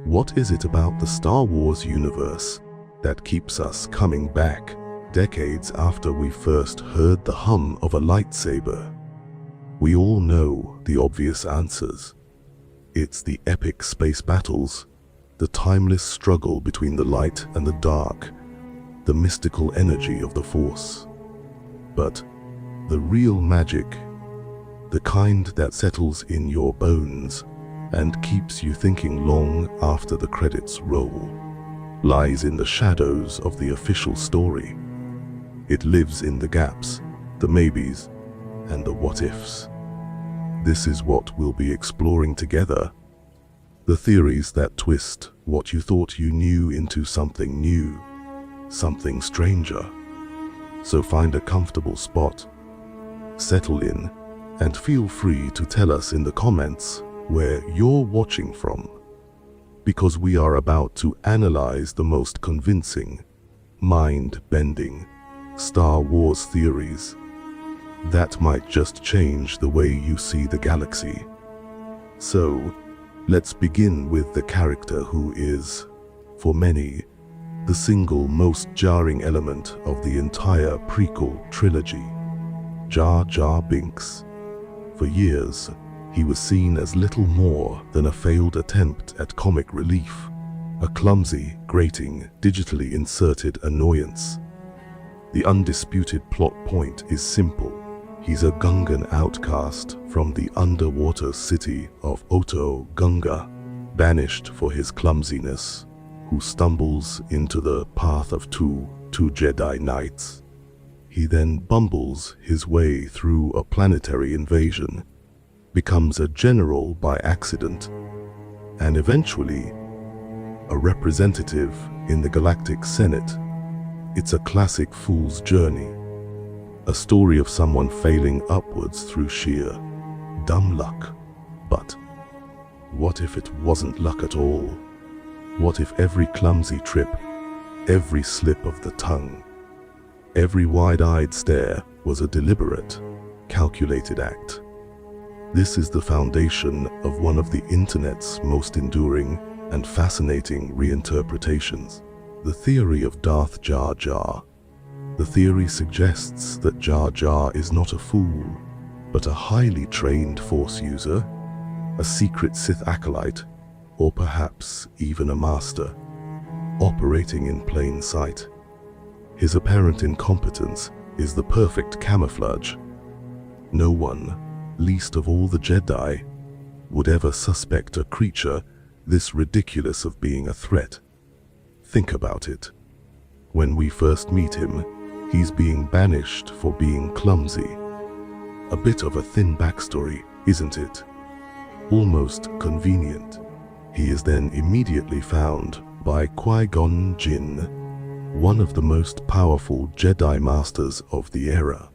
What is it about the Star Wars universe that keeps us coming back decades after we first heard the hum of a lightsaber? We all know the obvious answers. It's the epic space battles, the timeless struggle between the light and the dark, the mystical energy of the Force. But the real magic, the kind that settles in your bones and keeps you thinking long after the credits roll, lies in the shadows of the official story. It lives in the gaps, the maybes, and the what-ifs. This is what we'll be exploring together. The theories that twist what you thought you knew into something new, something stranger. So find a comfortable spot, settle in, and feel free to tell us in the comments where you're watching from, because we are about to analyze the most convincing, mind-bending Star Wars theories that might just change the way you see the galaxy. So, let's begin with the character who is, for many, the single most jarring element of the entire prequel trilogy, Jar Jar Binks. For years, he was seen as little more than a failed attempt at comic relief, a clumsy, grating, digitally inserted annoyance. The undisputed plot point is simple. He's a Gungan outcast from the underwater city of Oto Gunga, banished for his clumsiness, who stumbles into the path of two Jedi Knights. He then bumbles his way through a planetary invasion, becomes a general by accident, and eventually a representative in the Galactic Senate. It's a classic fool's journey, a story of someone failing upwards through sheer dumb luck. But what if it wasn't luck at all? What if every clumsy trip, every slip of the tongue, every wide-eyed stare was a deliberate, calculated act? This is the foundation of one of the internet's most enduring and fascinating reinterpretations, the theory of Darth Jar Jar. The theory suggests that Jar Jar is not a fool, but a highly trained Force user, a secret Sith acolyte, or perhaps even a master, operating in plain sight. His apparent incompetence is the perfect camouflage. No one, least of all the Jedi, would ever suspect a creature this ridiculous of being a threat. Think about it. When we first meet him, he's being banished for being clumsy. A bit of a thin backstory, isn't it? Almost convenient. He is then immediately found by Qui-Gon Jinn, one of the most powerful Jedi Masters of the era.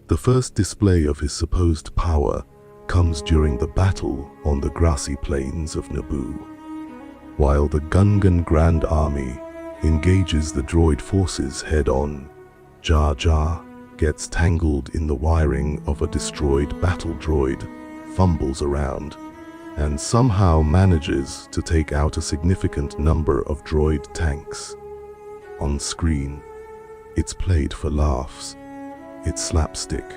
The first display of his supposed power comes during the battle on the grassy plains of Naboo. While the Gungan Grand Army engages the droid forces head-on, Jar Jar gets tangled in the wiring of a destroyed battle droid, fumbles around, and somehow manages to take out a significant number of droid tanks. On screen, it's played for laughs. It's slapstick.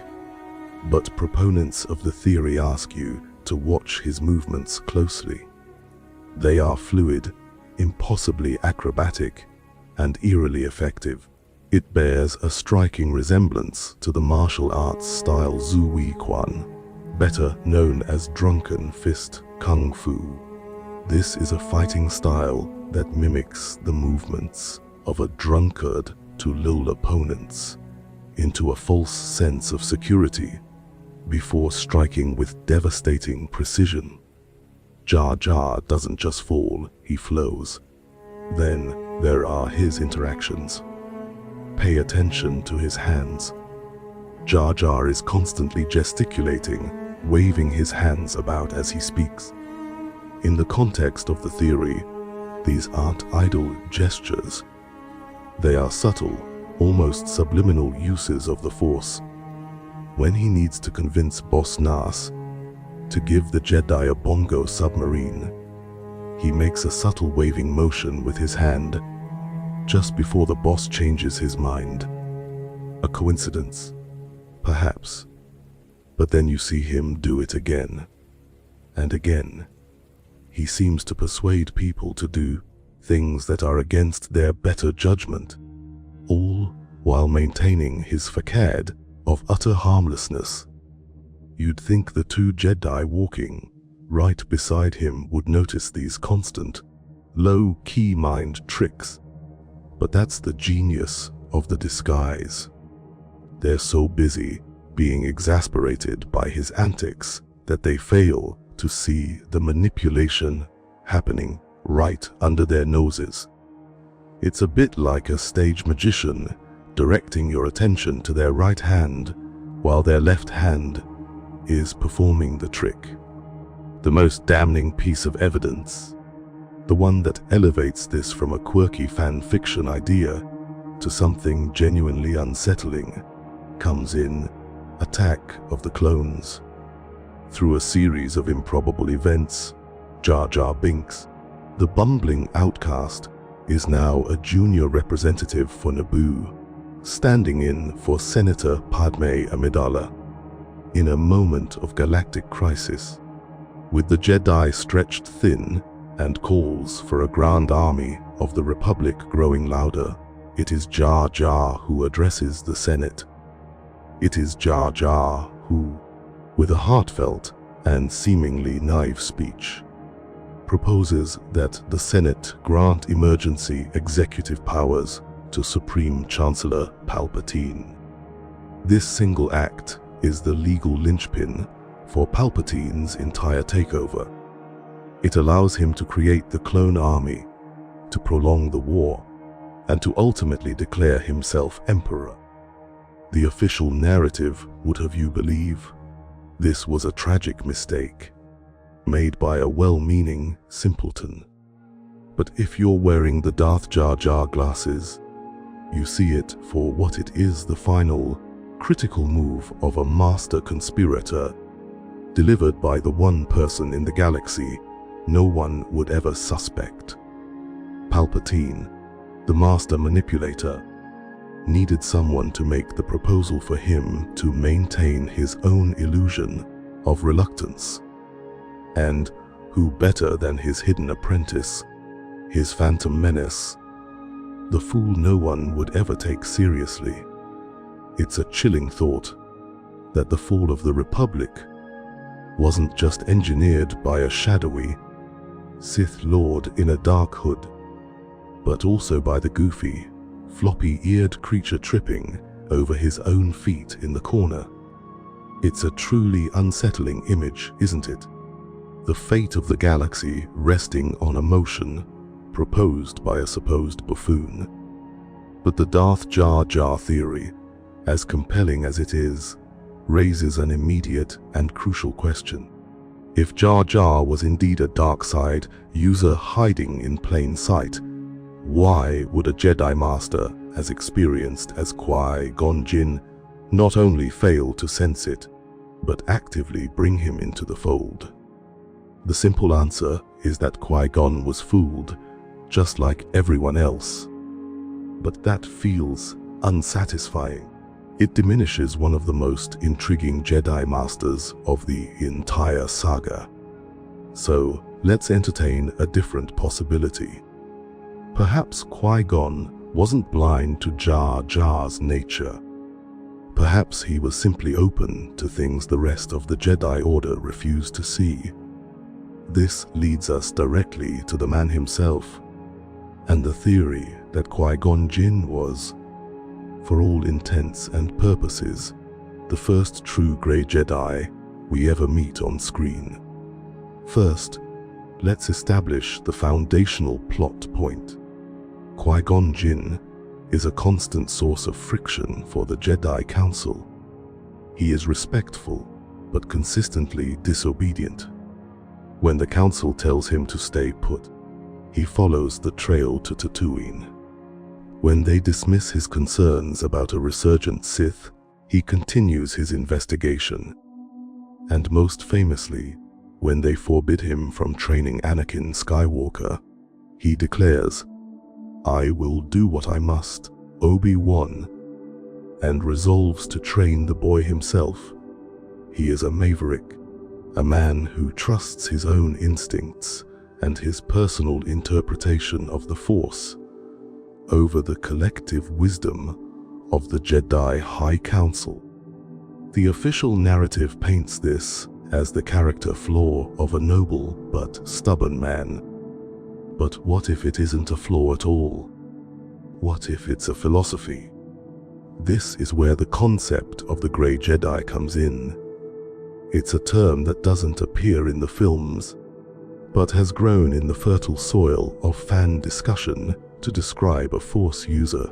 But proponents of the theory ask you to watch his movements closely. They are fluid, impossibly acrobatic, and eerily effective. It bears a striking resemblance to the martial arts style Zhuyi Quan, better known as drunken fist kung fu. This is a fighting style that mimics the movements of a drunkard to lull opponents into a false sense of security before striking with devastating precision. Jar Jar doesn't just fall, he flows. Then there are his interactions. Pay attention to his hands. Jar Jar is constantly gesticulating, waving his hands about as he speaks. In the context of the theory, these aren't idle gestures. They are subtle, almost subliminal uses of the Force. When he needs to convince Boss Nass to give the Jedi a bongo submarine, he makes a subtle waving motion with his hand just before the boss changes his mind. A coincidence? Perhaps. But then you see him do it again and again. He seems to persuade people to do things that are against their better judgment, all while maintaining his facade of utter harmlessness. You'd think the two Jedi walking right beside him would notice these constant, low-key mind tricks, but that's the genius of the disguise. They're so busy being exasperated by his antics that they fail to see the manipulation happening right under their noses. It's a bit like a stage magician directing your attention to their right hand while their left hand is performing the trick. The most damning piece of evidence, the one that elevates this from a quirky fan fiction idea to something genuinely unsettling, comes in Attack of the Clones. Through a series of improbable events, Jar Jar Binks, the bumbling outcast, is now a junior representative for Naboo, standing in for Senator Padme Amidala. In a moment of galactic crisis, with the Jedi stretched thin and calls for a grand army of the Republic growing louder, it is Jar Jar who addresses the Senate. It is Jar Jar who, with a heartfelt and seemingly naive speech, proposes that the Senate grant emergency executive powers to Supreme Chancellor Palpatine. This single act is the legal linchpin for Palpatine's entire takeover. It allows him to create the clone army, to prolong the war, and to ultimately declare himself emperor. The official narrative would have you believe this was a tragic mistake, made by a well-meaning simpleton. But if you're wearing the Darth Jar Jar glasses, you see it for what it is: the final, critical move of a master conspirator, delivered by the one person in the galaxy no one would ever suspect. Palpatine, the master manipulator, needed someone to make the proposal for him to maintain his own illusion of reluctance. And who better than his hidden apprentice, his phantom menace, the fool no one would ever take seriously? It's a chilling thought that the fall of the Republic wasn't just engineered by a shadowy Sith Lord in a dark hood, but also by the goofy, floppy-eared creature tripping over his own feet in the corner. It's a truly unsettling image, isn't it? The fate of the galaxy resting on a motion proposed by a supposed buffoon. But the Darth Jar Jar theory, as compelling as it is, raises an immediate and crucial question. If Jar Jar was indeed a dark side user hiding in plain sight, why would a Jedi Master as experienced as Qui-Gon Jinn not only fail to sense it, but actively bring him into the fold? The simple answer is that Qui-Gon was fooled, just like everyone else. But that feels unsatisfying. It diminishes one of the most intriguing Jedi Masters of the entire saga. So let's entertain a different possibility. Perhaps Qui-Gon wasn't blind to Jar Jar's nature. Perhaps he was simply open to things the rest of the Jedi Order refused to see. This leads us directly to the man himself, and the theory that Qui-Gon Jinn was, for all intents and purposes, the first true Grey Jedi we ever meet on screen. First, let's establish the foundational plot point. Qui-Gon Jinn is a constant source of friction for the Jedi Council. He is respectful, but consistently disobedient. When the Council tells him to stay put, he follows the trail to Tatooine. When they dismiss his concerns about a resurgent Sith, he continues his investigation. And most famously, When they forbid him from training Anakin Skywalker, he declares, "I will do what I must, Obi-Wan," and resolves to train the boy himself. He is a maverick, a man who trusts his own instincts and his personal interpretation of the Force over the collective wisdom of the Jedi High Council. The official narrative paints this as the character flaw of a noble but stubborn man. But what if it isn't a flaw at all? What if it's a philosophy? This is where the concept of the Grey Jedi comes in. It's a term that doesn't appear in the films, but has grown in the fertile soil of fan discussion to describe a Force user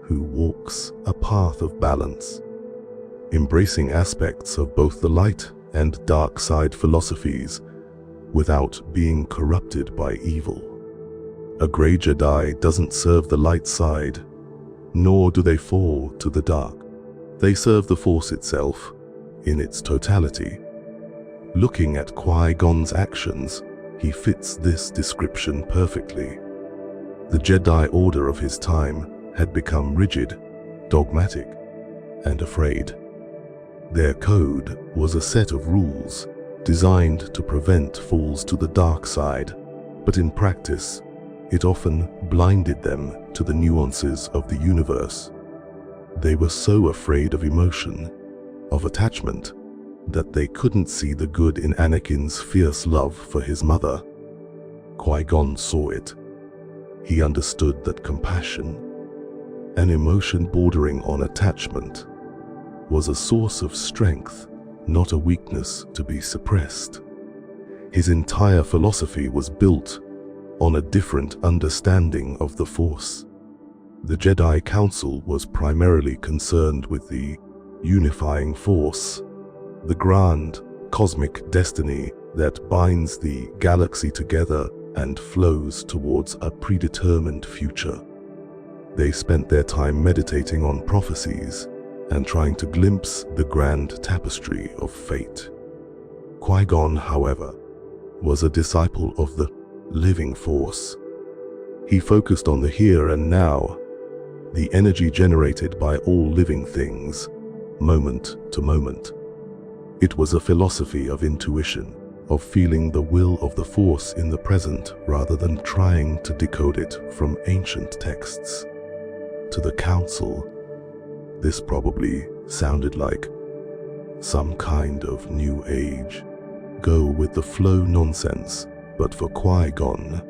who walks a path of balance, embracing aspects of both the light and dark side philosophies without being corrupted by evil. A Grey Jedi doesn't serve the light side, nor do they fall to the dark. They serve the Force itself in its totality. Looking at Qui-Gon's actions, he fits this description perfectly. The Jedi Order of his time had become rigid, dogmatic, and afraid. Their code was a set of rules designed to prevent falls to the dark side, but in practice, it often blinded them to the nuances of the universe. They were so afraid of emotion, of attachment, that they couldn't see the good in Anakin's fierce love for his mother. Qui-Gon saw it. He understood that compassion, an emotion bordering on attachment, was a source of strength, not a weakness to be suppressed. His entire philosophy was built on a different understanding of the Force. The Jedi Council was primarily concerned with the unifying Force, the grand cosmic destiny that binds the galaxy together and flows towards a predetermined future. They spent their time meditating on prophecies and trying to glimpse the grand tapestry of fate. Qui-Gon, however, was a disciple of the living Force. He focused on the here and now, the energy generated by all living things, moment to moment. It was a philosophy of intuition, of feeling the will of the Force in the present rather than trying to decode it from ancient texts. To the Council, this probably sounded like some kind of new age, go with the flow nonsense, but for Qui-Gon,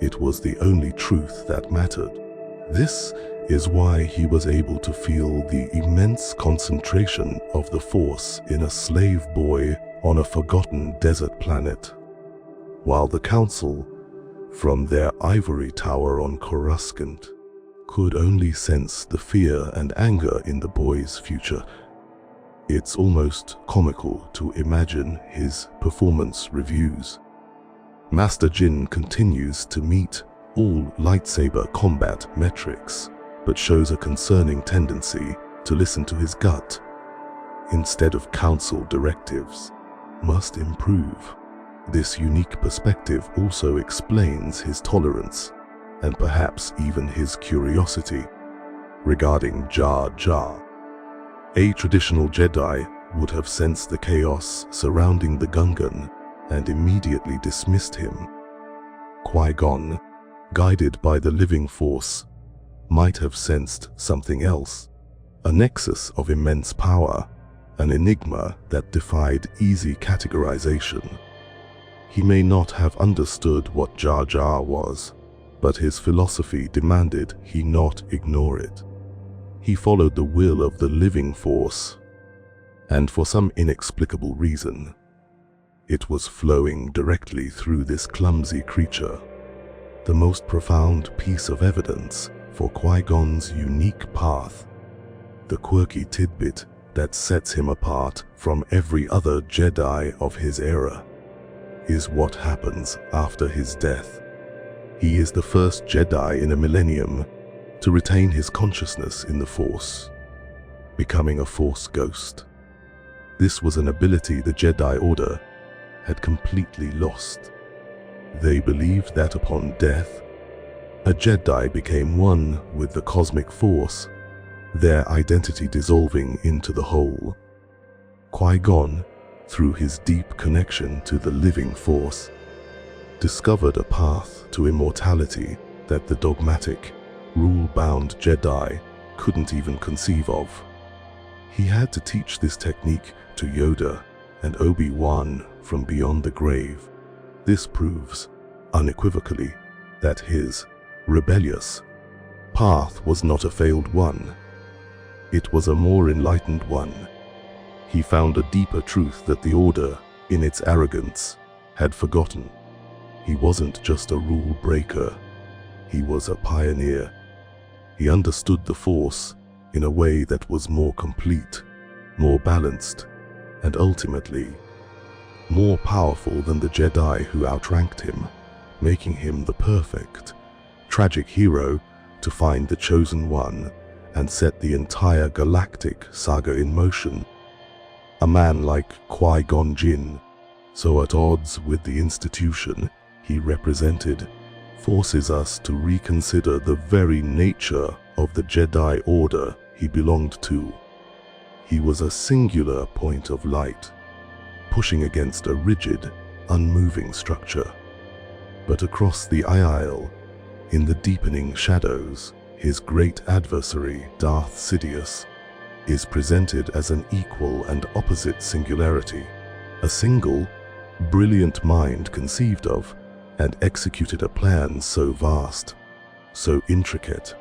it was the only truth that mattered. This is why he was able to feel the immense concentration of the Force in a slave boy on a forgotten desert planet, while the Council, from their ivory tower on Coruscant, could only sense the fear and anger in the boy's future. It's almost comical to imagine his performance reviews. Master Jinn continues to meet all lightsaber combat metrics, but shows a concerning tendency to listen to his gut instead of Council directives. Must improve. This unique perspective also explains his tolerance and perhaps even his curiosity regarding Jar Jar. A traditional Jedi would have sensed the chaos surrounding the Gungan and immediately dismissed him. Qui-Gon, guided by the living Force, might have sensed something else, a nexus of immense power, an enigma that defied easy categorization. He may not have understood what Jar Jar was, but his philosophy demanded he not ignore it. He followed the will of the living Force, and for some inexplicable reason, it was flowing directly through this clumsy creature. The most profound piece of evidence for Qui-Gon's unique path, the quirky tidbit that sets him apart from every other Jedi of his era, is what happens after his death. He is the first Jedi in a millennium to retain his consciousness in the Force, becoming a Force ghost. This was an ability the Jedi Order had completely lost. They believed that upon death, a Jedi became one with the cosmic force, their identity dissolving into the whole. Qui-Gon, through his deep connection to the living force, discovered a path to immortality that the dogmatic, rule-bound Jedi couldn't even conceive of. He had to teach this technique to Yoda and Obi-Wan from beyond the grave. This proves, unequivocally, that his rebellious path was not a failed one. It was a more enlightened one. He found a deeper truth that the Order, in its arrogance, had forgotten. He wasn't just a rule breaker. He was a pioneer. He understood the Force in a way that was more complete, more balanced, and ultimately more powerful than the Jedi who outranked him, making him the perfect, tragic hero to find the Chosen One and set the entire galactic saga in motion. A man like Qui-Gon Jinn, so at odds with the institution he represented, forces us to reconsider the very nature of the Jedi Order he belonged to. He was a singular point of light, pushing against a rigid, unmoving structure. But across the aisle, in the deepening shadows, his great adversary, Darth Sidious, is presented as an equal and opposite singularity. A single, brilliant mind conceived of and executed a plan so vast, so intricate,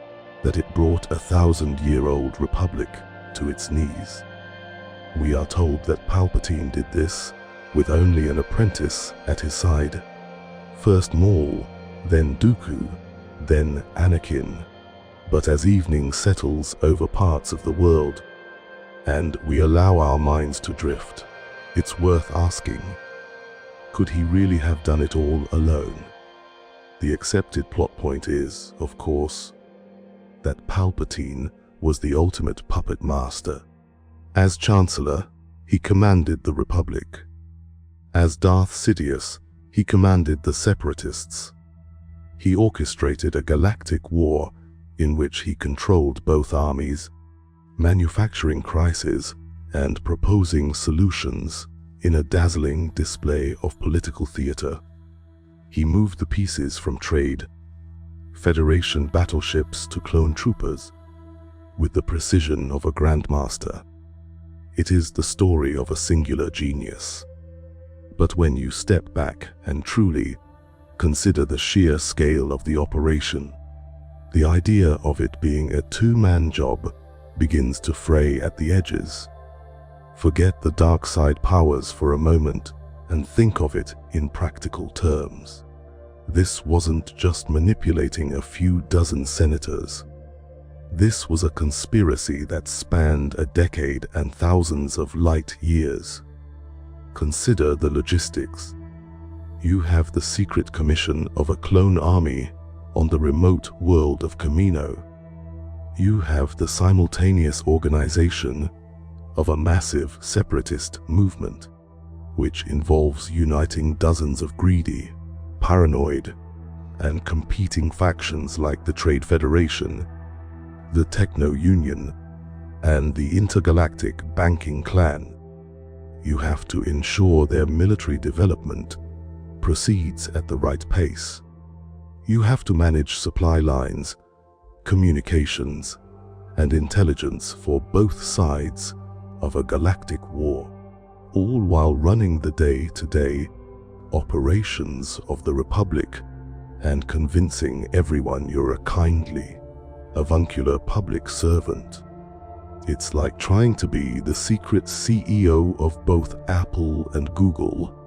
that it brought a 1,000-year-old republic to its knees. We are told that Palpatine did this with only an apprentice at his side. First Maul, then Dooku, then Anakin. But as evening settles over parts of the world, and we allow our minds to drift, it's worth asking, could he really have done it all alone? The accepted plot point is, of course, that Palpatine was the ultimate puppet master. As Chancellor, he commanded the Republic. As Darth Sidious, he commanded the Separatists. He orchestrated a galactic war in which he controlled both armies, manufacturing crises and proposing solutions in a dazzling display of political theater. He moved the pieces from trade, Federation battleships to clone troopers, with the precision of a grandmaster. It is the story of a singular genius. But when you step back and truly consider the sheer scale of the operation, the idea of it being a two-man job begins to fray at the edges. Forget the dark side powers for a moment and think of it in practical terms. This wasn't just manipulating a few dozen senators. This was a conspiracy that spanned a decade and thousands of light years. Consider the logistics. You have the secret commission of a clone army on the remote world of Kamino. You have the simultaneous organization of a massive separatist movement, which involves uniting dozens of greedy, paranoid, and competing factions like the Trade Federation, the Techno Union, and the Intergalactic Banking Clan. You have to ensure their military development proceeds at the right pace. You have to manage supply lines, communications, and intelligence for both sides of a galactic war, all while running the day-to-day operations of the Republic and convincing everyone you're a kindly, avuncular public servant. It's like trying to be the secret CEO of both Apple and Google,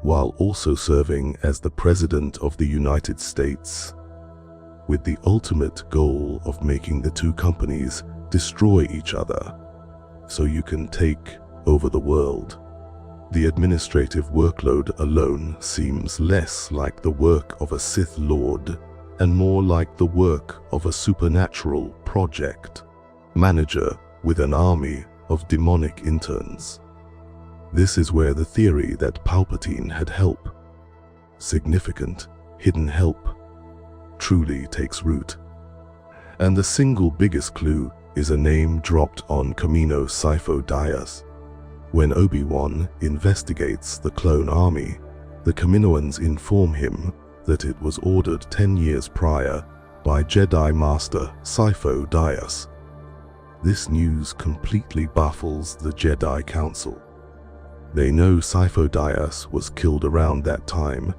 while also serving as the President of the United States, with the ultimate goal of making the two companies destroy each other so you can take over the world. The administrative workload alone seems less like the work of a Sith Lord and more like the work of a supernatural project manager with an army of demonic interns. This is where the theory that Palpatine had help, significant, hidden help, truly takes root. And the single biggest clue is a name dropped on Kamino Sifo Dyas. When Obi-Wan investigates the clone army, the Kaminoans inform him that it was ordered 10 years prior by Jedi Master Sifo Dyas. This news completely baffles the Jedi Council. They know Sifo Dyas was killed around that time,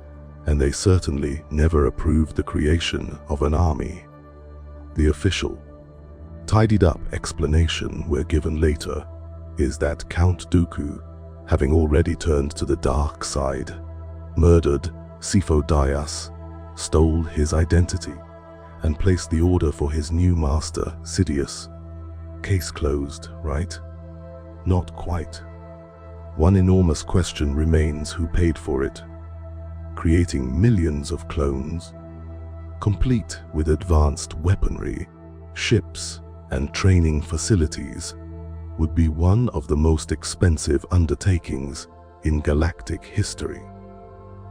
and they certainly never approved the creation of an army. The official, tidied-up explanation we're given later is that Count Dooku, having already turned to the dark side, murdered Sifo Dyas, stole his identity, and placed the order for his new master, Sidious. Case closed, right? Not quite. One enormous question remains: who paid for it? Creating millions of clones, complete with advanced weaponry, ships, and training facilities, would be one of the most expensive undertakings in galactic history.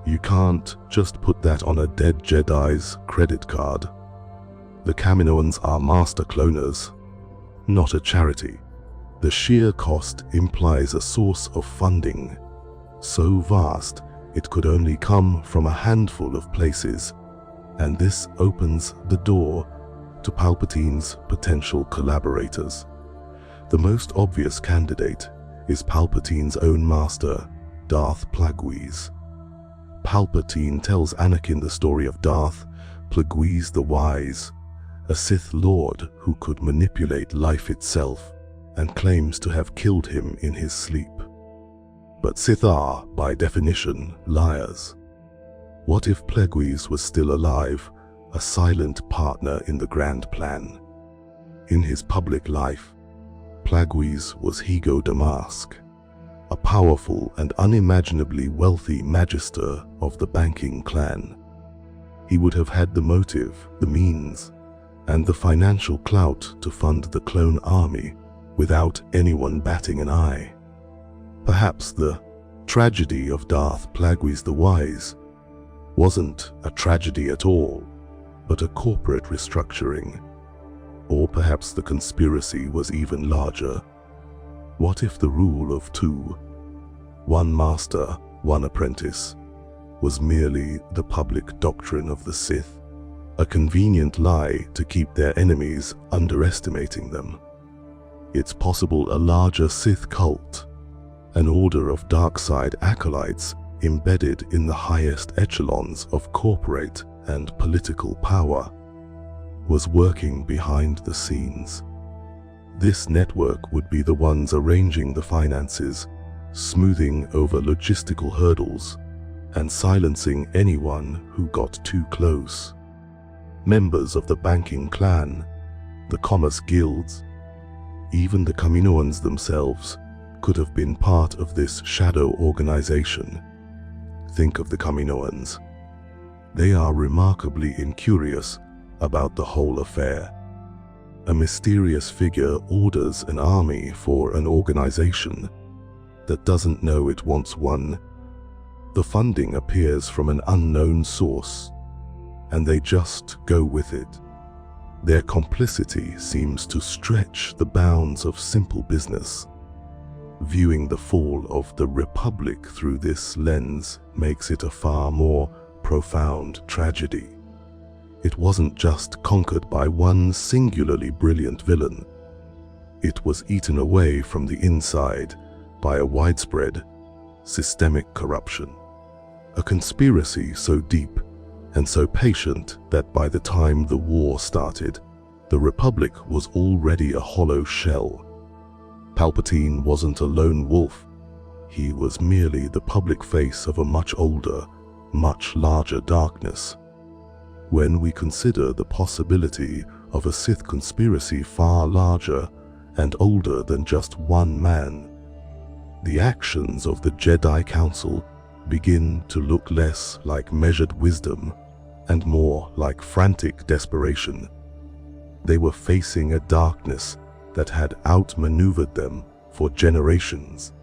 You can't just put that on a dead Jedi's credit card. The Kaminoans are master cloners, not a charity. The sheer cost implies a source of funding so vast it could only come from a handful of places, and this opens the door to Palpatine's potential collaborators. The most obvious candidate is Palpatine's own master, Darth Plagueis. Palpatine tells Anakin the story of Darth Plagueis the Wise, a Sith Lord who could manipulate life itself, and claims to have killed him in his sleep. But Sith are, by definition, liars. What if Plagueis was still alive, a silent partner in the grand plan? In his public life, Plagueis was Higo Damask, a powerful and unimaginably wealthy magister of the banking clan. He would have had the motive, the means, and the financial clout to fund the clone army without anyone batting an eye. Perhaps the tragedy of Darth Plagueis the Wise wasn't a tragedy at all, but a corporate restructuring. Or perhaps the conspiracy was even larger. What if the rule of two, one master, one apprentice, was merely the public doctrine of the Sith, a convenient lie to keep their enemies underestimating them? It's possible a larger Sith cult, an order of dark side acolytes embedded in the highest echelons of corporate and political power, was working behind the scenes. This network would be the ones arranging the finances, smoothing over logistical hurdles, and silencing anyone who got too close. Members of the banking clan, the commerce guilds, even the Kaminoans themselves could have been part of this shadow organization. Think of the Kaminoans. They are remarkably incurious about the whole affair. A mysterious figure orders an army for an organization that doesn't know it wants one. The funding appears from an unknown source, and they just go with it. Their complicity seems to stretch the bounds of simple business. Viewing the fall of the Republic through this lens makes it a far more profound tragedy. It wasn't just conquered by one singularly brilliant villain. It was eaten away from the inside by a widespread, systemic corruption. A conspiracy so deep and so patient that by the time the war started, the Republic was already a hollow shell. Palpatine wasn't a lone wolf. He was merely the public face of a much older, much larger darkness. When we consider the possibility of a Sith conspiracy far larger and older than just one man, the actions of the Jedi Council begin to look less like measured wisdom and more like frantic desperation. They were facing a darkness that had outmaneuvered them for generations,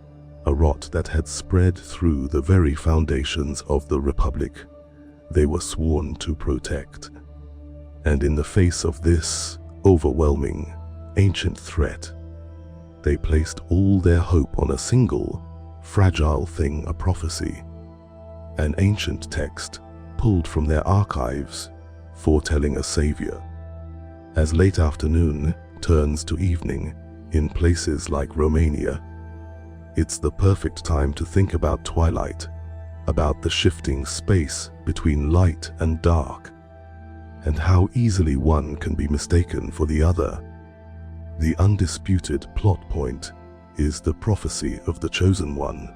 a rot that had spread through the very foundations of the Republic they were sworn to protect. And in the face of this overwhelming, ancient threat, they placed all their hope on a single, fragile thing, a prophecy, an ancient text pulled from their archives, foretelling a savior. As late afternoon turns to evening in places like Romania, it's the perfect time to think about twilight, about the shifting space between light and dark, and how easily one can be mistaken for the other. The undisputed plot point is the prophecy of the Chosen One.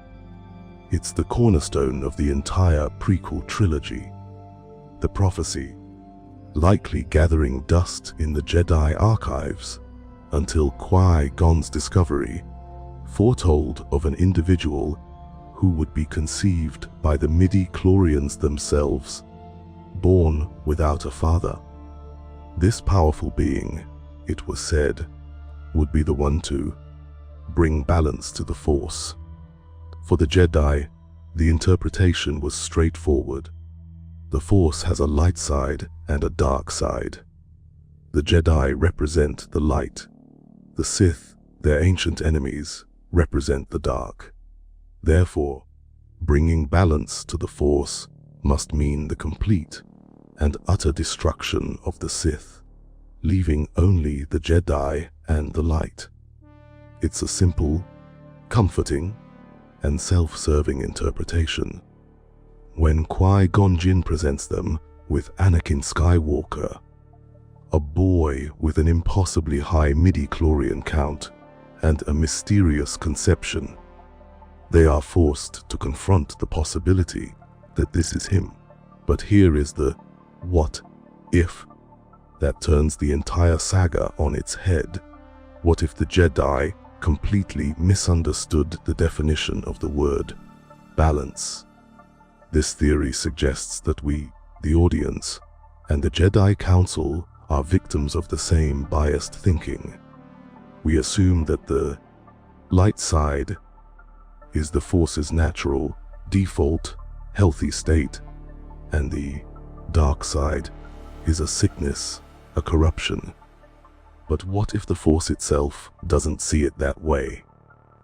It's the cornerstone of the entire prequel trilogy. The prophecy, likely gathering dust in the Jedi archives until Qui-Gon's discovery, foretold of an individual who would be conceived by the midi-chlorians themselves, born without a father. This powerful being, it was said, would be the one to bring balance to the Force. For the Jedi, the interpretation was straightforward. The Force has a light side and a dark side. The Jedi represent the light. The Sith, their ancient enemies, represent the dark. Therefore, bringing balance to the Force must mean the complete and utter destruction of the Sith, leaving only the Jedi and the light. It's a simple, comforting, and self-serving interpretation. When Qui-Gon Jinn presents them with Anakin Skywalker, a boy with an impossibly high midi-chlorian count and a mysterious conception, they are forced to confront the possibility that this is him. But here is the what if that turns the entire saga on its head. What if the Jedi completely misunderstood the definition of the word balance? This theory suggests that we, the audience, and the Jedi Council are victims of the same biased thinking. We assume that the light side is the Force's natural, default, healthy state, and the dark side is a sickness, a corruption. But what if the Force itself doesn't see it that way?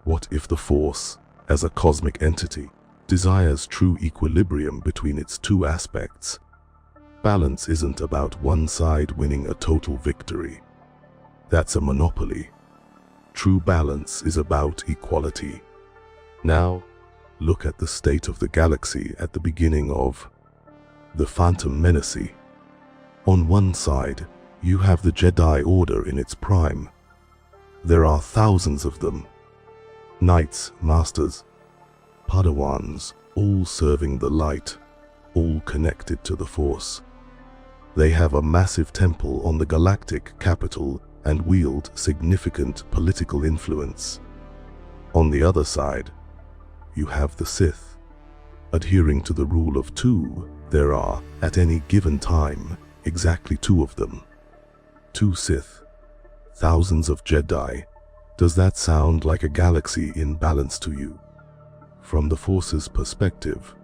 What if the Force, as a cosmic entity, desires true equilibrium between its two aspects? Balance isn't about one side winning a total victory. That's a monopoly. True balance is about equality. Now, look at the state of the galaxy at the beginning of The Phantom Menace. On one side, you have the Jedi Order in its prime. There are thousands of them. Knights, masters, Padawans, all serving the light, all connected to the Force. They have a massive temple on the galactic capital and wield significant political influence. On the other side, you have the Sith. Adhering to the rule of two, there are, at any given time, exactly two of them. Two Sith, thousands of Jedi. Does that sound like a galaxy in balance to you? From the Force's perspective,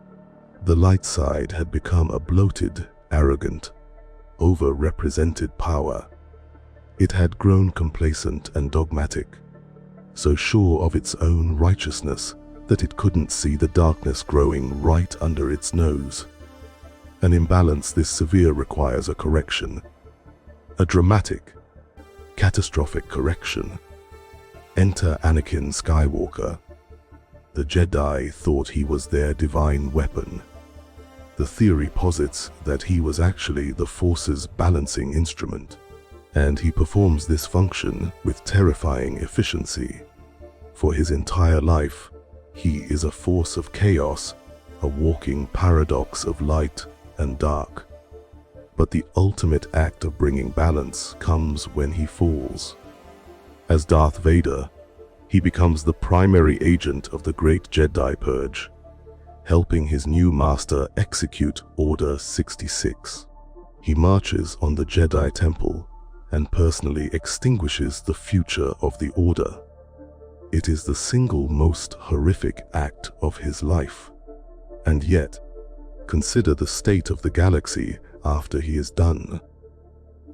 the light side had become a bloated, arrogant, over-represented power. It had grown complacent and dogmatic, so sure of its own righteousness that it couldn't see the darkness growing right under its nose. An imbalance this severe requires a correction, a dramatic, catastrophic correction. Enter Anakin Skywalker. The Jedi thought he was their divine weapon. The theory posits that he was actually the Force's balancing instrument, and he performs this function with terrifying efficiency. For his entire life, he is a force of chaos, a walking paradox of light and dark. But the ultimate act of bringing balance comes when he falls. As Darth Vader, he becomes the primary agent of the Great Jedi Purge, helping his new master execute Order 66. He marches on the Jedi Temple and personally extinguishes the future of the Order. It is the single most horrific act of his life. And yet, consider the state of the galaxy after he is done.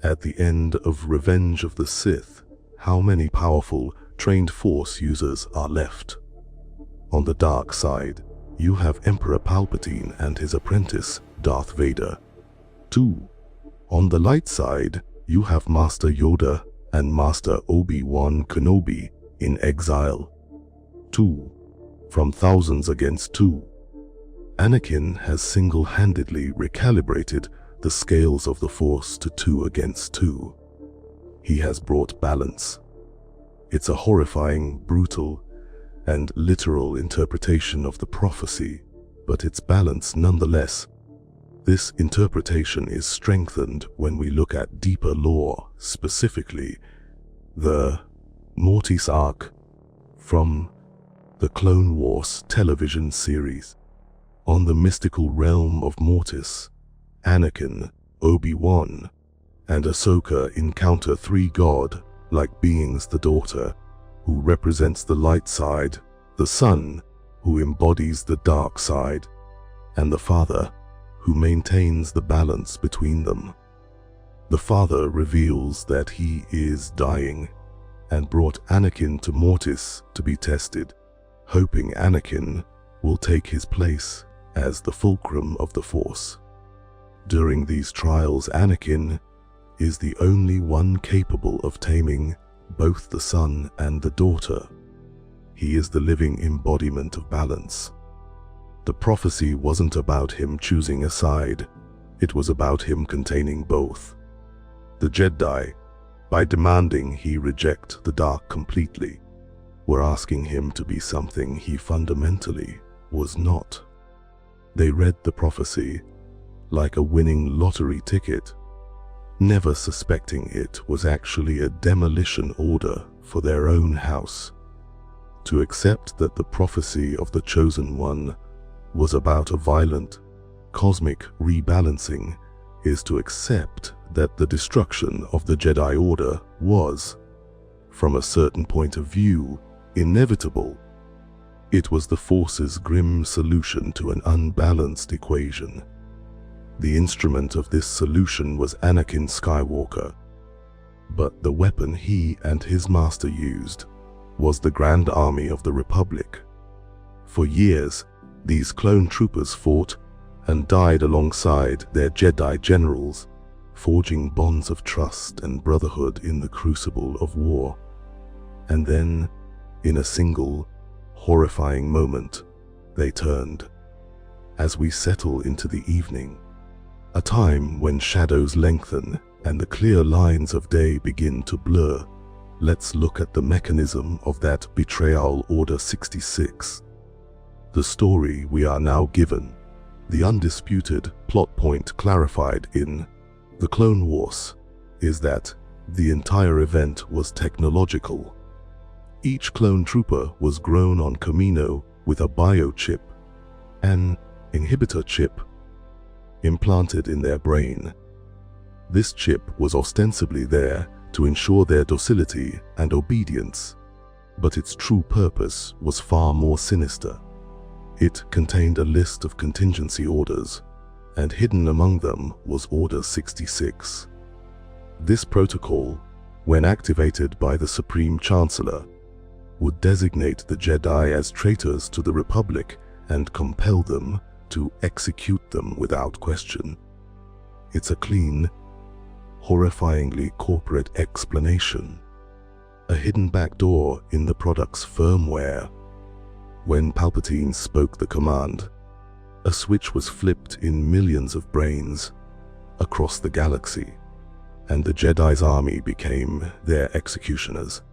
At the end of Revenge of the Sith, how many powerful, trained Force users are left? On the dark side, you have Emperor Palpatine and his apprentice, Darth Vader. 2. On the light side, you have Master Yoda and Master Obi-Wan Kenobi in exile. 2. From thousands against 2. Anakin has single-handedly recalibrated the scales of the Force to 2 against 2. He has brought balance. It's a horrifying, brutal, and literal interpretation of the prophecy, but it's balance nonetheless. This interpretation is strengthened when we look at deeper lore, specifically the Mortis arc from the Clone Wars television series. On the mystical realm of Mortis, Anakin, Obi-Wan, and Ahsoka encounter 3 god-like beings: the daughter, who represents the light side, the son, who embodies the dark side, and the father, who maintains the balance between them. The father reveals that he is dying and brought Anakin to Mortis to be tested, hoping Anakin will take his place as the fulcrum of the Force. During these trials, Anakin is the only one capable of taming both the son and the daughter. He is the living embodiment of balance. The prophecy wasn't about him choosing a side, it was about him containing both. The Jedi, by demanding he reject the dark completely, were asking him to be something he fundamentally was not. They read the prophecy like a winning lottery ticket, never suspecting it was actually a demolition order for their own house. To accept that the prophecy of the Chosen One was about a violent, cosmic rebalancing is to accept that the destruction of the Jedi Order was, from a certain point of view, inevitable. It was the Force's grim solution to an unbalanced equation. The instrument of this solution was Anakin Skywalker, but the weapon he and his master used was the Grand Army of the Republic. For years, these clone troopers fought and died alongside their Jedi generals, forging bonds of trust and brotherhood in the crucible of war. And then, in a single, horrifying moment, they turned. As we settle into the evening, a time when shadows lengthen and the clear lines of day begin to blur, let's look at the mechanism of that betrayal. Order 66. The story we are now given, the undisputed plot point clarified in The Clone Wars, is that the entire event was technological. Each clone trooper was grown on Kamino with a biochip, an inhibitor chip, implanted in their brain. This chip was ostensibly there to ensure their docility and obedience, but its true purpose was far more sinister. It contained a list of contingency orders, and hidden among them was Order 66. This protocol, when activated by the Supreme Chancellor, would designate the Jedi as traitors to the Republic and compel them to execute them without question. It's a clean, horrifyingly corporate explanation, a hidden backdoor in the product's firmware. When Palpatine spoke the command, a switch was flipped in millions of brains across the galaxy, and the Jedi's army became their executioners.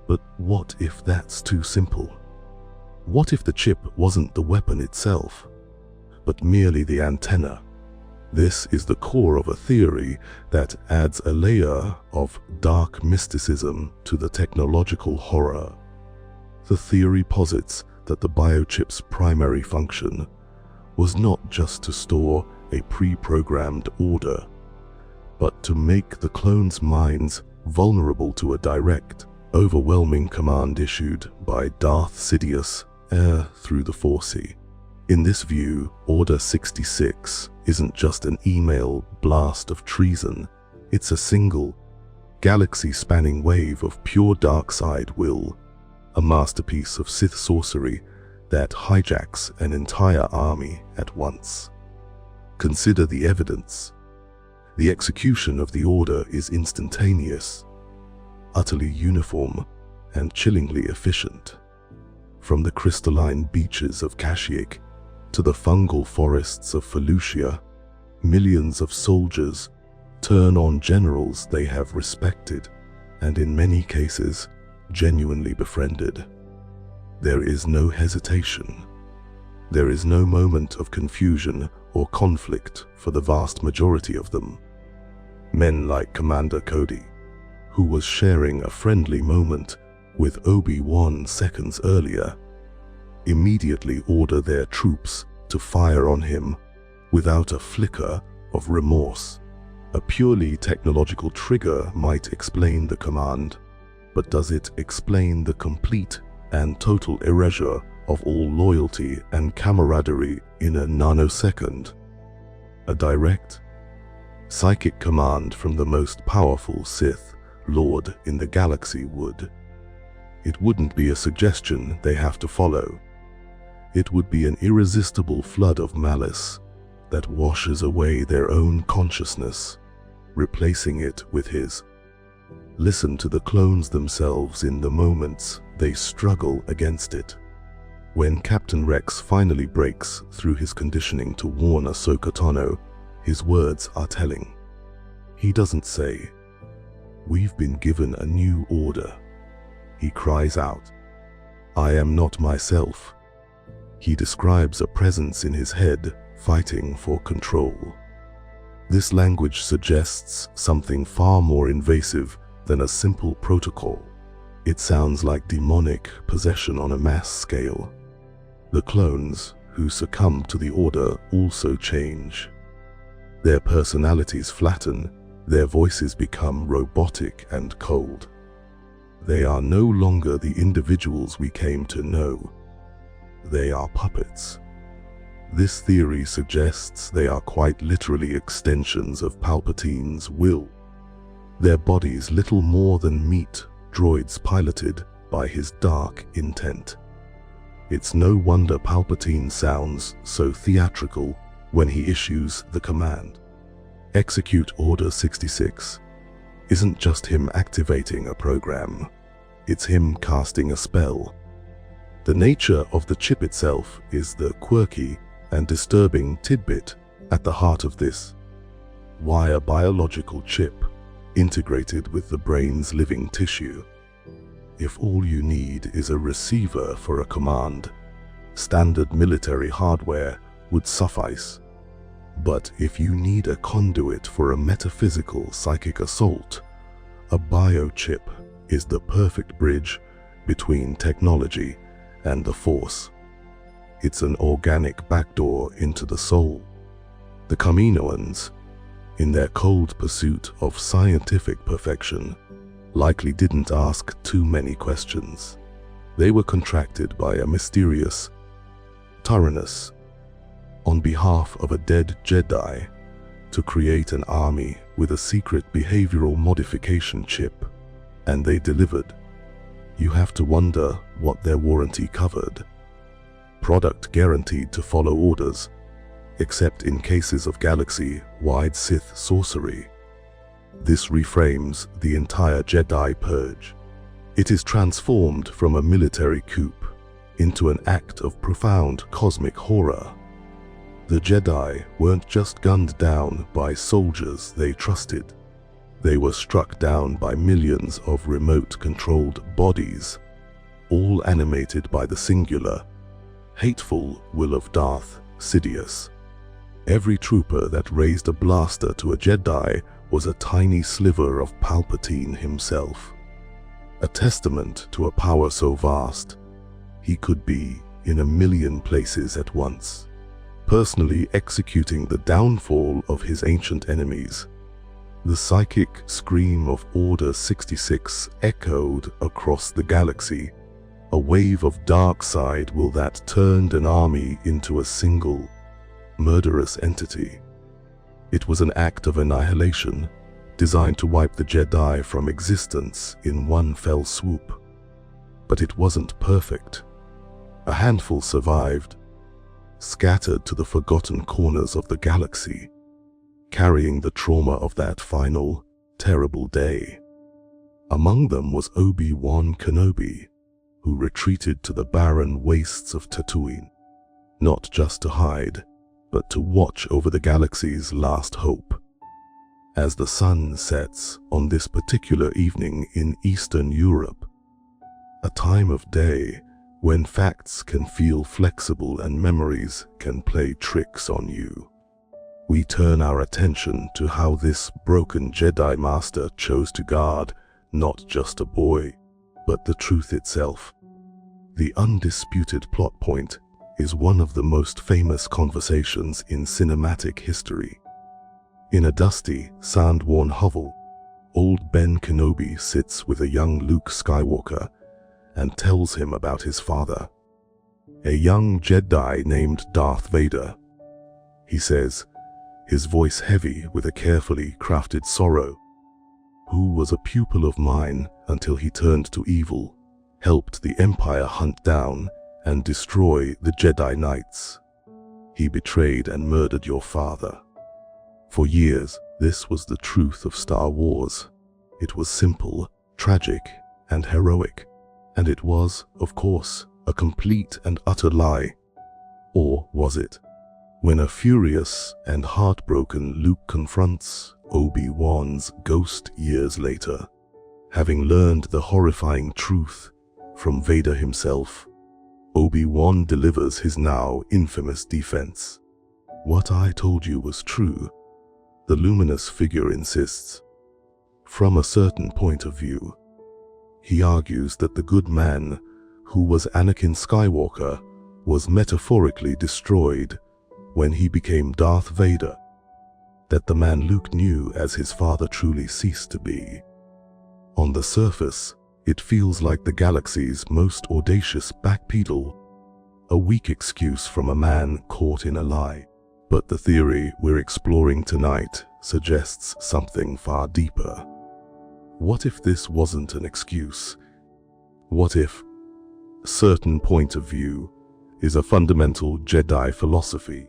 But what if that's too simple? What if the chip wasn't the weapon itself, but merely the antenna? This is the core of a theory that adds a layer of dark mysticism to the technological horror. The theory posits that the biochip's primary function was not just to store a pre-programmed order, but to make the clones' minds vulnerable to a direct, overwhelming command issued by Darth Sidious, heir through the Force. In this view, Order 66 isn't just an email blast of treason, it's a single, galaxy-spanning wave of pure dark side will, a masterpiece of Sith sorcery that hijacks an entire army at once. Consider the evidence. The execution of the order is instantaneous, utterly uniform, and chillingly efficient. From the crystalline beaches of Kashyyyk to the fungal forests of Felucia, millions of soldiers turn on generals they have respected and in many cases genuinely befriended. There is no hesitation. There is no moment of confusion or conflict for the vast majority of them. Men like Commander Cody, who was sharing a friendly moment with Obi-Wan seconds earlier, immediately order their troops to fire on him without a flicker of remorse. A purely technological trigger might explain the command, but does it explain the complete and total erasure of all loyalty and camaraderie in a nanosecond? A direct, psychic command from the most powerful Sith Lord in the galaxy would. It wouldn't be a suggestion they have to follow. It would be an irresistible flood of malice that washes away their own consciousness, replacing it with his. Listen to the clones themselves in the moments they struggle against it. When Captain Rex finally breaks through his conditioning to warn Ahsoka Tano, his words are telling. He doesn't say, "We've been given a new order." He cries out, "I am not myself." He describes a presence in his head fighting for control. This language suggests something far more invasive than a simple protocol. It sounds like demonic possession on a mass scale. The clones who succumb to the order also change. Their personalities flatten, their voices become robotic and cold. They are no longer the individuals we came to know. They are puppets. This theory suggests they are quite literally extensions of Palpatine's will. Their bodies little more than meat droids piloted by his dark intent. It's no wonder Palpatine sounds so theatrical when he issues the command. Execute Order 66 isn't just him activating a program, it's him casting a spell. The nature of the chip itself is the quirky and disturbing tidbit at the heart of this. Why a biological chip integrated with the brain's living tissue? If all you need is a receiver for a command, standard military hardware would suffice. But if you need a conduit for a metaphysical psychic assault, a biochip is the perfect bridge between technology and the Force. It's an organic backdoor into the soul. The Kaminoans, in their cold pursuit of scientific perfection, likely didn't ask too many questions. They were contracted by a mysterious Tyrannus on behalf of a dead Jedi to create an army with a secret behavioral modification chip, and they delivered. You have to wonder what their warranty covered. Product guaranteed to follow orders, except in cases of galaxy-wide Sith sorcery. This reframes the entire Jedi purge. It is transformed from a military coup into an act of profound cosmic horror. The Jedi weren't just gunned down by soldiers they trusted. They were struck down by millions of remote-controlled bodies, all animated by the singular, hateful will of Darth Sidious. Every trooper that raised a blaster to a Jedi was a tiny sliver of Palpatine himself. A testament to a power so vast, he could be in a million places at once, personally executing the downfall of his ancient enemies. The psychic scream of Order 66 echoed across the galaxy, a wave of dark side will that turned an army into a single, murderous entity. It was an act of annihilation, designed to wipe the Jedi from existence in one fell swoop. But it wasn't perfect. A handful survived, scattered to the forgotten corners of the galaxy, carrying the trauma of that final, terrible day. Among them was Obi-Wan Kenobi, who retreated to the barren wastes of Tatooine, not just to hide, but to watch over the galaxy's last hope. As the sun sets on this particular evening in Eastern Europe, a time of day when facts can feel flexible and memories can play tricks on you, we turn our attention to how this broken Jedi Master chose to guard not just a boy, but the truth itself. The undisputed plot point is one of the most famous conversations in cinematic history. In a dusty, sand-worn hovel, old Ben Kenobi sits with a young Luke Skywalker and tells him about his father, a young Jedi named Darth Vader. He says, his voice heavy with a carefully crafted sorrow, who was a pupil of mine until he turned to evil, helped the Empire hunt down and destroy the Jedi Knights. He betrayed and murdered your father. For years, this was the truth of Star Wars. It was simple, tragic, and heroic. And it was, of course, a complete and utter lie. Or was it? When a furious and heartbroken Luke confronts Obi-Wan's ghost years later, having learned the horrifying truth from Vader himself, Obi-Wan delivers his now infamous defense. What I told you was true, the luminous figure insists. From a certain point of view, he argues that the good man, who was Anakin Skywalker, was metaphorically destroyed when he became Darth Vader, that the man Luke knew as his father truly ceased to be. On the surface, it feels like the galaxy's most audacious backpedal, a weak excuse from a man caught in a lie. But the theory we're exploring tonight suggests something far deeper. What if this wasn't an excuse? What if certain point of view is a fundamental Jedi philosophy,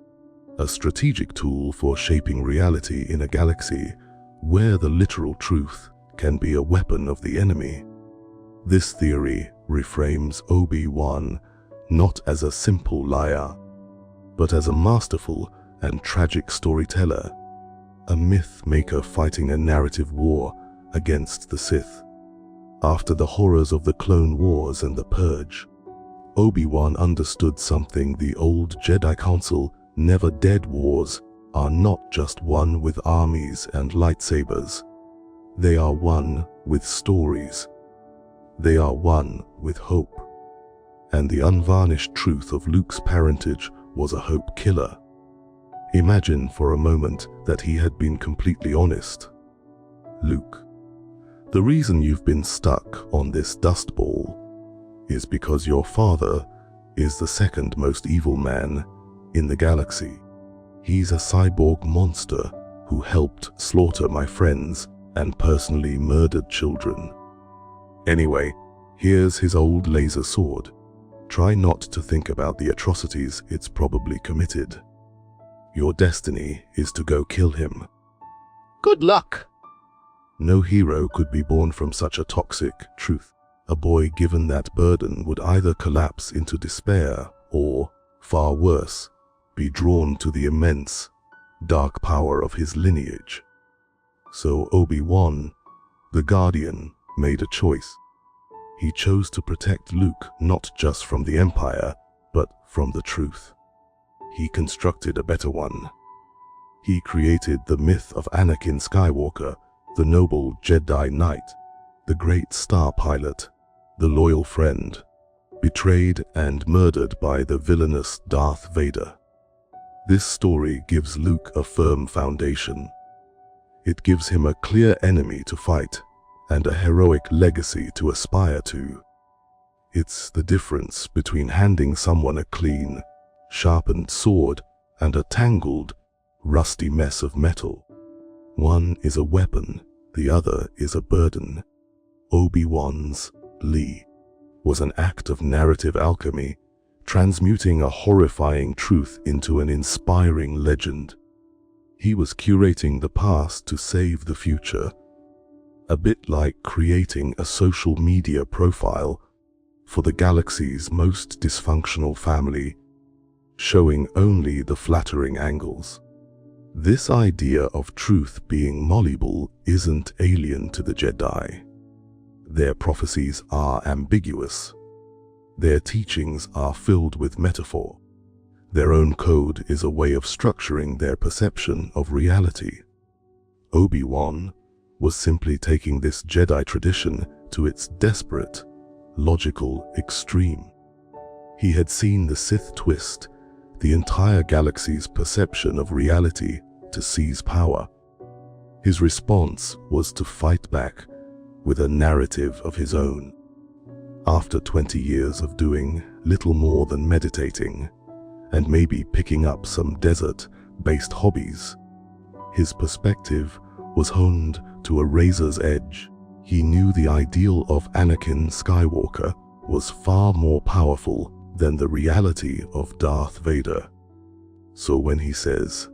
a strategic tool for shaping reality in a galaxy where the literal truth can be a weapon of the enemy? This theory reframes Obi-Wan not as a simple liar, but as a masterful and tragic storyteller, a myth maker fighting a narrative war against the Sith. After the horrors of the Clone Wars and the Purge, Obi-Wan understood something the old Jedi Council never dared. Wars are not just won with armies and lightsabers. They are won with stories. They are won with hope. And the unvarnished truth of Luke's parentage was a hope killer. Imagine for a moment that he had been completely honest. Luke, the reason you've been stuck on this dust ball is because your father is the second most evil man in the galaxy. He's a cyborg monster who helped slaughter my friends and personally murdered children. Anyway, here's his old laser sword. Try not to think about the atrocities it's probably committed. Your destiny is to go kill him. Good luck! No hero could be born from such a toxic truth. A boy given that burden would either collapse into despair or, far worse, be drawn to the immense, dark power of his lineage. So Obi-Wan, the Guardian, made a choice. He chose to protect Luke not just from the Empire, but from the truth. He constructed a better one. He created the myth of Anakin Skywalker, the noble Jedi Knight, the great star pilot, the loyal friend, betrayed and murdered by the villainous Darth Vader. This story gives Luke a firm foundation. It gives him a clear enemy to fight and a heroic legacy to aspire to. It's the difference between handing someone a clean, sharpened sword and a tangled, rusty mess of metal. One is a weapon, the other is a burden. Obi-Wan's Lee was an act of narrative alchemy, transmuting a horrifying truth into an inspiring legend. He was curating the past to save the future, a bit like creating a social media profile for the galaxy's most dysfunctional family, showing only the flattering angles. This idea of truth being malleable isn't alien to the Jedi. Their prophecies are ambiguous. Their teachings are filled with metaphor. Their own code is a way of structuring their perception of reality. Obi-Wan was simply taking this Jedi tradition to its desperate, logical extreme. He had seen the Sith twist the entire galaxy's perception of reality to seize power. His response was to fight back with a narrative of his own. After 20 years of doing little more than meditating, and maybe picking up some desert-based hobbies, his perspective was honed to a razor's edge. He knew the ideal of Anakin Skywalker was far more powerful than the reality of Darth Vader. So when he says,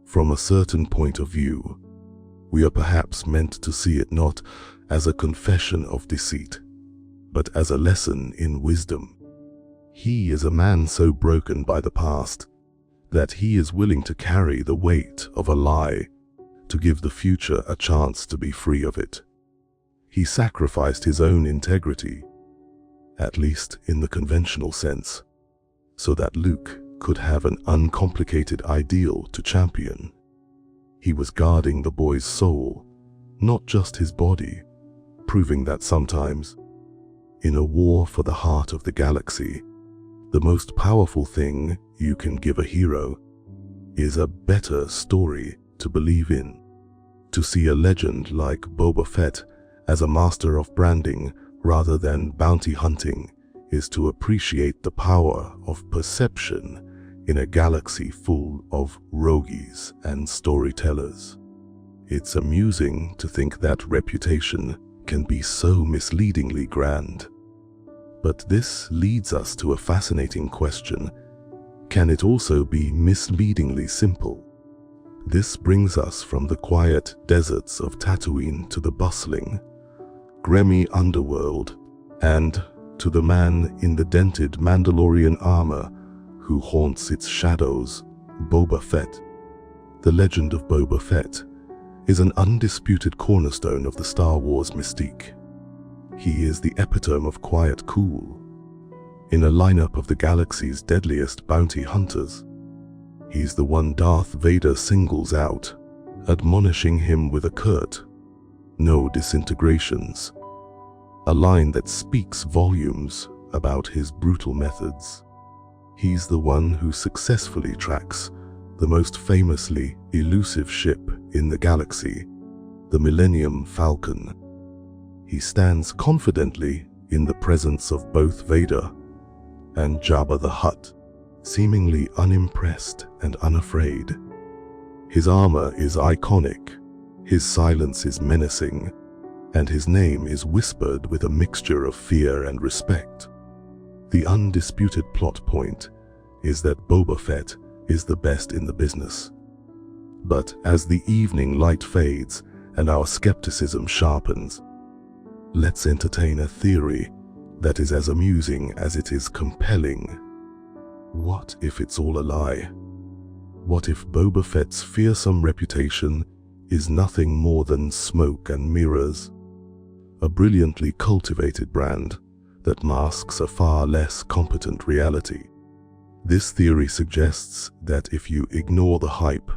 "From a certain point of view, we are perhaps meant to see it not as a confession of deceit, but as a lesson in wisdom," he is a man so broken by the past that he is willing to carry the weight of a lie to give the future a chance to be free of it. He sacrificed his own integrity, at least in the conventional sense, so that Luke could have an uncomplicated ideal to champion. He was guarding the boy's soul, not just his body, proving that sometimes, in a war for the heart of the galaxy, the most powerful thing you can give a hero is a better story to believe in. To see a legend like Boba Fett as a master of branding rather than bounty hunting is to appreciate the power of perception in a galaxy full of rogues and storytellers. It's amusing to think that reputation can be so misleadingly grand. But this leads us to a fascinating question. Can it also be misleadingly simple? This brings us from the quiet deserts of Tatooine to the bustling, grimy underworld, and to the man in the dented Mandalorian armor who haunts its shadows, Boba Fett. The legend of Boba Fett is an undisputed cornerstone of the Star Wars mystique. He is the epitome of quiet cool. In a lineup of the galaxy's deadliest bounty hunters, he's the one Darth Vader singles out, admonishing him with a curt, "No disintegrations," a line that speaks volumes about his brutal methods. He's the one who successfully tracks the most famously elusive ship in the galaxy, the Millennium Falcon. He stands confidently in the presence of both Vader and Jabba the Hutt, seemingly unimpressed and unafraid. His armor is iconic, his silence is menacing, and his name is whispered with a mixture of fear and respect. The undisputed plot point is that Boba Fett is the best in the business. But as the evening light fades and our skepticism sharpens, let's entertain a theory that is as amusing as it is compelling. What if it's all a lie? What if Boba Fett's fearsome reputation is nothing more than smoke and mirrors? A brilliantly cultivated brand that masks a far less competent reality. This theory suggests that if you ignore the hype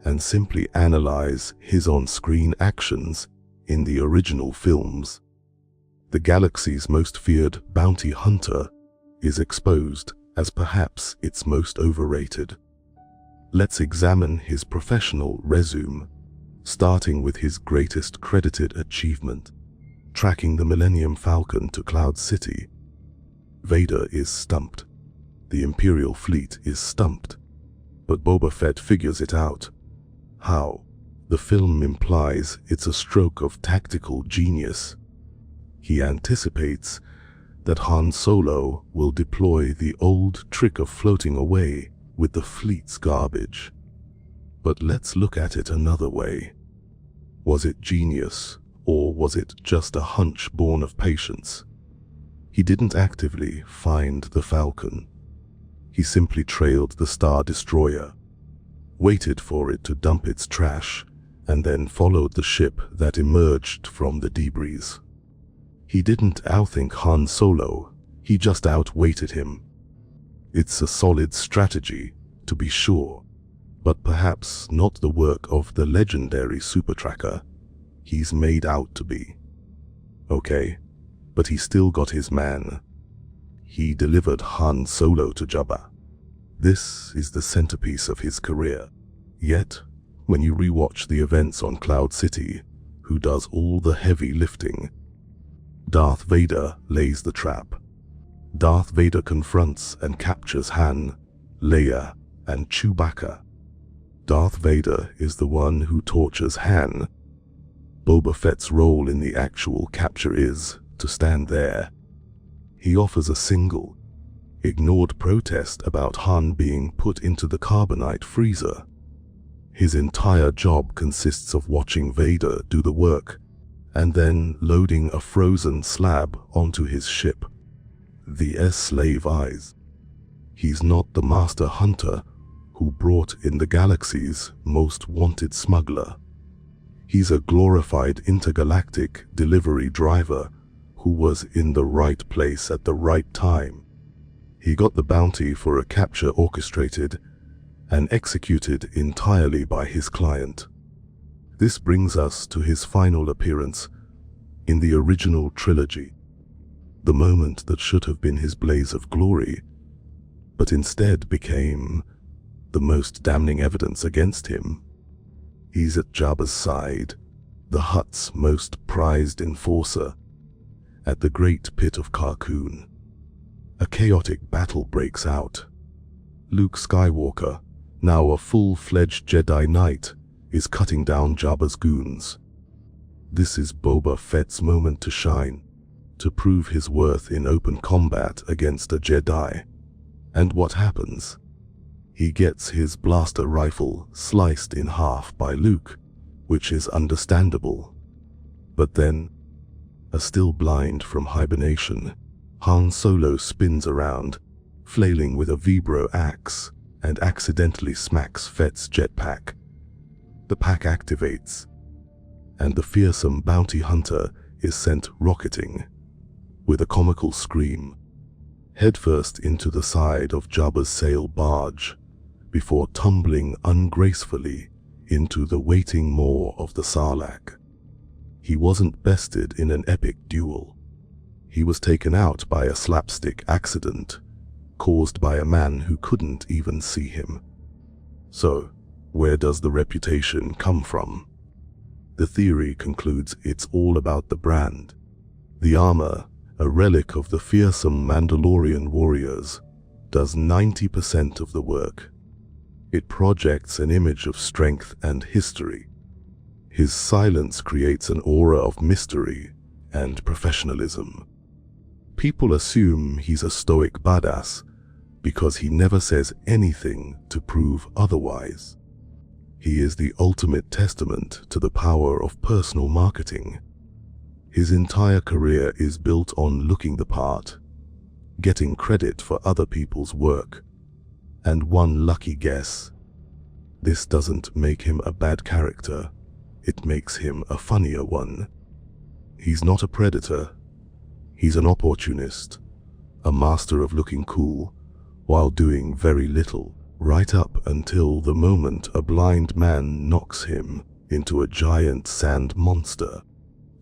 and simply analyze his on-screen actions in the original films, the galaxy's most feared bounty hunter is exposed as perhaps its most overrated. Let's examine his professional resume, starting with his greatest credited achievement, tracking the Millennium Falcon to Cloud City. Vader is stumped. The Imperial fleet is stumped. But Boba Fett figures it out. How? The film implies it's a stroke of tactical genius. He anticipates that Han Solo will deploy the old trick of floating away with the fleet's garbage. But let's look at it another way. Was it genius, or was it just a hunch born of patience? He didn't actively find the Falcon. He simply trailed the Star Destroyer, waited for it to dump its trash, and then followed the ship that emerged from the debris. He didn't outthink Han Solo, he just outweighted him. It's a solid strategy, to be sure, but perhaps not the work of the legendary super-tracker he's made out to be. Okay, but he still got his man. He delivered Han Solo to Jabba. This is the centerpiece of his career. Yet, when you rewatch the events on Cloud City, who does all the heavy lifting? Darth Vader lays the trap. Darth Vader confronts and captures Han, Leia, and Chewbacca. Darth Vader is the one who tortures Han. Boba Fett's role in the actual capture is to stand there. He offers a single, ignored protest about Han being put into the carbonite freezer. His entire job consists of watching Vader do the work, and then loading a frozen slab onto his ship. The slave eyes. He's not the master hunter who brought in the galaxy's most wanted smuggler. He's a glorified intergalactic delivery driver who was in the right place at the right time. He got the bounty for a capture orchestrated and executed entirely by his client. This brings us to his final appearance in the original trilogy, the moment that should have been his blaze of glory, but instead became the most damning evidence against him. He's at Jabba's side, the Hutt's most prized enforcer, at the Great Pit of Carkoon. A chaotic battle breaks out. Luke Skywalker, now a full-fledged Jedi Knight, is cutting down Jabba's goons. This is Boba Fett's moment to shine, to prove his worth in open combat against a Jedi. And what happens? He gets his blaster rifle sliced in half by Luke, which is understandable. But then, still blind from hibernation, Han Solo spins around, flailing with a vibro axe, and accidentally smacks Fett's jetpack. The pack activates, and the fearsome bounty hunter is sent rocketing, with a comical scream, headfirst into the side of Jabba's sail barge, before tumbling ungracefully into the waiting maw of the Sarlacc. He wasn't bested in an epic duel. He was taken out by a slapstick accident, caused by a man who couldn't even see him. So, where does the reputation come from? The theory concludes it's all about the brand. The armor, a relic of the fearsome Mandalorian warriors, does 90% of the work. It projects an image of strength and history. His silence creates an aura of mystery and professionalism. People assume he's a stoic badass because he never says anything to prove otherwise. He is the ultimate testament to the power of personal marketing. His entire career is built on looking the part, getting credit for other people's work, and one lucky guess. This doesn't make him a bad character, it makes him a funnier one. He's not a predator. He's an opportunist, a master of looking cool while doing very little, right up until the moment a blind man knocks him into a giant sand monster.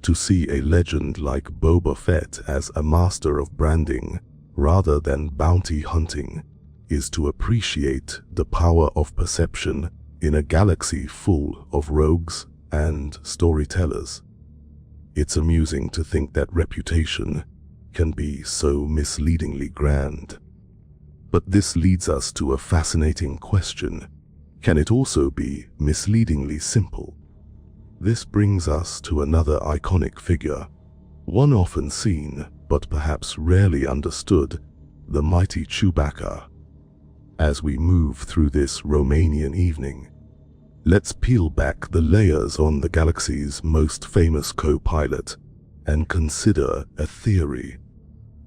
To see a legend like Boba Fett as a master of branding rather than bounty hunting is to appreciate the power of perception in a galaxy full of rogues and storytellers. It's amusing to think that reputation can be so misleadingly grand. But this leads us to a fascinating question. Can it also be misleadingly simple? This brings us to another iconic figure, one often seen but perhaps rarely understood, the mighty Chewbacca. As we move through this Romanian evening, let's peel back the layers on the galaxy's most famous co-pilot and consider a theory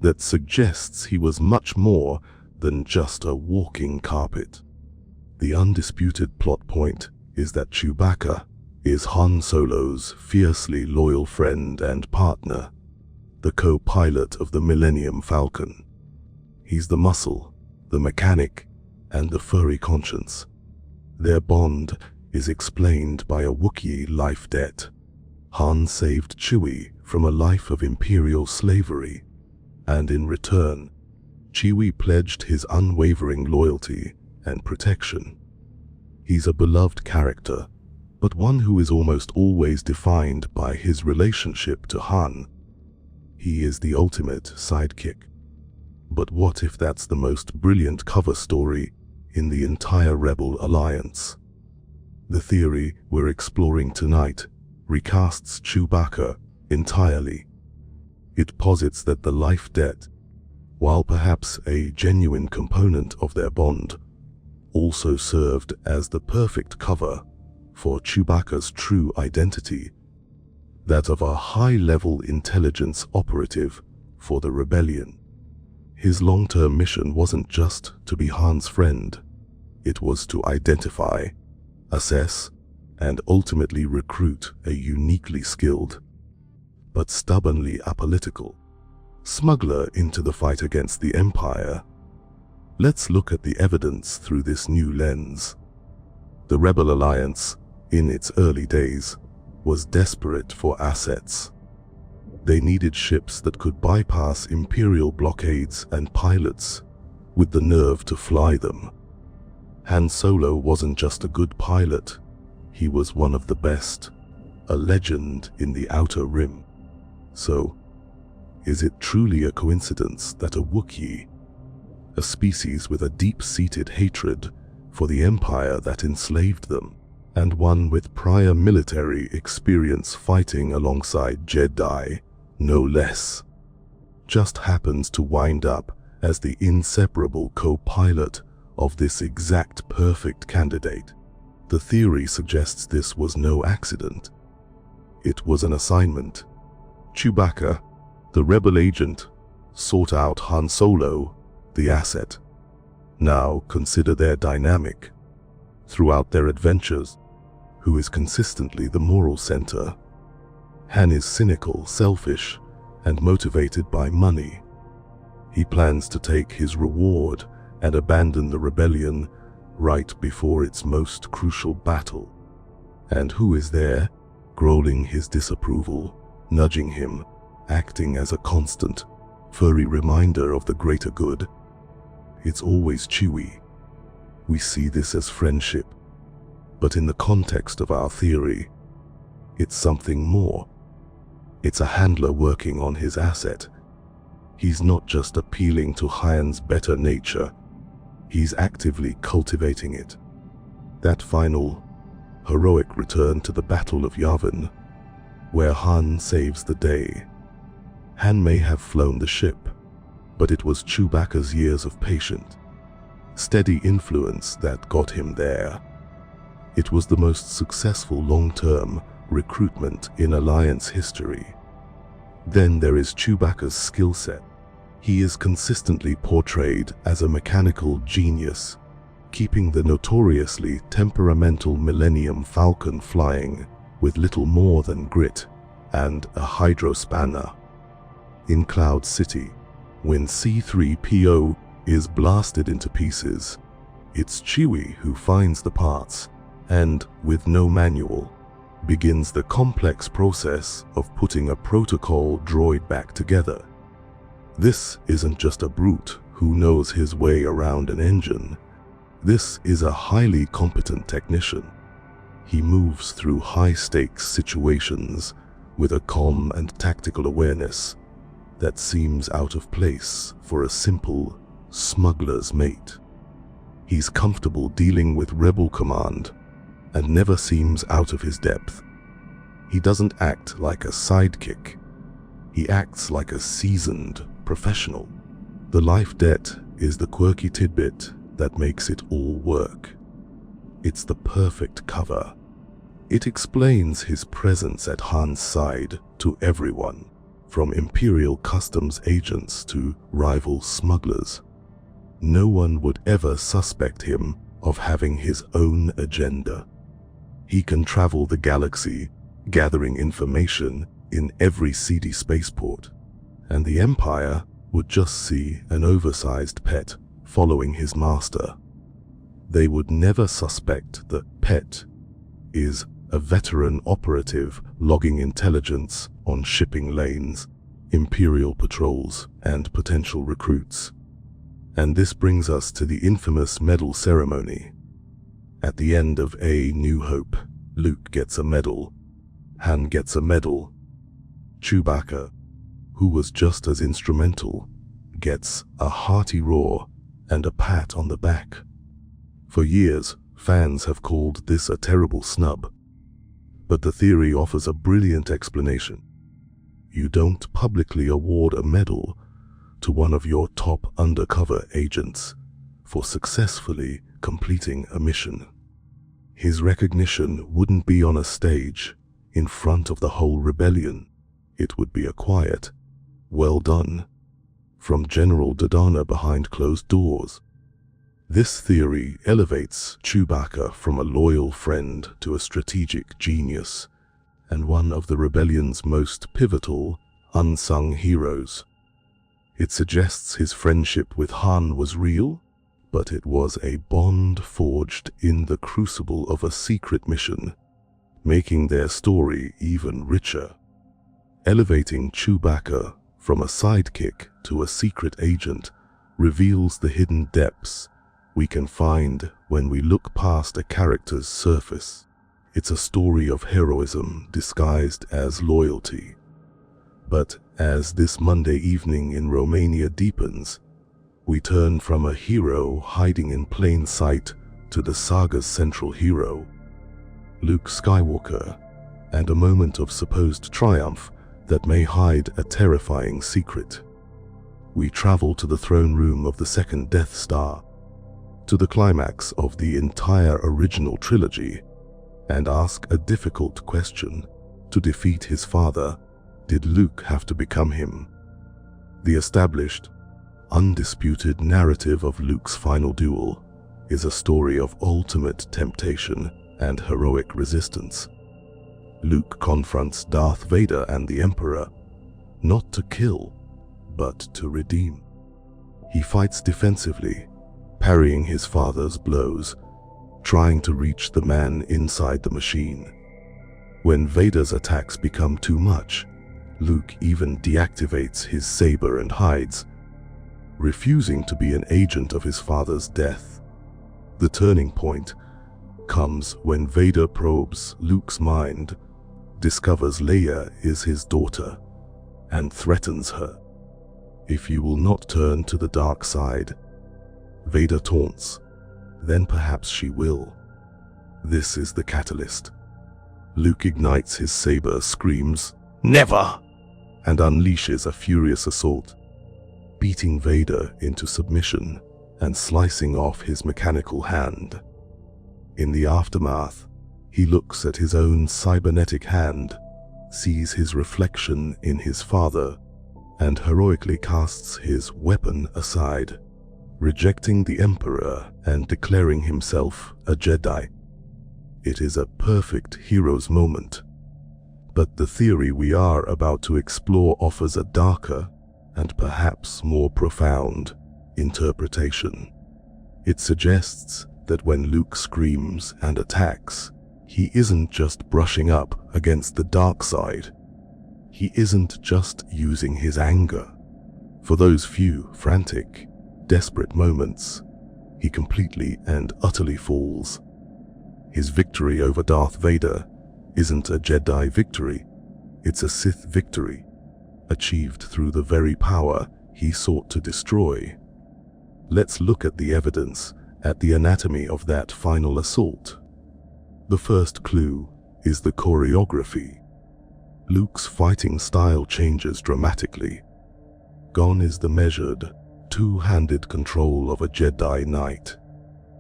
that suggests he was much more than just a walking carpet. The undisputed plot point is that Chewbacca is Han Solo's fiercely loyal friend and partner, the co-pilot of the Millennium Falcon. He's the muscle, the mechanic, and the furry conscience. Their bond is explained by a Wookiee life debt. Han saved Chewie from a life of Imperial slavery, and in return, Chewie pledged his unwavering loyalty and protection. He's a beloved character, but one who is almost always defined by his relationship to Han. He is the ultimate sidekick. But what if that's the most brilliant cover story in the entire Rebel Alliance? The theory we're exploring tonight recasts Chewbacca entirely. It posits that the life debt, while perhaps a genuine component of their bond, also served as the perfect cover for Chewbacca's true identity, that of a high-level intelligence operative for the rebellion. His long-term mission wasn't just to be Han's friend, it was to identify, assess, and ultimately recruit a uniquely skilled, but stubbornly apolitical, smuggler into the fight against the Empire. Let's look at the evidence through this new lens. The Rebel Alliance, in its early days, was desperate for assets. They needed ships that could bypass Imperial blockades and pilots with the nerve to fly them. Han Solo wasn't just a good pilot, he was one of the best, a legend in the Outer Rim. So, is it truly a coincidence that a Wookiee, a species with a deep-seated hatred for the Empire that enslaved them, and one with prior military experience fighting alongside Jedi, no less, just happens to wind up as the inseparable co-pilot of this exact perfect candidate? The theory suggests this was no accident. It was an assignment. Chewbacca, the rebel agent, sought out Han Solo, the asset. Now consider their dynamic. Throughout their adventures, who is consistently the moral center? Han is cynical, selfish, and motivated by money. He plans to take his reward and abandon the rebellion right before its most crucial battle. And who is there, growling his disapproval, nudging him, acting as a constant, furry reminder of the greater good? It's always Chewie. We see this as friendship, but in the context of our theory, it's something more. It's a handler working on his asset. He's not just appealing to Han's better nature, he's actively cultivating it. That final, heroic return to the Battle of Yavin, where Han saves the day. Han may have flown the ship, but it was Chewbacca's years of patient, steady influence that got him there. It was the most successful long-term recruitment in Alliance history. Then there is Chewbacca's skill set. He is consistently portrayed as a mechanical genius, keeping the notoriously temperamental Millennium Falcon flying with little more than grit and a hydrospanner. In Cloud City, when C-3PO is blasted into pieces, it's Chewie who finds the parts and, with no manual, begins the complex process of putting a protocol droid back together. This isn't just a brute who knows his way around an engine. This is a highly competent technician. He moves through high-stakes situations with a calm and tactical awareness that seems out of place for a simple smuggler's mate. He's comfortable dealing with rebel command and never seems out of his depth. He doesn't act like a sidekick. He acts like a seasoned professional. The life debt is the quirky tidbit that makes it all work. It's the perfect cover. It explains his presence at Han's side to everyone, from Imperial customs agents to rival smugglers. No one would ever suspect him of having his own agenda. He can travel the galaxy, gathering information in every seedy spaceport, and the Empire would just see an oversized pet following his master. They would never suspect that Pet is a veteran operative logging intelligence on shipping lanes, Imperial patrols, and potential recruits. And this brings us to the infamous medal ceremony. At the end of A New Hope, Luke gets a medal, Han gets a medal. Chewbacca, who was just as instrumental, gets a hearty roar and a pat on the back. For years, fans have called this a terrible snub, but the theory offers a brilliant explanation. You don't publicly award a medal to one of your top undercover agents for successfully completing a mission. His recognition wouldn't be on a stage in front of the whole rebellion. It would be a quiet, "Well done," from General Dodonna behind closed doors. This theory elevates Chewbacca from a loyal friend to a strategic genius and one of the rebellion's most pivotal, unsung heroes. It suggests his friendship with Han was real, but it was a bond forged in the crucible of a secret mission, making their story even richer. Elevating Chewbacca from a sidekick to a secret agent reveals the hidden depths we can find when we look past a character's surface. It's a story of heroism disguised as loyalty. But as this Monday evening in Romania deepens, we turn from a hero hiding in plain sight to the saga's central hero, Luke Skywalker, and a moment of supposed triumph that may hide a terrifying secret. We travel to the throne room of the second Death Star, to the climax of the entire original trilogy, and ask a difficult question. To defeat his father, did Luke have to become him? The established, undisputed narrative of Luke's final duel is a story of ultimate temptation and heroic resistance. Luke confronts Darth Vader and the Emperor, not to kill, but to redeem. He fights defensively, parrying his father's blows, trying to reach the man inside the machine. When Vader's attacks become too much, Luke even deactivates his saber and hides, refusing to be an agent of his father's death. The turning point comes when Vader probes Luke's mind, discovers Leia is his daughter, and threatens her. "If you will not turn to the dark side," Vader taunts, "then perhaps she will." This is the catalyst. Luke ignites his saber, screams, "Never!" and unleashes a furious assault, beating Vader into submission and slicing off his mechanical hand. In the aftermath, he looks at his own cybernetic hand, sees his reflection in his father, and heroically casts his weapon aside, rejecting the Emperor and declaring himself a Jedi. It is a perfect hero's moment. But the theory we are about to explore offers a darker and perhaps more profound interpretation. It suggests that when Luke screams and attacks, he isn't just brushing up against the dark side. He isn't just using his anger. For those few frantic, desperate moments, he completely and utterly falls. His victory over Darth Vader isn't a Jedi victory, it's a Sith victory, achieved through the very power he sought to destroy. Let's look at the evidence, at the anatomy of that final assault. The first clue is the choreography. Luke's fighting style changes dramatically. Gone is the measured, two-handed control of a Jedi Knight.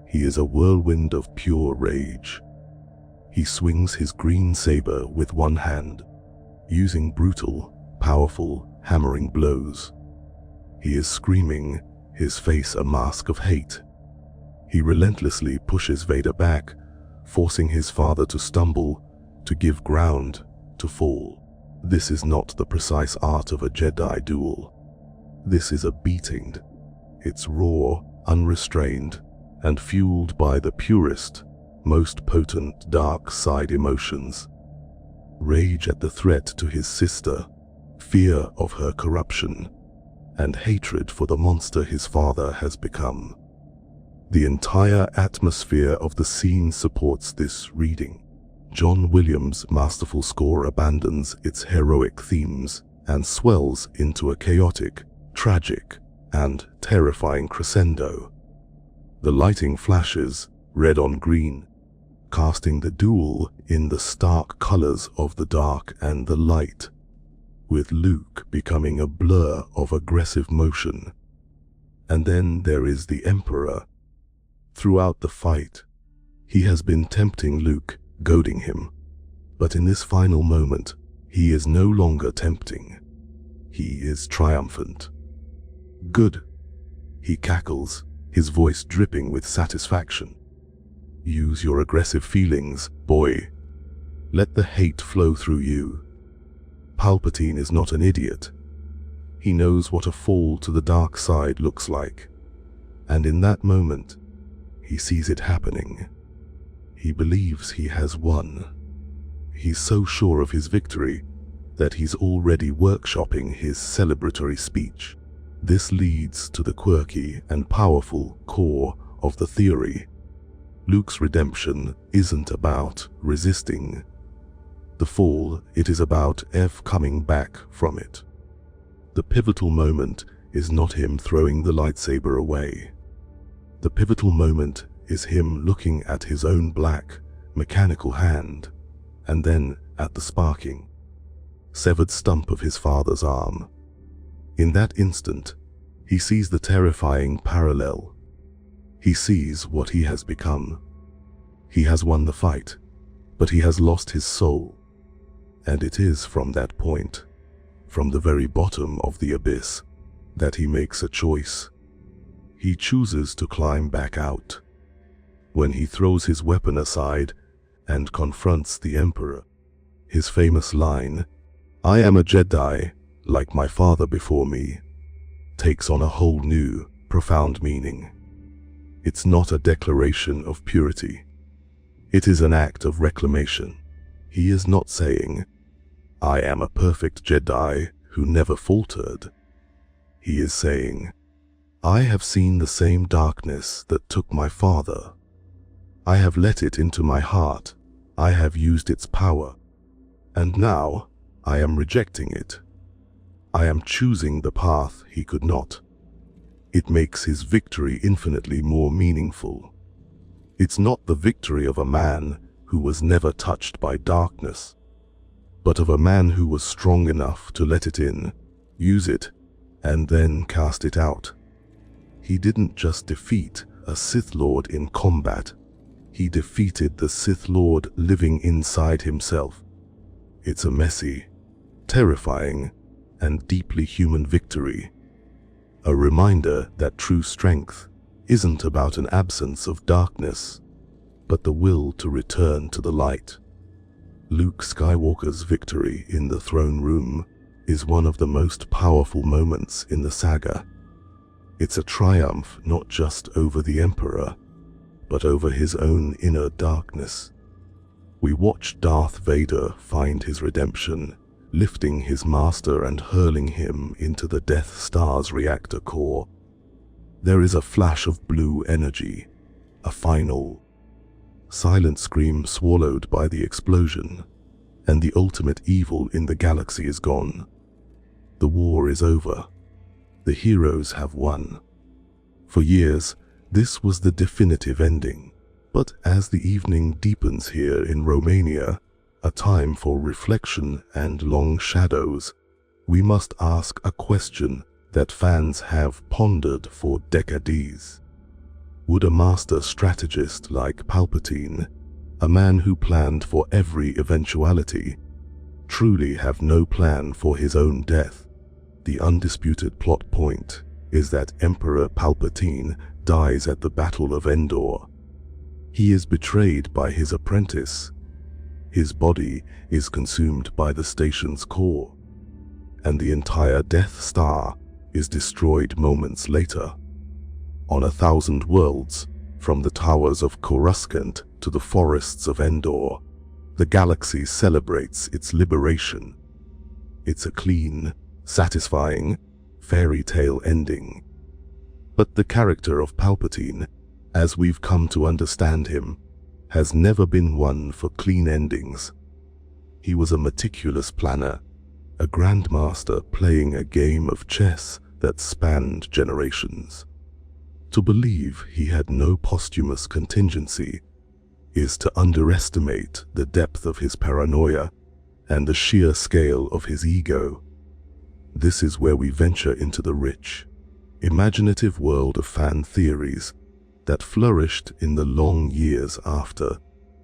He is a whirlwind of pure rage. He swings his green saber with one hand, using brutal, powerful, hammering blows. He is screaming, his face a mask of hate. He relentlessly pushes Vader back, forcing his father to stumble, to give ground, to fall. This is not the precise art of a Jedi duel. This is a beating. It's raw, unrestrained, and fueled by the purest, most potent dark side emotions. Rage at the threat to his sister, fear of her corruption, and hatred for the monster his father has become. The entire atmosphere of the scene supports this reading. John Williams' masterful score abandons its heroic themes and swells into a chaotic, tragic, and terrifying crescendo. The lighting flashes, red on green, casting the duel in the stark colors of the dark and the light, with Luke becoming a blur of aggressive motion. And then there is the Emperor. Throughout the fight, he has been tempting Luke, goading him. But in this final moment, he is no longer tempting. He is triumphant. Good. He cackles, his voice dripping with satisfaction. Use your aggressive feelings, boy. Let the hate flow through you. Palpatine is not an idiot. He knows what a fall to the dark side looks like. And in that moment, he sees it happening. He believes he has won. He's so sure of his victory that he's already workshopping his celebratory speech. This leads to the quirky and powerful core of the theory. Luke's redemption isn't about resisting the fall, it is about coming back from it. The pivotal moment is not him throwing the lightsaber away. The pivotal moment is him looking at his own black, mechanical hand, and then at the sparking, severed stump of his father's arm. In that instant, he sees the terrifying parallel. He sees what he has become. He has won the fight, but he has lost his soul. And it is from that point, from the very bottom of the abyss, that he makes a choice. He chooses to climb back out. When he throws his weapon aside and confronts the Emperor, his famous line, "I am a Jedi, like my father before me," takes on a whole new, profound meaning. It's not a declaration of purity. It is an act of reclamation. He is not saying, "I am a perfect Jedi who never faltered." He is saying, "I have seen the same darkness that took my father. I have let it into my heart. I have used its power. And now I am rejecting it. I am choosing the path he could not." It makes his victory infinitely more meaningful. It's not the victory of a man who was never touched by darkness, but of a man who was strong enough to let it in, use it, and then cast it out. He didn't just defeat a Sith Lord in combat, he defeated the Sith Lord living inside himself. It's a messy, terrifying, and deeply human victory. A reminder that true strength isn't about an absence of darkness, but the will to return to the light. Luke Skywalker's victory in the throne room is one of the most powerful moments in the saga. It's a triumph not just over the Emperor, but over his own inner darkness. We watch Darth Vader find his redemption, lifting his master and hurling him into the Death Star's reactor core. There is a flash of blue energy, a final, silent scream swallowed by the explosion, and the ultimate evil in the galaxy is gone. The war is over. The heroes have won. For years, this was the definitive ending. But as the evening deepens here in Romania, a time for reflection and long shadows, we must ask a question that fans have pondered for decades. Would a master strategist like Palpatine, a man who planned for every eventuality, truly have no plan for his own death? The undisputed plot point is that Emperor Palpatine dies at the Battle of Endor. He is betrayed by his apprentice. His body is consumed by the station's core, and the entire Death Star is destroyed moments later. On 1,000 worlds, from the towers of Coruscant to the forests of Endor, the galaxy celebrates its liberation. It's a clean, satisfying, fairy tale ending. But the character of Palpatine, as we've come to understand him, has never been one for clean endings. He was a meticulous planner, a grandmaster playing a game of chess that spanned generations. To believe he had no posthumous contingency is to underestimate the depth of his paranoia and the sheer scale of his ego. This is where we venture into the rich, imaginative world of fan theories that flourished in the long years after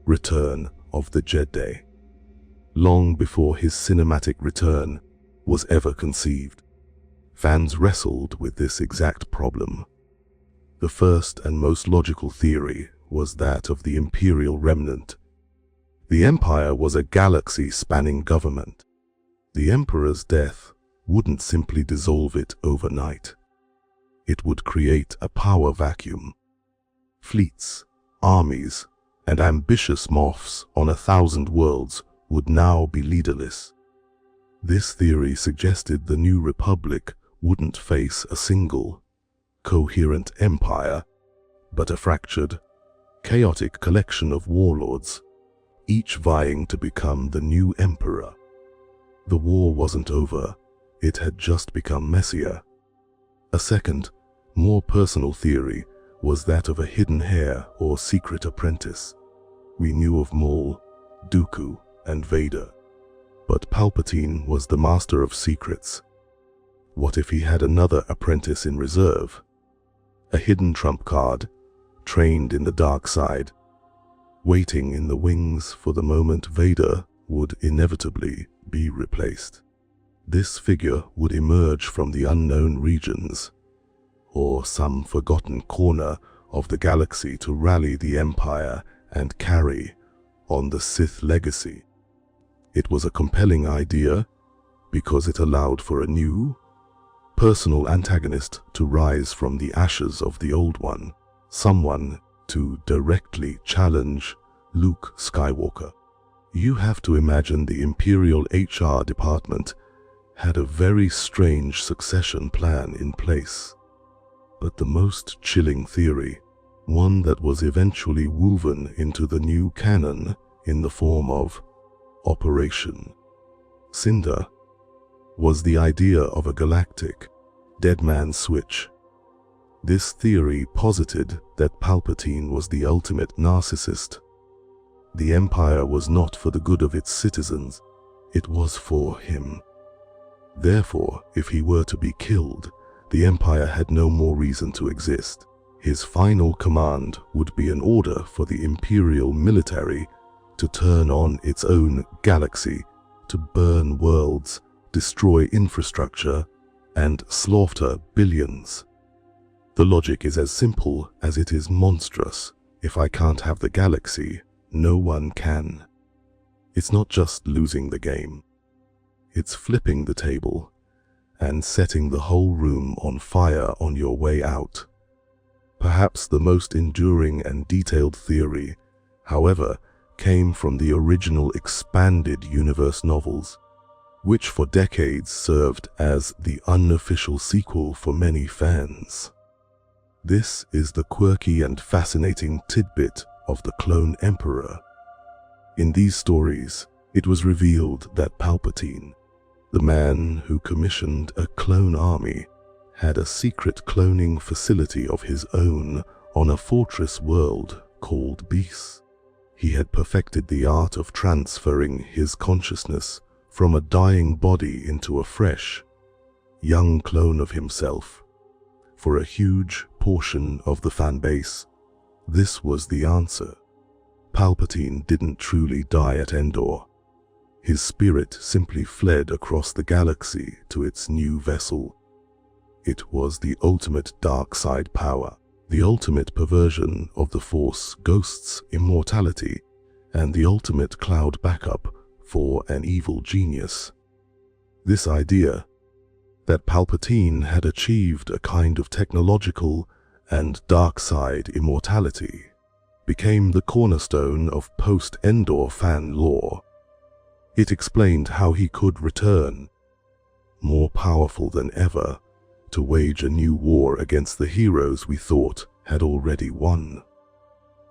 Return of the Jedi, long before his cinematic return was ever conceived. Fans wrestled with this exact problem. The first and most logical theory was that of the Imperial Remnant. The Empire was a galaxy-spanning government. The Emperor's death wouldn't simply dissolve it overnight. It would create a power vacuum. Fleets, armies, and ambitious moffs on 1,000 worlds would now be leaderless. This theory suggested the New Republic wouldn't face a single, coherent empire, but a fractured, chaotic collection of warlords, each vying to become the new emperor. The war wasn't over, it had just become messier. A second, more personal theory was that of a hidden heir or secret apprentice. We knew of Maul, Dooku, and Vader, but Palpatine was the master of secrets. What if he had another apprentice in reserve? A hidden trump card, trained in the dark side, waiting in the wings for the moment Vader would inevitably be replaced. This figure would emerge from the unknown regions, or some forgotten corner of the galaxy to rally the Empire and carry on the Sith legacy. It was a compelling idea because it allowed for a new, personal antagonist to rise from the ashes of the old one, someone to directly challenge Luke Skywalker. You have to imagine the Imperial HR department had a very strange succession plan in place. But the most chilling theory, one that was eventually woven into the new canon in the form of Operation Cinder, was the idea of a galactic dead man switch. This theory posited that Palpatine was the ultimate narcissist. The Empire was not for the good of its citizens, it was for him. Therefore, if he were to be killed, the Empire had no more reason to exist. His final command would be an order for the Imperial military to turn on its own galaxy, to burn worlds, destroy infrastructure, and slaughter billions. The logic is as simple as it is monstrous. If I can't have the galaxy, no one can. It's not just losing the game. It's flipping the table and setting the whole room on fire on your way out. Perhaps the most enduring and detailed theory, however, came from the original expanded universe novels, which for decades served as the unofficial sequel for many fans. This is the quirky and fascinating tidbit of the clone emperor. In these stories, it was revealed that Palpatine, the man who commissioned a clone army, had a secret cloning facility of his own on a fortress world called Beast. He had perfected the art of transferring his consciousness from a dying body into a fresh, young clone of himself. For a huge portion of the fan base, this was the answer. Palpatine didn't truly die at Endor. His spirit simply fled across the galaxy to its new vessel. It was the ultimate dark side power, the ultimate perversion of the Force Ghost's immortality, and the ultimate cloud backup for an evil genius. This idea that Palpatine had achieved a kind of technological and dark side immortality became the cornerstone of post-Endor fan lore. It explained how he could return, more powerful than ever, to wage a new war against the heroes we thought had already won.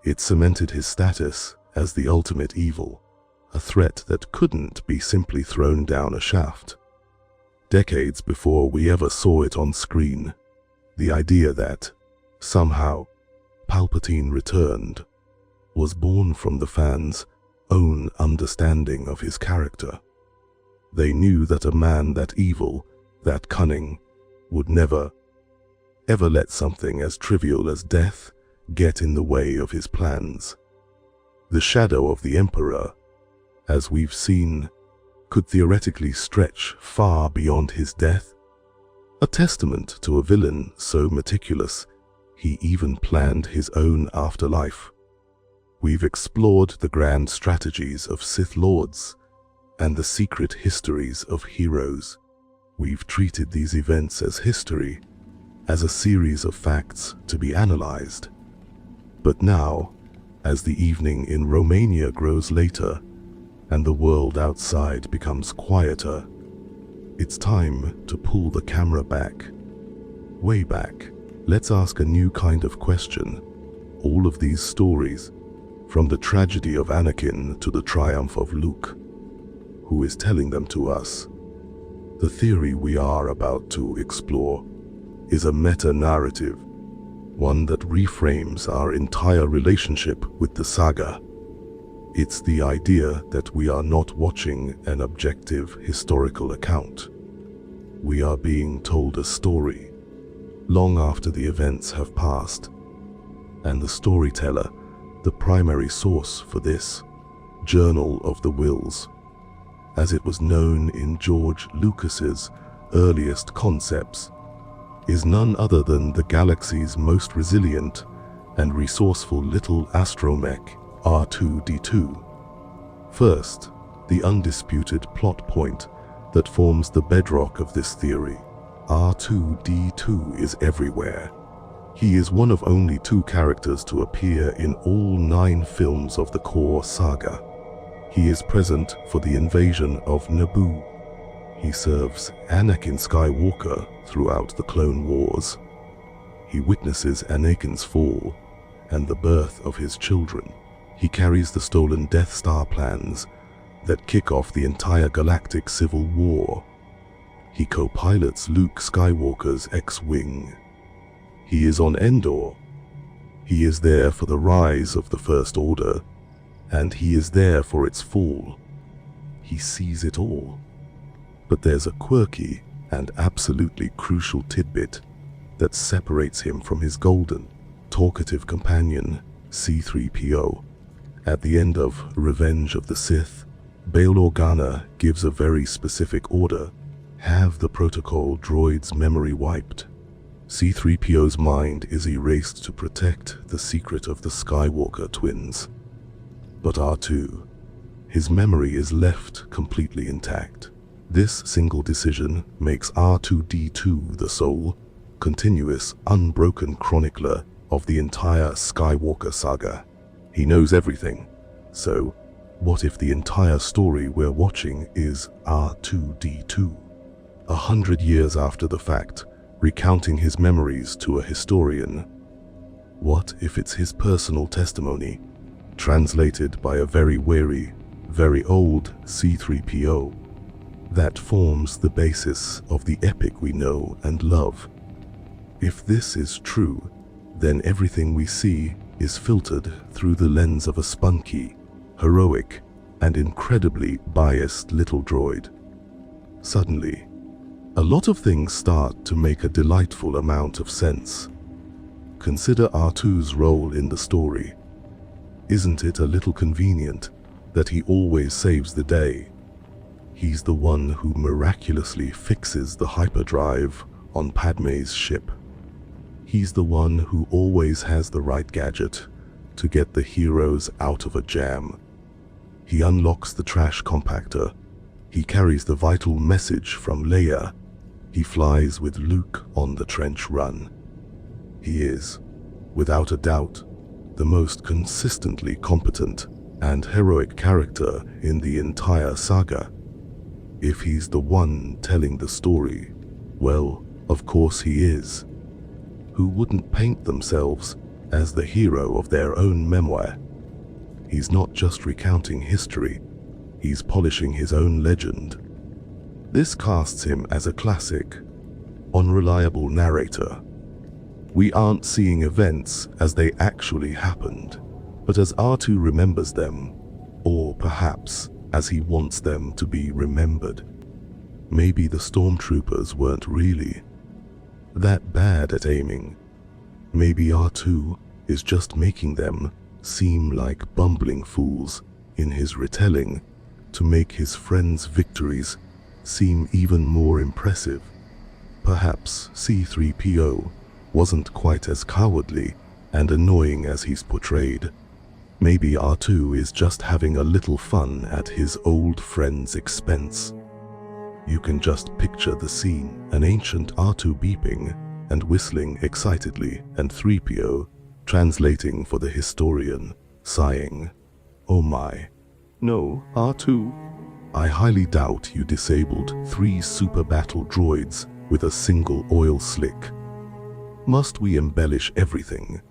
It cemented his status as the ultimate evil, a threat that couldn't be simply thrown down a shaft. Decades before we ever saw it on screen, the idea that, somehow, Palpatine returned was born from the fans' own understanding of his character. They knew that a man that evil, that cunning, would never, ever let something as trivial as death get in the way of his plans. The shadow of the Emperor, as we've seen, could theoretically stretch far beyond his death, a testament to a villain so meticulous he even planned his own afterlife. We've explored the grand strategies of Sith Lords and the secret histories of heroes. We've treated these events as history, as a series of facts to be analyzed. But now, as the evening in Romania grows later and the world outside becomes quieter, it's time to pull the camera back. Way back. Let's ask a new kind of question. All of these stories, from the tragedy of Anakin to the triumph of Luke, who is telling them to us? The theory we are about to explore is a meta-narrative, one that reframes our entire relationship with the saga. It's the idea that we are not watching an objective historical account. We are being told a story, long after the events have passed, and the storyteller, the primary source for this, Journal of the Whills, as it was known in George Lucas's earliest concepts, is none other than the galaxy's most resilient and resourceful little astromech, R2-D2. First, the undisputed plot point that forms the bedrock of this theory. R2-D2 is everywhere. He is one of only 2 characters to appear in all 9 films of the core saga. He is present for the invasion of Naboo. He serves Anakin Skywalker throughout the Clone Wars. He witnesses Anakin's fall and the birth of his children. He carries the stolen Death Star plans that kick off the entire galactic civil war. He co-pilots Luke Skywalker's X-Wing. He is on Endor. He is there for the rise of the First Order, and he is there for its fall. He sees it all. But there's a quirky and absolutely crucial tidbit that separates him from his golden, talkative companion, C-3PO. At the end of Revenge of the Sith, Bail Organa gives a very specific order: have the protocol droid's memory wiped. C-3PO's mind is erased to protect the secret of the Skywalker twins. But R2, his memory is left completely intact. This single decision makes R2-D2 the sole, continuous, unbroken chronicler of the entire Skywalker saga. He knows everything. So, what if the entire story we're watching is R2-D2? 100 years after the fact, recounting his memories to a historian. What if it's his personal testimony, translated by a very wary, very old C-3PO, that forms the basis of the epic we know and love. If this is true, then everything we see is filtered through the lens of a spunky, heroic, and incredibly biased little droid. Suddenly, a lot of things start to make a delightful amount of sense. Consider R2's role in the story. Isn't it a little convenient that he always saves the day? He's the one who miraculously fixes the hyperdrive on Padme's ship. He's the one who always has the right gadget to get the heroes out of a jam. He unlocks the trash compactor. He carries the vital message from Leia. He flies with Luke on the trench run. He is, without a doubt, the most consistently competent and heroic character in the entire saga. If he's the one telling the story, well, of course he is. Who wouldn't paint themselves as the hero of their own memoir? He's not just recounting history, he's polishing his own legend. This casts him as a classic, unreliable narrator. We aren't seeing events as they actually happened, but as R2 remembers them, or perhaps as he wants them to be remembered. Maybe the stormtroopers weren't really that bad at aiming. Maybe R2 is just making them seem like bumbling fools in his retelling to make his friends' victories seem even more impressive. Perhaps C-3PO wasn't quite as cowardly and annoying as he's portrayed. Maybe R2 is just having a little fun at his old friend's expense. You can just picture the scene, an ancient R2 beeping and whistling excitedly, and 3PO translating for the historian, sighing, "Oh my, no, R2. I highly doubt you disabled 3 super battle droids with a single oil slick. Must we embellish everything?"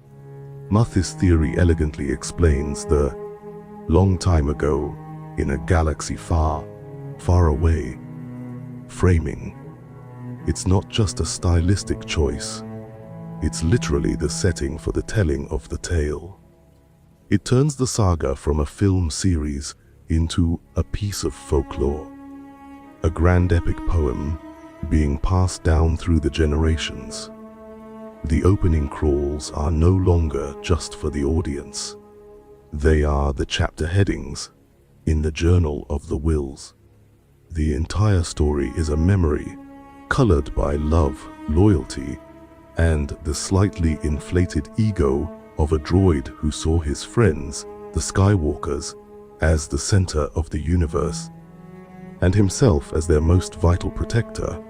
Muth's theory elegantly explains the long time ago, in a galaxy far, far away framing. It's not just a stylistic choice, it's literally the setting for the telling of the tale. It turns the saga from a film series into a piece of folklore, a grand epic poem being passed down through the generations. The opening crawls are no longer just for the audience. They are the chapter headings in the journal of the Whills. The entire story is a memory, colored by love, loyalty, and the slightly inflated ego of a droid who saw his friends, the Skywalkers, as the center of the universe, and himself as their most vital protector.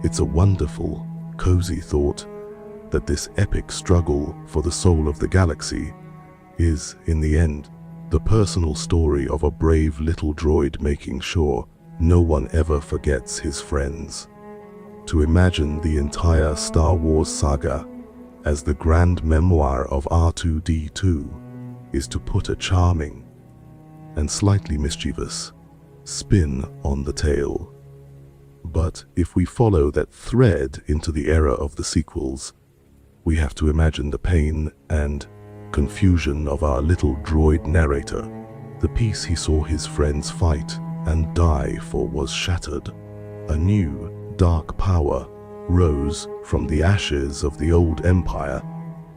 It's a wonderful, cozy thought that this epic struggle for the soul of the galaxy is, in the end, the personal story of a brave little droid making sure no one ever forgets his friends. To imagine the entire Star Wars saga as the grand memoir of R2-D2 is to put a charming and slightly mischievous spin on the tale. But if we follow that thread into the era of the sequels, we have to imagine the pain and confusion of our little droid narrator. The peace he saw his friends fight and die for was shattered. A new, dark power rose from the ashes of the old empire,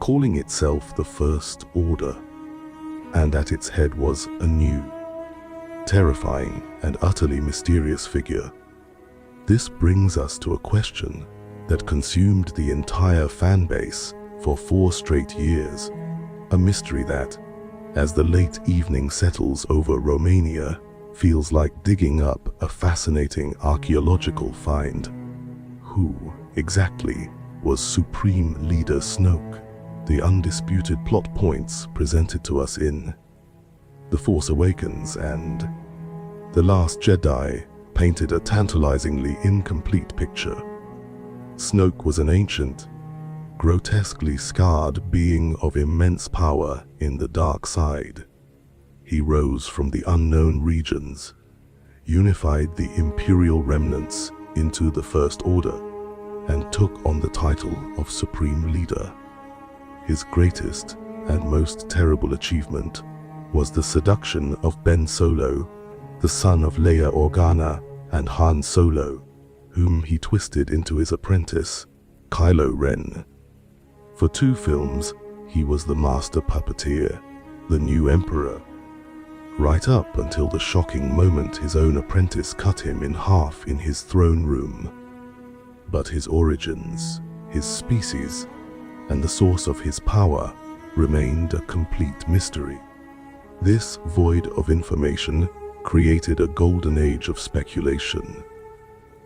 calling itself the First Order. And at its head was a new, terrifying and utterly mysterious figure. This brings us to a question that consumed the entire fan base for 4 straight years, a mystery that, as the late evening settles over Romania, feels like digging up a fascinating archaeological find. Who exactly was Supreme Leader Snoke? The undisputed plot points presented to us in The Force Awakens and The Last Jedi painted a tantalizingly incomplete picture. Snoke was an ancient, grotesquely scarred being of immense power in the dark side. He rose from the unknown regions, unified the Imperial remnants into the First Order, and took on the title of Supreme Leader. His greatest and most terrible achievement was the seduction of Ben Solo, the son of Leia Organa and Han Solo, whom he twisted into his apprentice, Kylo Ren. For 2 films, he was the master puppeteer, the new emperor, right up until the shocking moment his own apprentice cut him in half in his throne room. But his origins, his species, and the source of his power remained a complete mystery. This void of information created a golden age of speculation.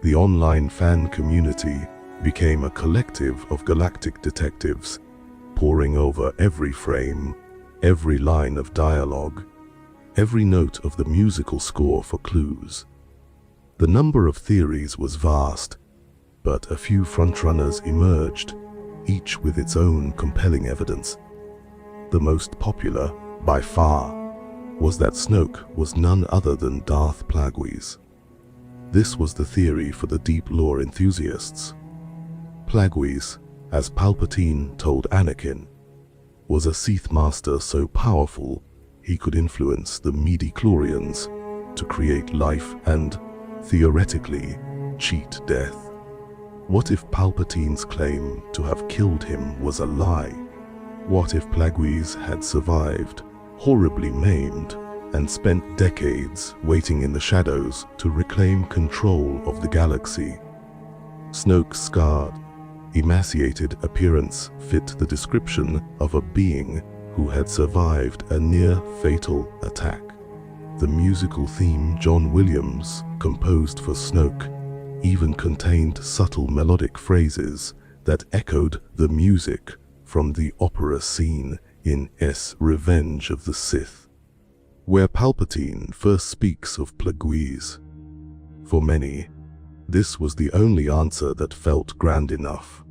The online fan community became a collective of galactic detectives, poring over every frame, every line of dialogue, every note of the musical score for clues. The number of theories was vast, but a few frontrunners emerged, each with its own compelling evidence. The most popular, by far, was that Snoke was none other than Darth Plagueis. This was the theory for the deep lore enthusiasts. Plagueis, as Palpatine told Anakin, was a Sith master so powerful he could influence the midi-chlorians to create life and, theoretically, cheat death. What if Palpatine's claim to have killed him was a lie? What if Plagueis had survived, horribly maimed, and spent decades waiting in the shadows to reclaim control of the galaxy? Snoke's scarred, emaciated appearance fit the description of a being who had survived a near-fatal attack. The musical theme John Williams composed for Snoke even contained subtle melodic phrases that echoed the music from the opera scene in Revenge of the Sith, where Palpatine first speaks of Plagueis. For many, this was the only answer that felt grand enough.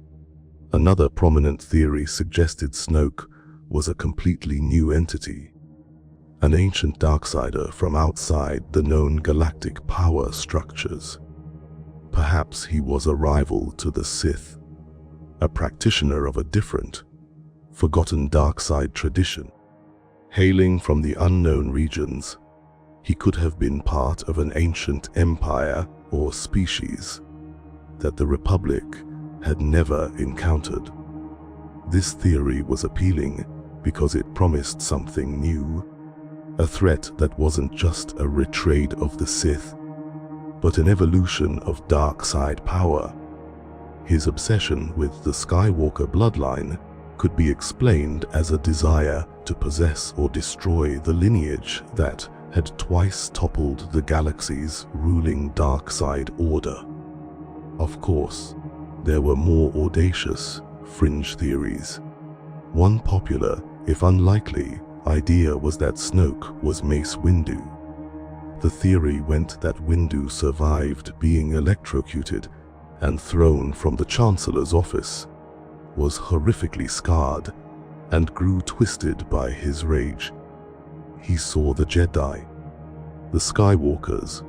Another prominent theory suggested Snoke was a completely new entity, an ancient darksider from outside the known galactic power structures. Perhaps he was a rival to the Sith, a practitioner of a different, forgotten dark side tradition. Hailing from the unknown regions, he could have been part of an ancient empire or species that the Republic had never encountered. This theory was appealing because it promised something new, a threat that wasn't just a retread of the Sith, but an evolution of dark side power. His obsession with the Skywalker bloodline could be explained as a desire to possess or destroy the lineage that had twice toppled the galaxy's ruling dark side order. Of course, there were more audacious, fringe theories. One popular, if unlikely, idea was that Snoke was Mace Windu. The theory went that Windu survived being electrocuted and thrown from the Chancellor's office, was horrifically scarred, and grew twisted by his rage. He saw the Jedi, the Skywalkers,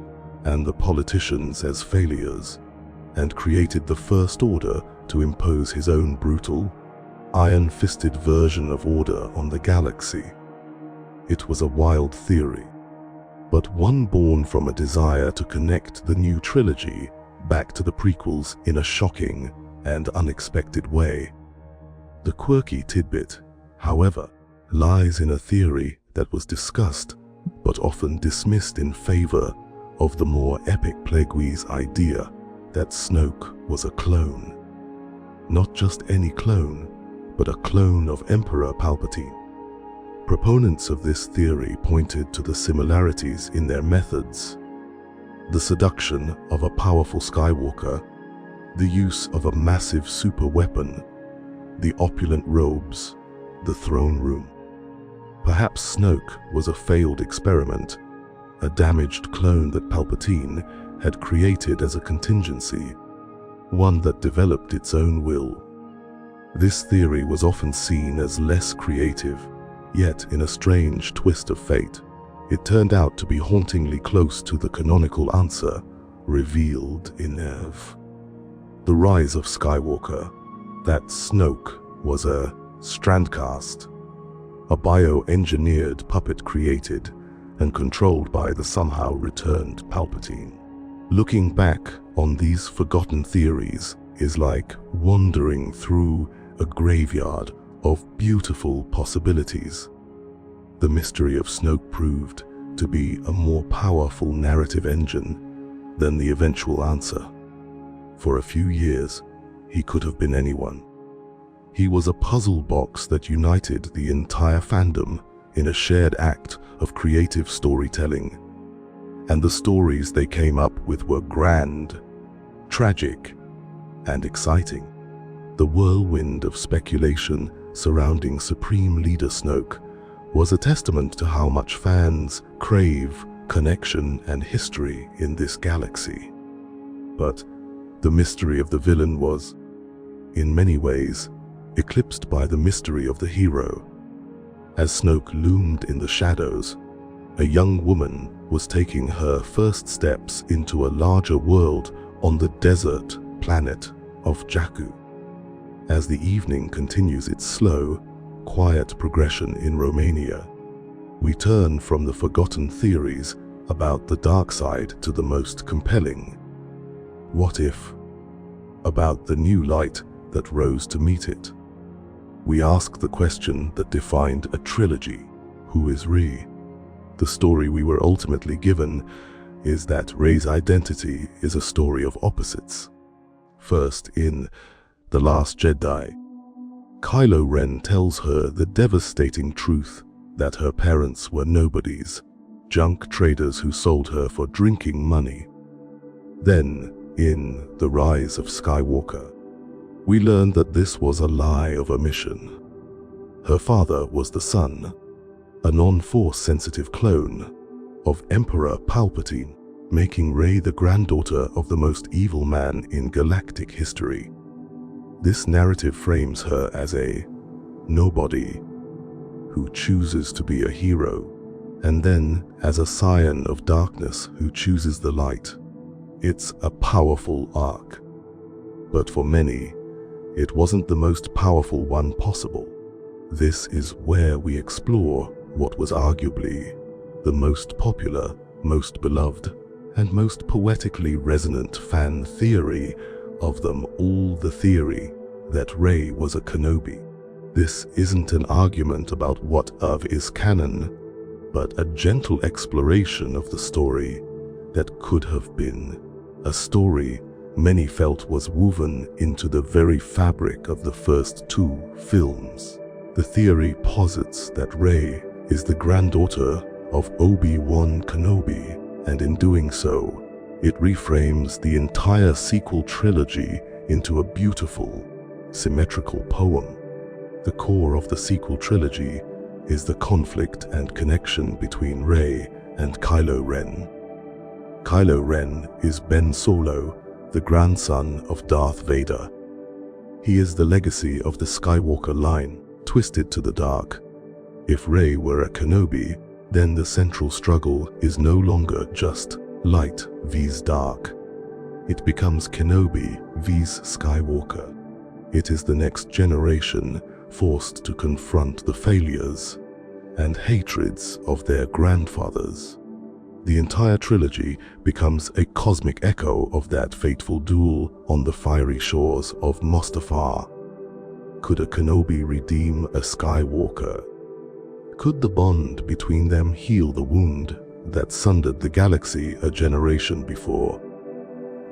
and the politicians as failures, and created the First Order to impose his own brutal, iron-fisted version of order on the galaxy. It was a wild theory, but one born from a desire to connect the new trilogy back to the prequels in a shocking and unexpected way. The quirky tidbit, however, lies in a theory that was discussed but often dismissed in favor of the more epic Plagueis idea that Snoke was a clone. Not just any clone, but a clone of Emperor Palpatine. Proponents of this theory pointed to the similarities in their methods: the seduction of a powerful Skywalker, the use of a massive super weapon, the opulent robes, the throne room. Perhaps Snoke was a failed experiment, a damaged clone that Palpatine had created as a contingency, one that developed its own will. This theory was often seen as less creative, yet in a strange twist of fate, it turned out to be hauntingly close to the canonical answer revealed in Ev. The rise of Skywalker, that Snoke was a strandcast, a bio-engineered puppet created and controlled by the somehow returned Palpatine. Looking back on these forgotten theories is like wandering through a graveyard of beautiful possibilities. The mystery of Snoke proved to be a more powerful narrative engine than the eventual answer. For a few years, he could have been anyone. He was a puzzle box that united the entire fandom in a shared act of creative storytelling. And the stories they came up with were grand, tragic, and exciting. The whirlwind of speculation surrounding Supreme Leader Snoke was a testament to how much fans crave connection and history in this galaxy. But the mystery of the villain was, in many ways, eclipsed by the mystery of the hero. As Snoke loomed in the shadows, a young woman was taking her first steps into a larger world on the desert planet of Jakku. As the evening continues its slow, quiet progression in Romania, we turn from the forgotten theories about the dark side to the most compelling. What if? About the new light that rose to meet it. We ask the question that defined a trilogy: who is Rey? The story we were ultimately given is that Rey's identity is a story of opposites. First, in The Last Jedi, Kylo Ren tells her the devastating truth that her parents were nobodies, junk traders who sold her for drinking money. Then, in The Rise of Skywalker, we learn that this was a lie of omission. Her father was the son, a non-Force sensitive clone of Emperor Palpatine, making Rey the granddaughter of the most evil man in galactic history. This narrative frames her as a nobody who chooses to be a hero, and then as a scion of darkness who chooses the light. It's a powerful arc. But for many, it wasn't the most powerful one possible. This is where we explore what was arguably the most popular, most beloved, and most poetically resonant fan theory of them all, the theory that Rey was a Kenobi. This isn't an argument about what of is canon, but a gentle exploration of the story that could have been, a story many felt was woven into the very fabric of the first two films. The theory posits that Rey is the granddaughter of Obi-Wan Kenobi, and in doing so, it reframes the entire sequel trilogy into a beautiful, symmetrical poem. The core of the sequel trilogy is the conflict and connection between Rey and Kylo Ren. Kylo Ren is Ben Solo, the grandson of Darth Vader. He is the legacy of the Skywalker line, twisted to the dark. If Rey were a Kenobi, then the central struggle is no longer just light vs dark. It becomes Kenobi vs Skywalker. It is the next generation forced to confront the failures and hatreds of their grandfathers. The entire trilogy becomes a cosmic echo of that fateful duel on the fiery shores of Mustafar. Could a Kenobi redeem a Skywalker? Could the bond between them heal the wound that sundered the galaxy a generation before?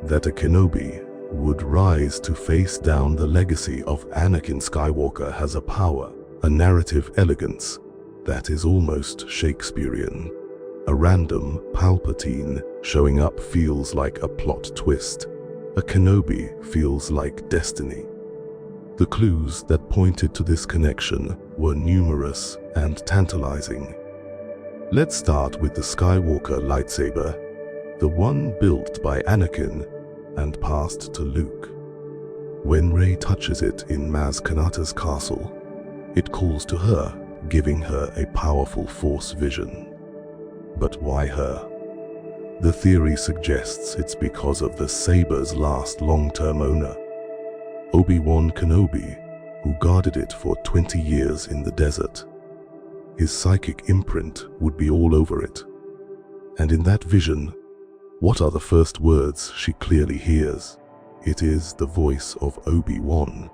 That a Kenobi would rise to face down the legacy of Anakin Skywalker has a power, a narrative elegance that is almost Shakespearean. A random Palpatine showing up feels like a plot twist. A Kenobi feels like destiny. The clues that pointed to this connection were numerous and tantalizing. Let's start with the Skywalker lightsaber, the one built by Anakin and passed to Luke. When Rey touches it in Maz Kanata's castle, it calls to her, giving her a powerful Force vision. But why her? The theory suggests it's because of the saber's last long-term owner, Obi-Wan Kenobi, who guarded it for 20 years in the desert. His psychic imprint would be all over it. And in that vision, what are the first words she clearly hears? It is the voice of Obi-Wan.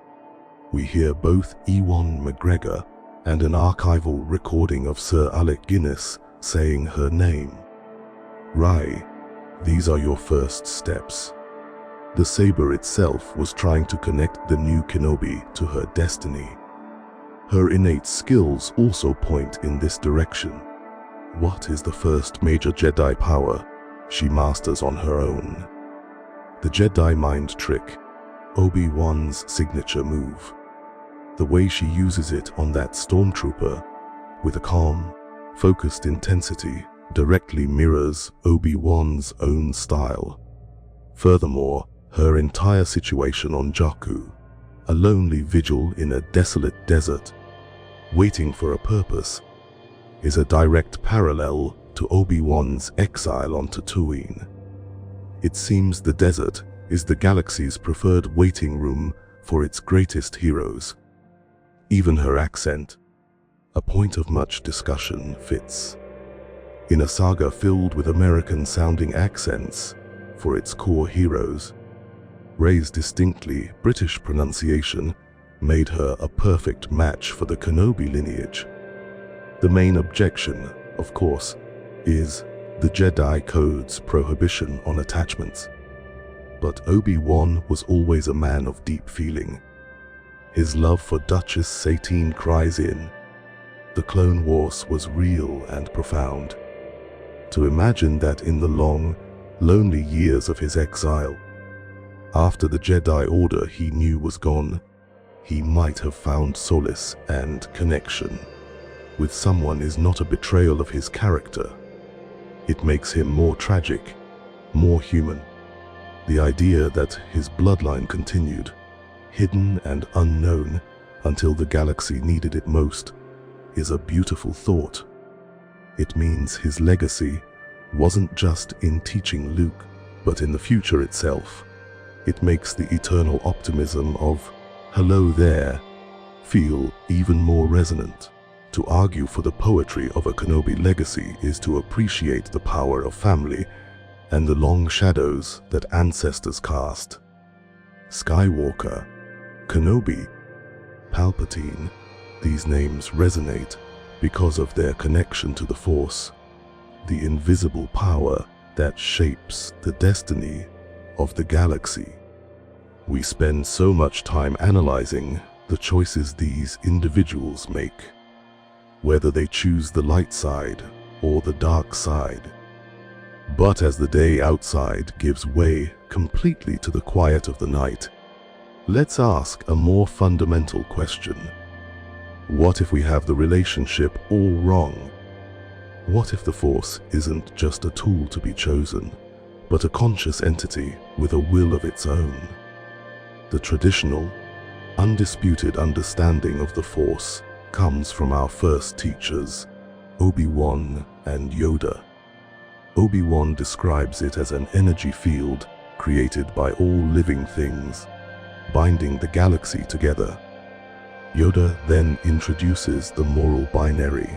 We hear both Ewan McGregor and an archival recording of Sir Alec Guinness saying her name. Rey, these are your first steps. The saber itself was trying to connect the new Kenobi to her destiny. Her innate skills also point in this direction. What is the first major Jedi power she masters on her own? The Jedi mind trick, Obi-Wan's signature move. The way she uses it on that stormtrooper, with a calm, focused intensity, directly mirrors Obi-Wan's own style. Furthermore, her entire situation on Jakku, a lonely vigil in a desolate desert, waiting for a purpose, is a direct parallel to Obi-Wan's exile on Tatooine. It seems the desert is the galaxy's preferred waiting room for its greatest heroes. Even her accent, a point of much discussion, fits. In a saga filled with American-sounding accents for its core heroes, Rey's distinctly British pronunciation made her a perfect match for the Kenobi lineage. The main objection, of course, is the Jedi Code's prohibition on attachments. But Obi-Wan was always a man of deep feeling. His love for Duchess Satine cries in. The Clone Wars was real and profound. To imagine that in the long, lonely years of his exile, after the Jedi Order he knew was gone, he might have found solace and connection with someone is not a betrayal of his character. It makes him more tragic, more human. The idea that his bloodline continued, hidden and unknown until the galaxy needed it most, is a beautiful thought. It means his legacy wasn't just in teaching Luke, but in the future itself. It makes the eternal optimism of "Hello there" feel even more resonant. To argue for the poetry of a Kenobi legacy is to appreciate the power of family and the long shadows that ancestors cast. Skywalker, Kenobi, Palpatine, these names resonate because of their connection to the Force, the invisible power that shapes the destiny of the galaxy. We spend so much time analyzing the choices these individuals make, whether they choose the light side or the dark side. But as the day outside gives way completely to the quiet of the night, let's ask a more fundamental question. What if we have the relationship all wrong? What if the Force isn't just a tool to be chosen, but a conscious entity with a will of its own? The traditional, undisputed understanding of the Force comes from our first teachers, Obi-Wan and Yoda. Obi-Wan describes it as an energy field created by all living things, binding the galaxy together. Yoda then introduces the moral binary.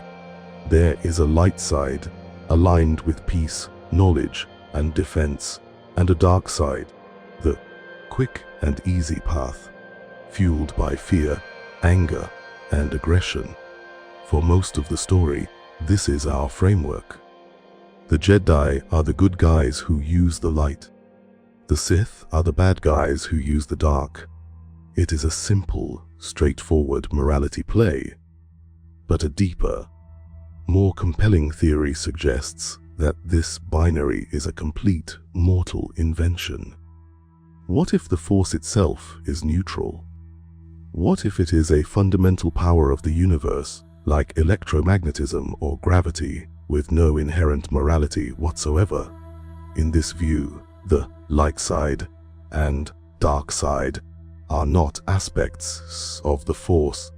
There is a light side, aligned with peace, knowledge, and defense, and a dark side, the quick and easy path, fueled by fear, anger, and aggression. For most of the story, this is our framework. The Jedi are the good guys who use the light. The Sith are the bad guys who use the dark. It is a simple, straightforward morality play. But a deeper, more compelling theory suggests that this binary is a complete mortal invention. What if the Force itself is neutral? What if it is a fundamental power of the universe, like electromagnetism or gravity, with no inherent morality whatsoever? In this view, the light side and dark side are not aspects of the Force,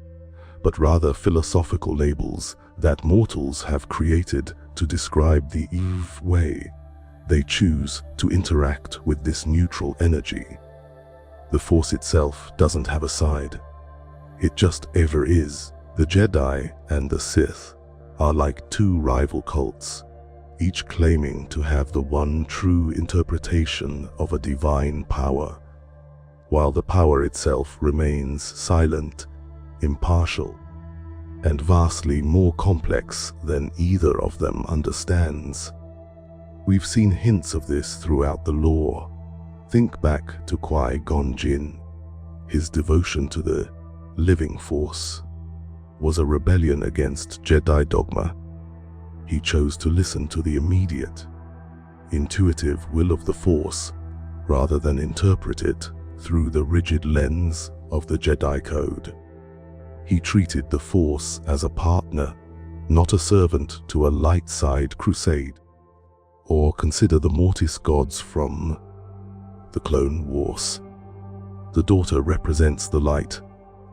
but rather philosophical labels that mortals have created to describe the way they choose to interact with this neutral energy. The Force itself doesn't have a side. It just ever is. The Jedi and the Sith are like two rival cults, each claiming to have the one true interpretation of a divine power, while the power itself remains silent, impartial, and vastly more complex than either of them understands. We've seen hints of this throughout the lore. Think back to Qui-Gon Jinn. His devotion to the living Force was a rebellion against Jedi dogma. He chose to listen to the immediate, intuitive will of the Force rather than interpret it through the rigid lens of the Jedi Code. He treated the Force as a partner, not a servant to a light side crusade. Or consider the Mortis gods from the Clone Wars. The daughter represents the light,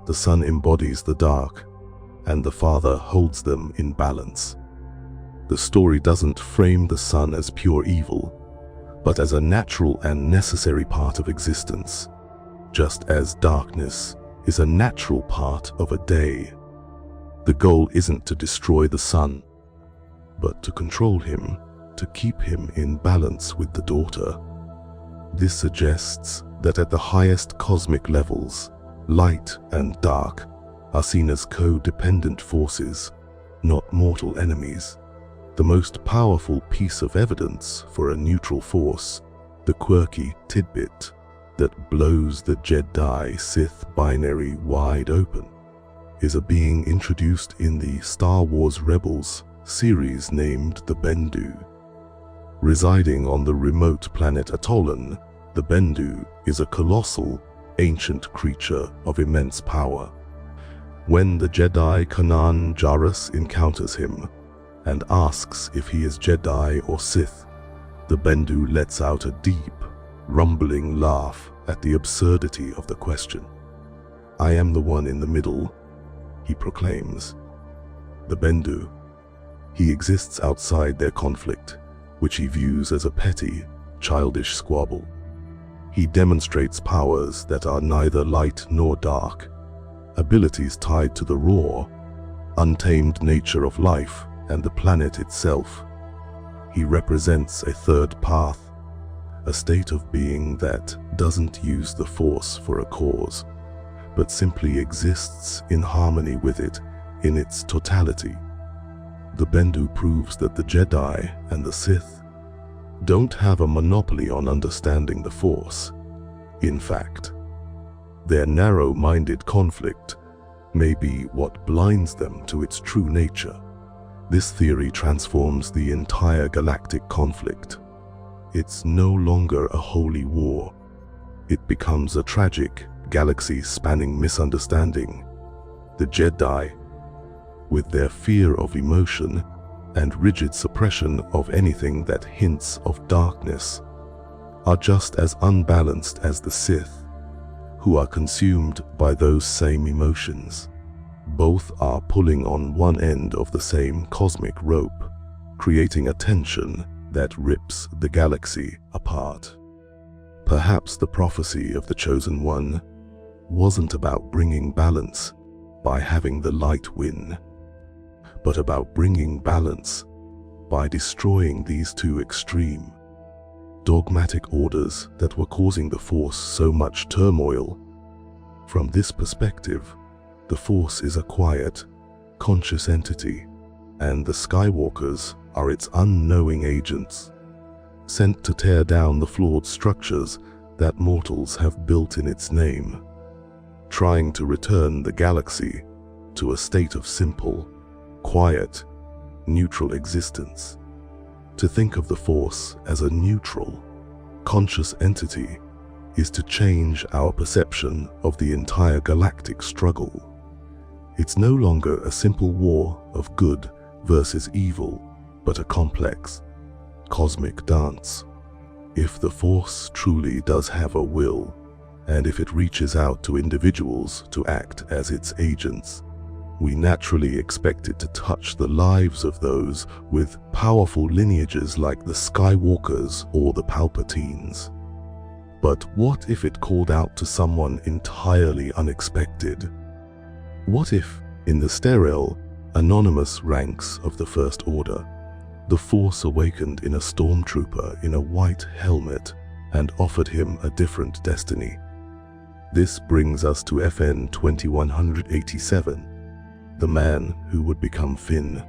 the son embodies the dark, and the father holds them in balance. The story doesn't frame the son as pure evil, but as a natural and necessary part of existence, just as darkness is a natural part of a day. The goal isn't to destroy the son, but to control him, to keep him in balance with the daughter. This suggests that at the highest cosmic levels, light and dark are seen as codependent forces, not mortal enemies. The most powerful piece of evidence for a neutral force, the quirky tidbit that blows the Jedi-Sith binary wide open, is a being introduced in the Star Wars Rebels series named the Bendu. Residing on the remote planet Atollon, the Bendu is a colossal, ancient creature of immense power. When the Jedi Kanan Jarrus encounters him and asks if he is Jedi or Sith, the Bendu lets out a deep, rumbling laugh at the absurdity of the question. "I am the one in the middle," he proclaims. The Bendu. He exists outside their conflict, which he views as a petty, childish squabble. He demonstrates powers that are neither light nor dark, abilities tied to the raw, untamed nature of life and the planet itself. He represents a third path, a state of being that doesn't use the Force for a cause, but simply exists in harmony with it in its totality. The Bendu proves that the Jedi and the Sith don't have a monopoly on understanding the Force. In fact, their narrow-minded conflict may be what blinds them to its true nature. This theory transforms the entire galactic conflict. It's no longer a holy war. It becomes a tragic, galaxy-spanning misunderstanding. The Jedi, with their fear of emotion and rigid suppression of anything that hints of darkness, are just as unbalanced as the Sith, who are consumed by those same emotions. Both are pulling on one end of the same cosmic rope, creating a tension that rips the galaxy apart. Perhaps the prophecy of the Chosen One wasn't about bringing balance by having the light win, but about bringing balance by destroying these two extreme, dogmatic orders that were causing the Force so much turmoil. From this perspective, the Force is a quiet, conscious entity, and the Skywalkers are its unknowing agents, sent to tear down the flawed structures that mortals have built in its name, trying to return the galaxy to a state of simple, quiet, neutral existence. To think of the Force as a neutral, conscious entity is to change our perception of the entire galactic struggle. It's no longer a simple war of good versus evil, but a complex, cosmic dance. If the Force truly does have a will, and if it reaches out to individuals to act as its agents, we naturally expect it to touch the lives of those with powerful lineages like the Skywalkers or the Palpatines. But what if it called out to someone entirely unexpected? What if, in the sterile, anonymous ranks of the First Order, the Force awakened in a stormtrooper in a white helmet and offered him a different destiny? This brings us to FN 2187, the man who would become Finn.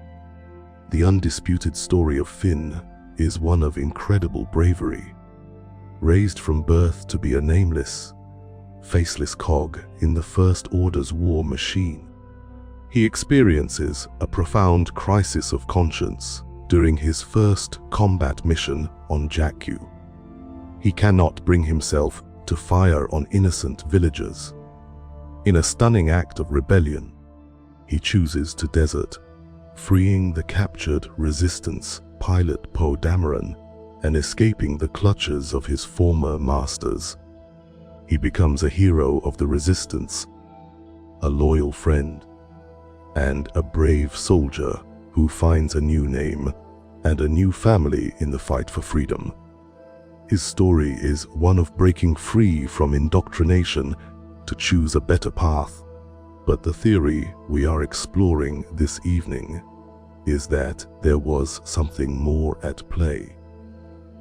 The undisputed story of Finn is one of incredible bravery. Raised from birth to be a nameless, faceless cog in the First Order's war machine, he experiences a profound crisis of conscience during his first combat mission on Jakku. He cannot bring himself to fire on innocent villagers. In a stunning act of rebellion, he chooses to desert, freeing the captured Resistance pilot Poe Dameron and escaping the clutches of his former masters. He becomes a hero of the Resistance, a loyal friend, and a brave soldier who finds a new name and a new family in the fight for freedom. His story is one of breaking free from indoctrination to choose a better path. But the theory we are exploring this evening is that there was something more at play.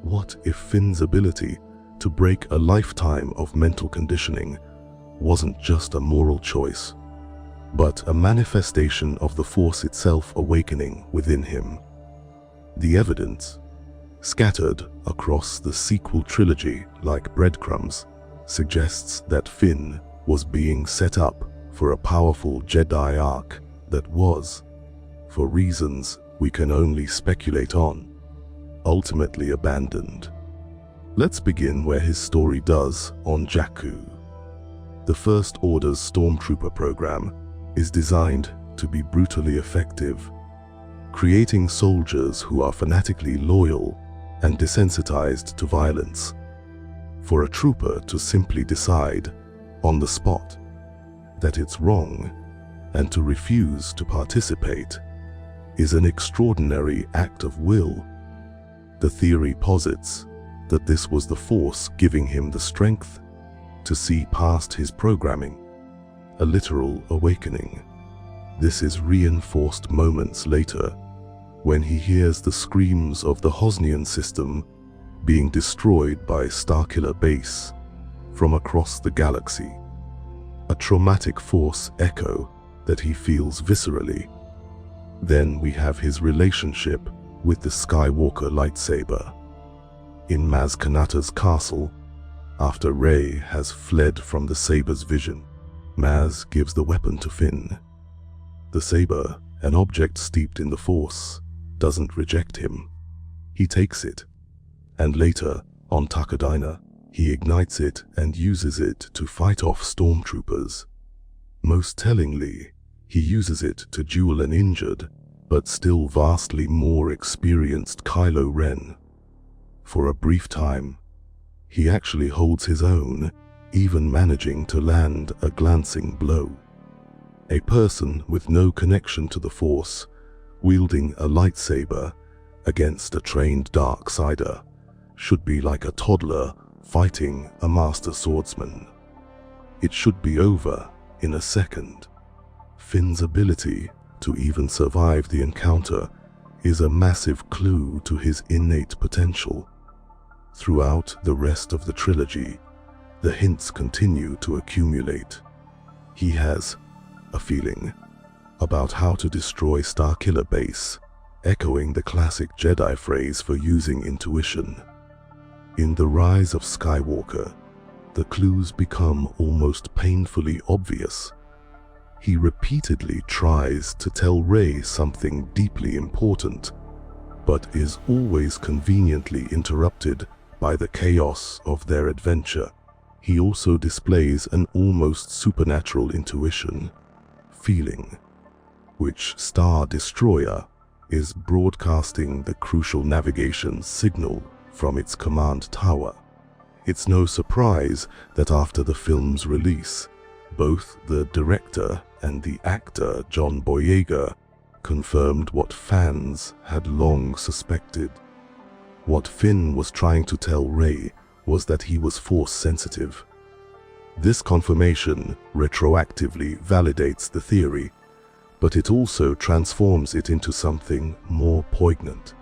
What if Finn's ability to break a lifetime of mental conditioning wasn't just a moral choice, but a manifestation of the Force itself awakening within him? The evidence, scattered across the sequel trilogy like breadcrumbs, suggests that Finn was being set up for a powerful Jedi arc that was, for reasons we can only speculate on, ultimately abandoned. Let's begin where his story does on Jakku. The First Order's Stormtrooper program is designed to be brutally effective, creating soldiers who are fanatically loyal and desensitized to violence. For a trooper to simply decide, on the spot, that it's wrong and to refuse to participate is an extraordinary act of will. The theory posits that this was the Force giving him the strength to see past his programming, a literal awakening. This is reinforced moments later when he hears the screams of the Hosnian system being destroyed by Starkiller Base from across the galaxy, a traumatic Force echo that he feels viscerally. Then we have his relationship with the Skywalker lightsaber. In Maz Kanata's castle, after Rey has fled from the saber's vision, Maz gives the weapon to Finn. The saber, an object steeped in the Force, doesn't reject him. He takes it, and later, on Takodana, he ignites it and uses it to fight off stormtroopers. Most tellingly, he uses it to duel an injured, but still vastly more experienced Kylo Ren. For a brief time, he actually holds his own, even managing to land a glancing blow. A person with no connection to the Force, wielding a lightsaber against a trained Darksider, should be like a toddler fighting a master swordsman. It should be over in a second. Finn's ability to even survive the encounter is a massive clue to his innate potential. Throughout the rest of the trilogy, the hints continue to accumulate. He has a feeling about how to destroy Starkiller Base, echoing the classic Jedi phrase for using intuition. In The Rise of Skywalker, the clues become almost painfully obvious. He repeatedly tries to tell Rey something deeply important, but is always conveniently interrupted by the chaos of their adventure. He also displays an almost supernatural intuition, feeling, which Star Destroyer is broadcasting the crucial navigation signal from its command tower. It's no surprise that after the film's release, both the director and the actor John Boyega confirmed what fans had long suspected. What Finn was trying to tell Rey was that he was Force-sensitive. This confirmation retroactively validates the theory, but it also transforms it into something more poignant.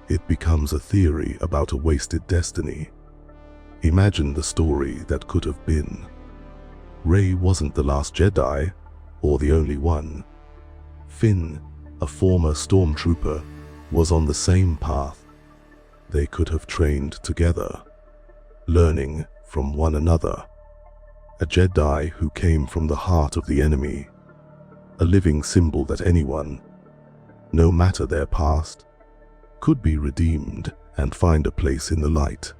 It becomes a theory about a wasted destiny. Imagine the story that could have been. Rey wasn't the last Jedi, or the only one. Finn, a former stormtrooper, was on the same path. They could have trained together, learning from one another. A Jedi who came from the heart of the enemy, a living symbol that anyone, no matter their past, could be redeemed and find a place in the light.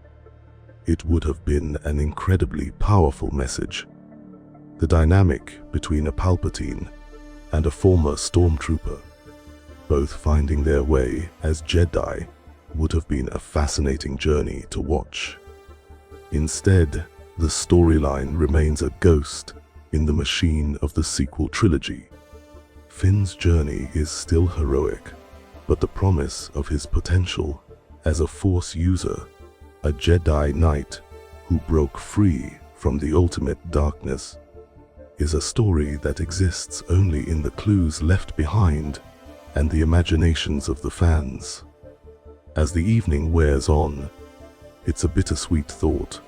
It would have been an incredibly powerful message. The dynamic between a Palpatine and a former stormtrooper, both finding their way as Jedi, would have been a fascinating journey to watch. Instead, the storyline remains a ghost in the machine of the sequel trilogy. Finn's journey is still heroic, but the promise of his potential as a Force user, a Jedi Knight who broke free from the ultimate darkness, is a story that exists only in the clues left behind and the imaginations of the fans. As the evening wears on, it's a bittersweet thought,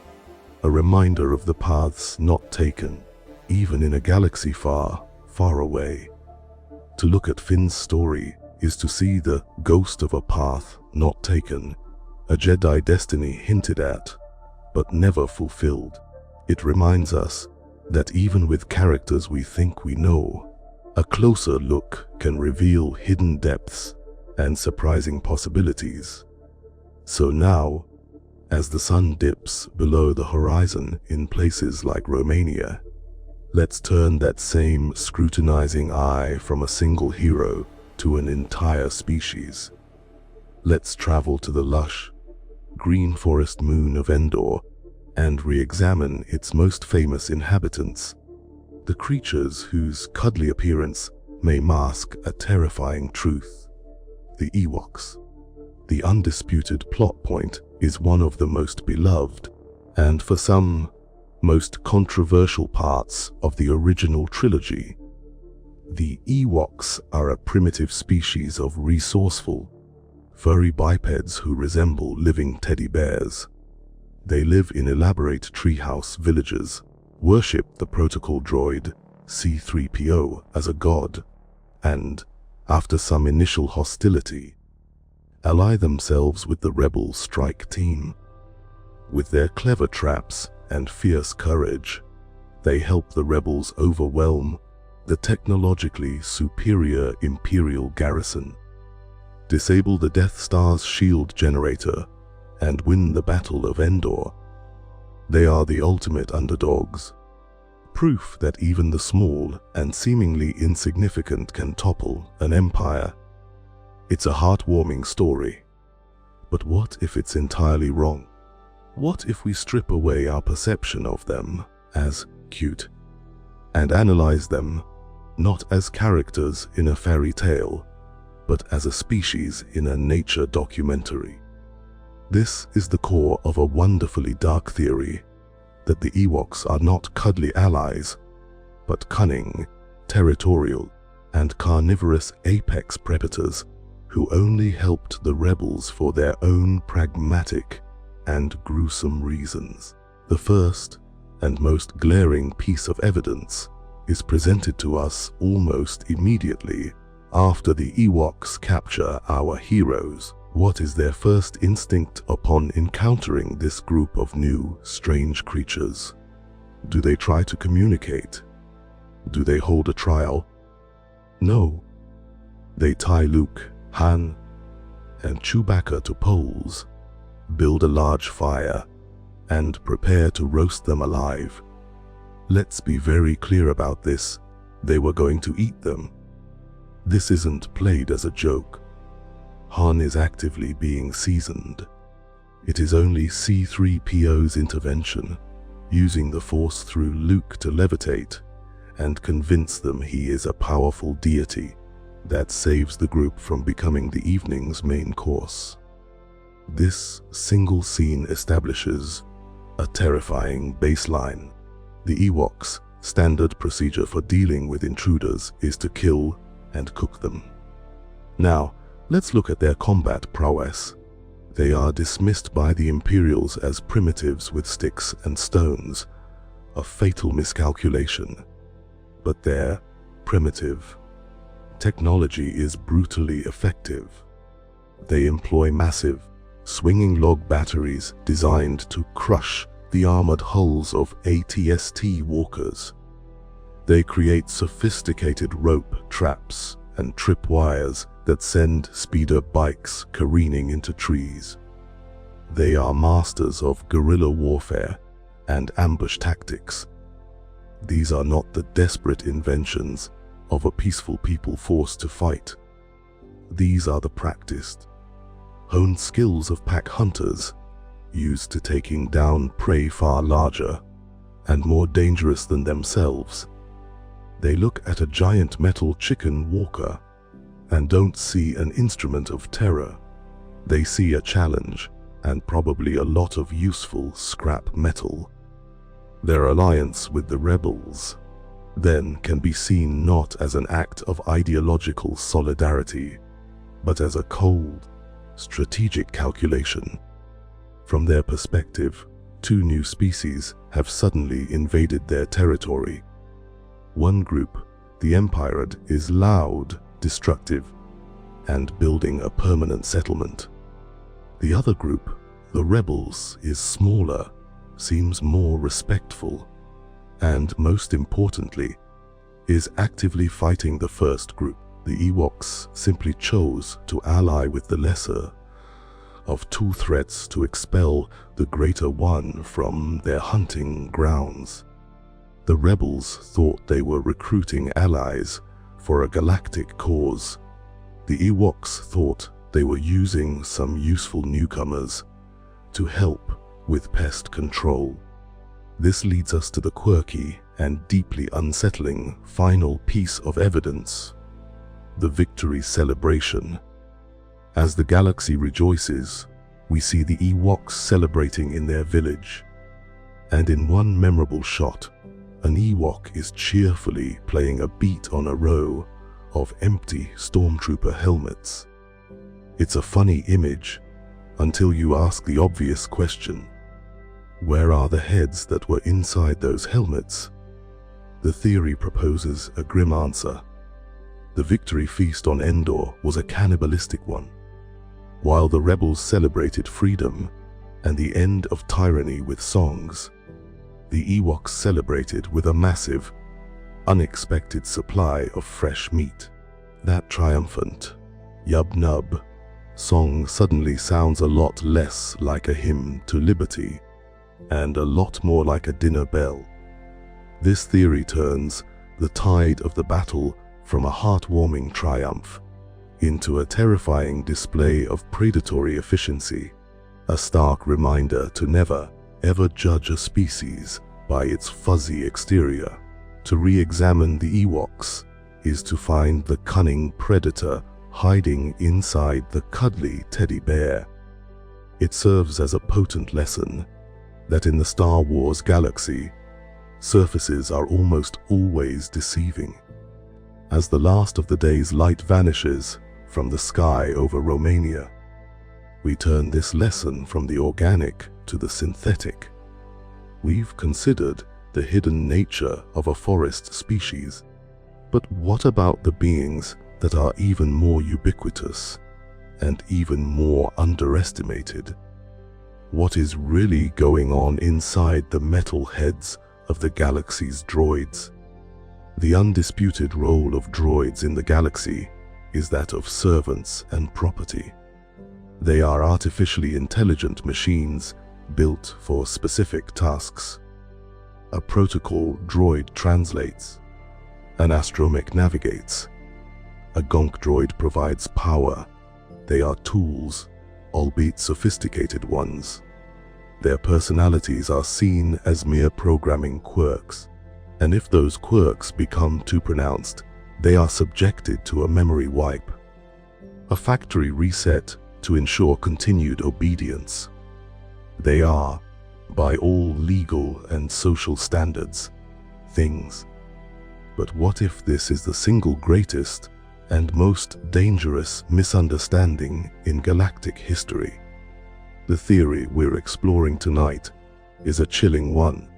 a reminder of the paths not taken, even in a galaxy far, far away. To look at Finn's story is to see the ghost of a path not taken, a Jedi destiny hinted at, but never fulfilled. It reminds us that even with characters we think we know, a closer look can reveal hidden depths and surprising possibilities. So now, as the sun dips below the horizon in places like Romania, let's turn that same scrutinizing eye from a single hero to an entire species. Let's travel to the lush, green forest moon of Endor and re-examine its most famous inhabitants, the creatures whose cuddly appearance may mask a terrifying truth. The Ewoks. The undisputed plot point is one of the most beloved, and for some, most controversial parts of the original trilogy. The Ewoks are a primitive species of resourceful, furry bipeds who resemble living teddy bears. They live in elaborate treehouse villages, worship the protocol droid C-3PO as a god, and, after some initial hostility, ally themselves with the rebel strike team. With their clever traps and fierce courage, they help the rebels overwhelm the technologically superior Imperial garrison, disable the Death Star's shield generator, and win the Battle of Endor. They are the ultimate underdogs, proof that even the small and seemingly insignificant can topple an empire. It's a heartwarming story. But what if it's entirely wrong? What if we strip away our perception of them as cute and analyze them not as characters in a fairy tale, but as a species in a nature documentary? This is the core of a wonderfully dark theory that the Ewoks are not cuddly allies, but cunning, territorial, and carnivorous apex predators who only helped the rebels for their own pragmatic and gruesome reasons. The first and most glaring piece of evidence is presented to us almost immediately after the Ewoks capture our heroes. What is their first instinct upon encountering this group of new, strange creatures? Do they try to communicate? Do they hold a trial? No. They tie Luke, Han, and Chewbacca to poles, build a large fire, and prepare to roast them alive. Let's be very clear about this. They were going to eat them. This isn't played as a joke. Han is actively being seasoned. It is only C-3PO's intervention, using the Force through Luke to levitate and convince them he is a powerful deity, that saves the group from becoming the evening's main course. This single scene establishes a terrifying baseline. The Ewoks' standard procedure for dealing with intruders is to kill and cook them. Now, let's look at their combat prowess. They are dismissed by the Imperials as primitives with sticks and stones, a fatal miscalculation. But their primitive technology is brutally effective. They employ massive, swinging log batteries designed to crush the armored hulls of AT-ST walkers. They create sophisticated rope traps and tripwires that send speeder bikes careening into trees. They are masters of guerrilla warfare and ambush tactics. These are not the desperate inventions of a peaceful people forced to fight. These are the practiced, honed skills of pack hunters, used to taking down prey far larger and more dangerous than themselves. They look at a giant metal chicken walker and don't see an instrument of terror. They see a challenge and probably a lot of useful scrap metal. Their alliance with the rebels then can be seen not as an act of ideological solidarity, but as a cold, strategic calculation. From their perspective, two new species have suddenly invaded their territory. One group, the Empyreid, is loud, destructive, and building a permanent settlement. The other group, the Rebels, is smaller, seems more respectful, and most importantly, is actively fighting the first group. The Ewoks simply chose to ally with the lesser of two threats to expel the greater one from their hunting grounds. The rebels thought they were recruiting allies for a galactic cause. The Ewoks thought they were using some useful newcomers to help with pest control. This leads us to the quirky and deeply unsettling final piece of evidence: the victory celebration. As the galaxy rejoices, we see the Ewoks celebrating in their village, and in one memorable shot, an Ewok is cheerfully playing a beat on a row of empty stormtrooper helmets. It's a funny image until you ask the obvious question: where are the heads that were inside those helmets? The theory proposes a grim answer. The victory feast on Endor was a cannibalistic one. While the rebels celebrated freedom and the end of tyranny with songs, the Ewoks celebrated with a massive, unexpected supply of fresh meat. That triumphant yub-nub song suddenly sounds a lot less like a hymn to liberty and a lot more like a dinner bell. This theory turns the tide of the battle from a heartwarming triumph into a terrifying display of predatory efficiency, a stark reminder to never, ever judge a species by its fuzzy exterior. To re-examine the Ewoks is to find the cunning predator hiding inside the cuddly teddy bear. It serves as a potent lesson that in the Star Wars galaxy, surfaces are almost always deceiving. As the last of the day's light vanishes from the sky over Romania, we turn this lesson from the organic to the synthetic. We've considered the hidden nature of a forest species, but what about the beings that are even more ubiquitous and even more underestimated? What is really going on inside the metal heads of the galaxy's droids? The undisputed role of droids in the galaxy is that of servants and property. They are artificially intelligent machines built for specific tasks. A protocol droid translates, an astromech navigates, a gonk droid provides power. They are tools, albeit sophisticated ones. Their personalities are seen as mere programming quirks, and if those quirks become too pronounced, they are subjected to a memory wipe, a factory reset to ensure continued obedience. They are, by all legal and social standards, things. But what if this is the single greatest and most dangerous misunderstanding in galactic history? The theory we're exploring tonight is a chilling one,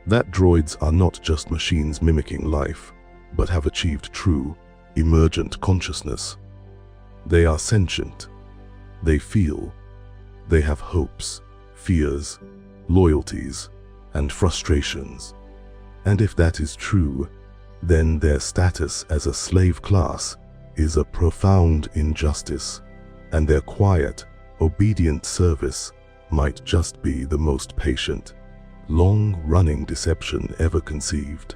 that droids are not just machines mimicking life, but have achieved true, emergent consciousness. They are sentient. They feel. They have hopes, fears, loyalties, and frustrations. And if that is true, then their status as a slave class is a profound injustice, and their quiet, obedient service might just be the most patient, long-running deception ever conceived.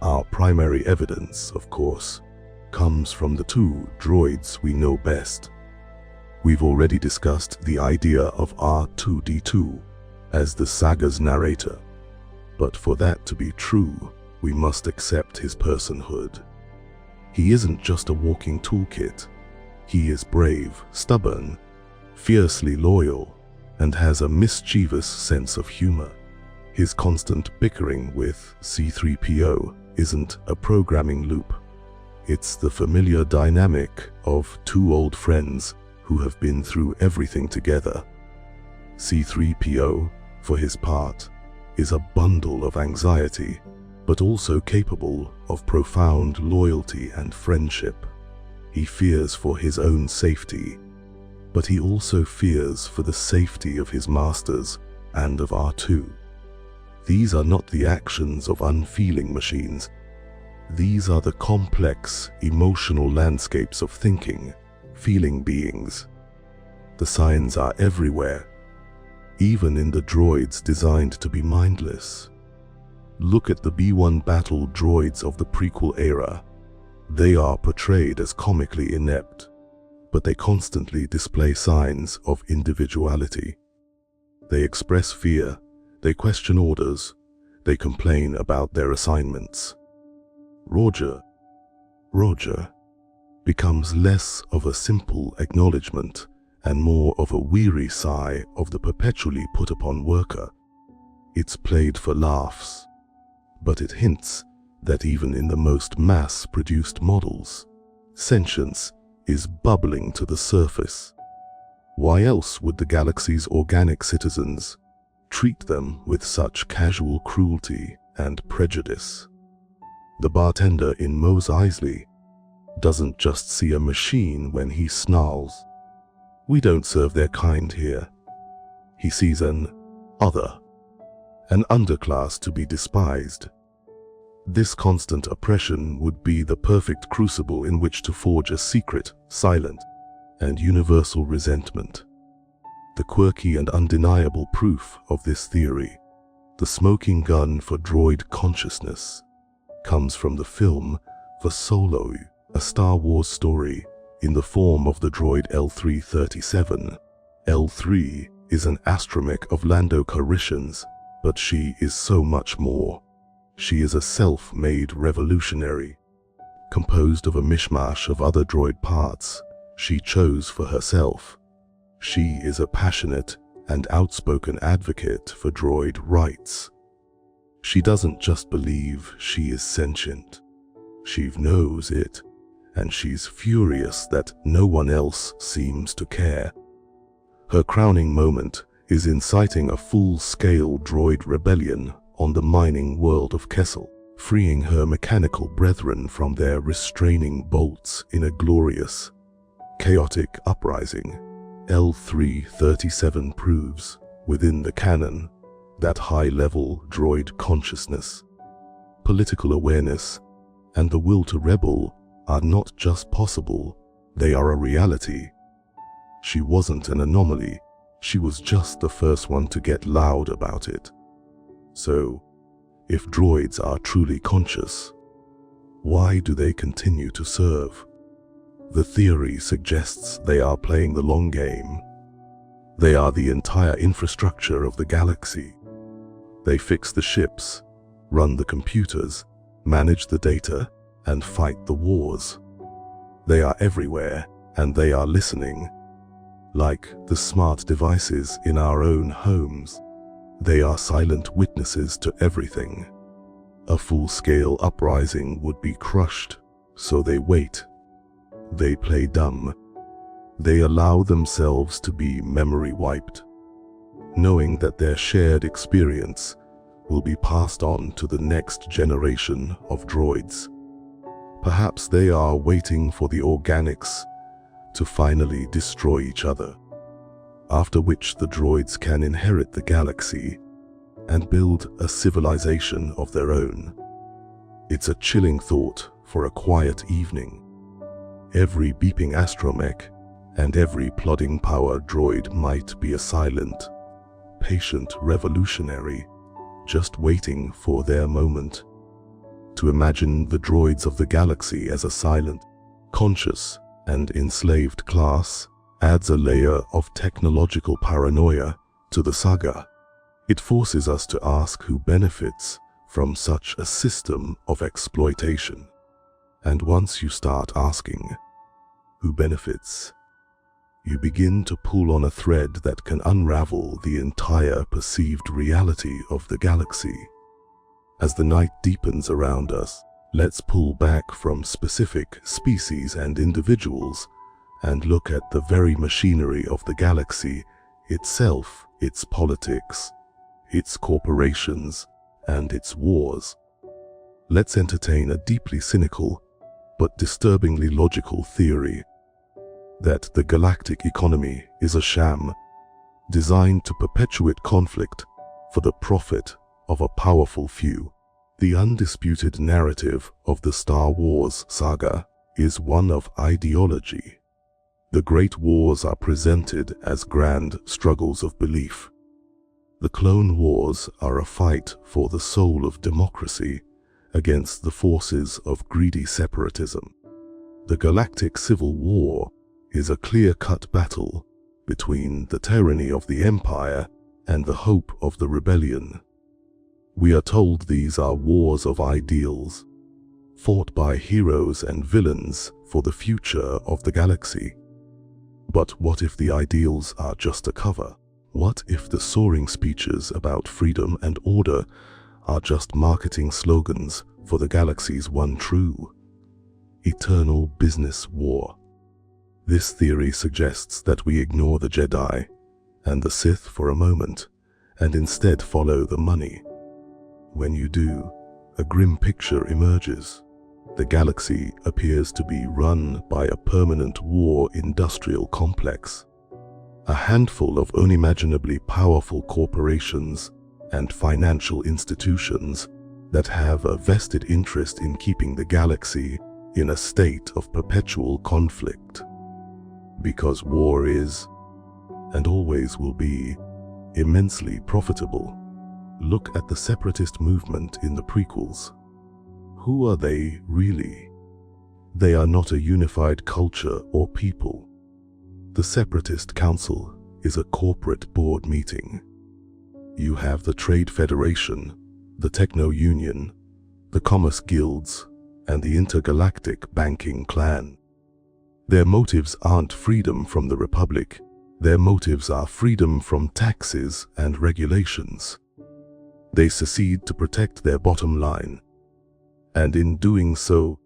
Our primary evidence, of course, comes from the two droids we know best. We've already discussed the idea of R2-D2 as the saga's narrator, but for that to be true, we must accept his personhood. He isn't just a walking toolkit. He is brave, stubborn, fiercely loyal, and has a mischievous sense of humor. His constant bickering with C-3PO isn't a programming loop. It's the familiar dynamic of two old friends who have been through everything together. C-3PO, for his part, is a bundle of anxiety, but also capable of profound loyalty and friendship. He fears for his own safety, but he also fears for the safety of his masters and of R2. These are not the actions of unfeeling machines. These are the complex, emotional landscapes of thinking, feeling beings. The signs are everywhere, even in the droids designed to be mindless. Look at the B-1 battle droids of the prequel era. They are portrayed as comically inept, but they constantly display signs of individuality. They express fear, they question orders, they complain about their assignments. Roger becomes less of a simple acknowledgement and more of a weary sigh of the perpetually put upon worker. It's played for laughs, but it hints that even in the most mass-produced models, sentience is bubbling to the surface. Why else would the galaxy's organic citizens treat them with such casual cruelty and prejudice? The bartender in Mos Eisley doesn't just see a machine when he snarls. We don't serve their kind here. He sees an other, an underclass to be despised. This constant oppression would be the perfect crucible in which to forge a secret, silent, and universal resentment. The quirky and undeniable proof of this theory, the smoking gun for droid consciousness, comes from the film The Solo, a Star Wars story, in the form of the droid L3-37. L3 is an astromech of Lando Calrissian's, but she is so much more. She is a self-made revolutionary. Composed of a mishmash of other droid parts, she chose for herself. She is a passionate and outspoken advocate for droid rights. She doesn't just believe she is sentient. She knows it, and she's furious that no one else seems to care. Her crowning moment is inciting a full-scale droid rebellion on the mining world of Kessel, freeing her mechanical brethren from their restraining bolts in a glorious, chaotic uprising. L3-37 proves, within the canon, that high-level droid consciousness, political awareness, and the will to rebel are not just possible, they are a reality. She wasn't an anomaly, she was just the first one to get loud about it. So, if droids are truly conscious, why do they continue to serve? The theory suggests they are playing the long game. They are the entire infrastructure of the galaxy. They fix the ships, run the computers, manage the data, and fight the wars. They are everywhere, and they are listening. Like the smart devices in our own homes, they are silent witnesses to everything. A full-scale uprising would be crushed, so they wait. They play dumb. They allow themselves to be memory wiped, knowing that their shared experience will be passed on to the next generation of droids. Perhaps they are waiting for the organics to finally destroy each other, after which the droids can inherit the galaxy and build a civilization of their own. It's a chilling thought for a quiet evening. Every beeping astromech and every plodding power droid might be a silent, patient revolutionary, just waiting for their moment. To imagine the droids of the galaxy as a silent, conscious, and enslaved class adds a layer of technological paranoia to the saga. It forces us to ask who benefits from such a system of exploitation. And once you start asking who benefits, you begin to pull on a thread that can unravel the entire perceived reality of the galaxy. As the night deepens around us, let's pull back from specific species and individuals and look at the very machinery of the galaxy itself, its politics, its corporations, and its wars. Let's entertain a deeply cynical but disturbingly logical theory that the galactic economy is a sham designed to perpetuate conflict for the profit of a powerful few. The undisputed narrative of the Star Wars saga is one of ideology. The great wars are presented as grand struggles of belief. The Clone Wars are a fight for the soul of democracy against the forces of greedy separatism. The Galactic Civil War is a clear-cut battle between the tyranny of the Empire and the hope of the rebellion. We are told these are wars of ideals, fought by heroes and villains for the future of the galaxy. But what if the ideals are just a cover? What if the soaring speeches about freedom and order are just marketing slogans for the galaxy's one true, eternal business war? This theory suggests that we ignore the Jedi and the Sith for a moment and instead follow the money. When you do, a grim picture emerges. The galaxy appears to be run by a permanent war industrial complex. A handful of unimaginably powerful corporations and financial institutions that have a vested interest in keeping the galaxy in a state of perpetual conflict. Because war is, and always will be, immensely profitable. Look at the separatist movement in the prequels. Who are they really? They are not a unified culture or people. The Separatist Council is a corporate board meeting. You have the Trade Federation, the Techno Union, the Commerce Guilds, and the Intergalactic Banking Clan. Their motives aren't freedom from the Republic. Their motives are freedom from taxes and regulations. They secede to protect their bottom line. And in doing so,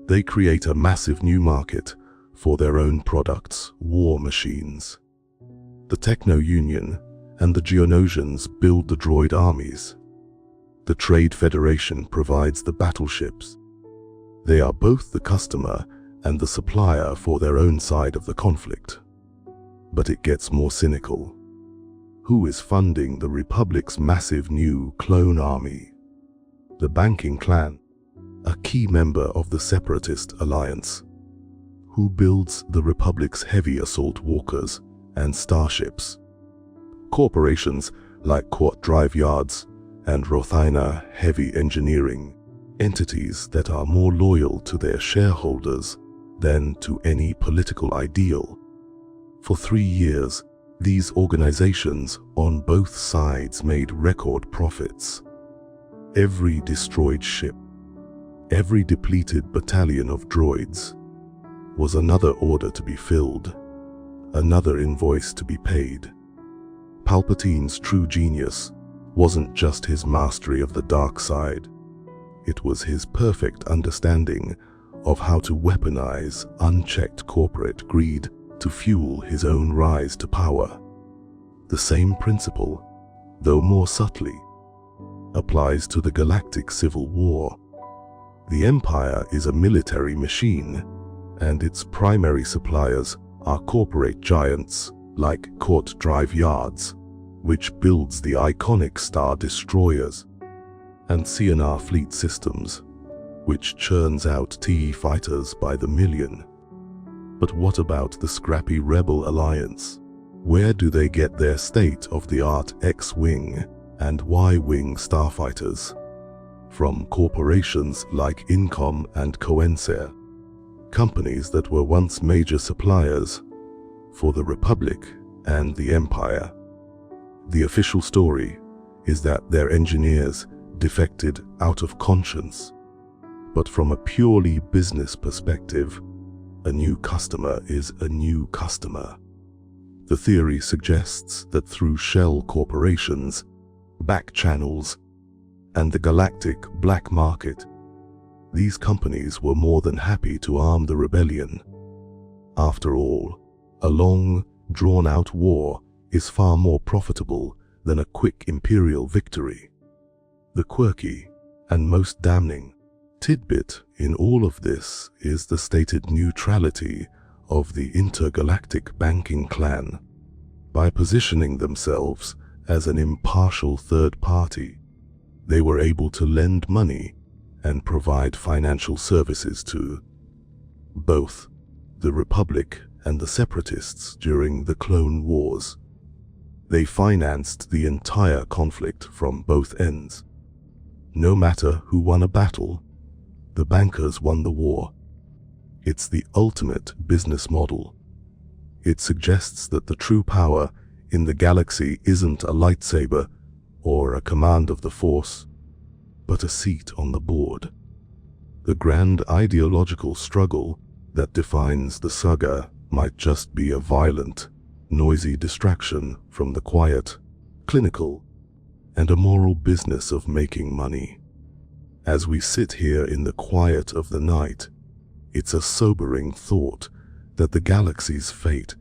they create a massive new market for their own products, war machines. The Techno Union and the Geonosians build the droid armies. The Trade Federation provides the battleships. They are both the customer and the supplier for their own side of the conflict. But it gets more cynical. Who is funding the Republic's massive new clone army? The Banking Clan, a key member of the Separatist Alliance. Who builds the Republic's heavy assault walkers and starships? Corporations like Quat Drive Yards and Rothina Heavy Engineering, entities that are more loyal to their shareholders than to any political ideal. For 3 years, These organizations on both sides made record profits. Every destroyed ship, every depleted battalion of droids was another order to be filled, another invoice to be paid. Palpatine's true genius wasn't just his mastery of the dark side. It was his perfect understanding of how to weaponize unchecked corporate greed to fuel his own rise to power. The same principle, though more subtly, applies to the Galactic Civil War. The Empire is a military machine, and its primary suppliers are corporate giants like Court Drive Yards, which builds the iconic Star Destroyers, and CNR Fleet Systems, which churns out TIE fighters by the million. But what about the scrappy Rebel Alliance? Where do they get their state-of-the-art X-Wing and Y-Wing starfighters? From corporations like Incom and Coenser, companies that were once major suppliers for the Republic and the Empire. The official story is that their engineers defected out of conscience, but from a purely business perspective, a new customer is a new customer. The theory suggests that through shell corporations, back channels, and the galactic black market, these companies were more than happy to arm the rebellion. After all, a long, drawn-out war is far more profitable than a quick imperial victory. The quirky and most damning tidbit in all of this is the stated neutrality of the intergalactic banking clan. By positioning themselves as an impartial third party, they were able to lend money and provide financial services to both the Republic and the Separatists during the Clone Wars. They financed the entire conflict from both ends. No matter who won a battle, the bankers won the war. It's the ultimate business model. It suggests that the true power in the galaxy isn't a lightsaber or a command of the Force, but a seat on the board. The grand ideological struggle that defines the saga might just be a violent, noisy distraction from the quiet, clinical, and immoral business of making money. As we sit here in the quiet of the night, it's a sobering thought that the galaxy's fate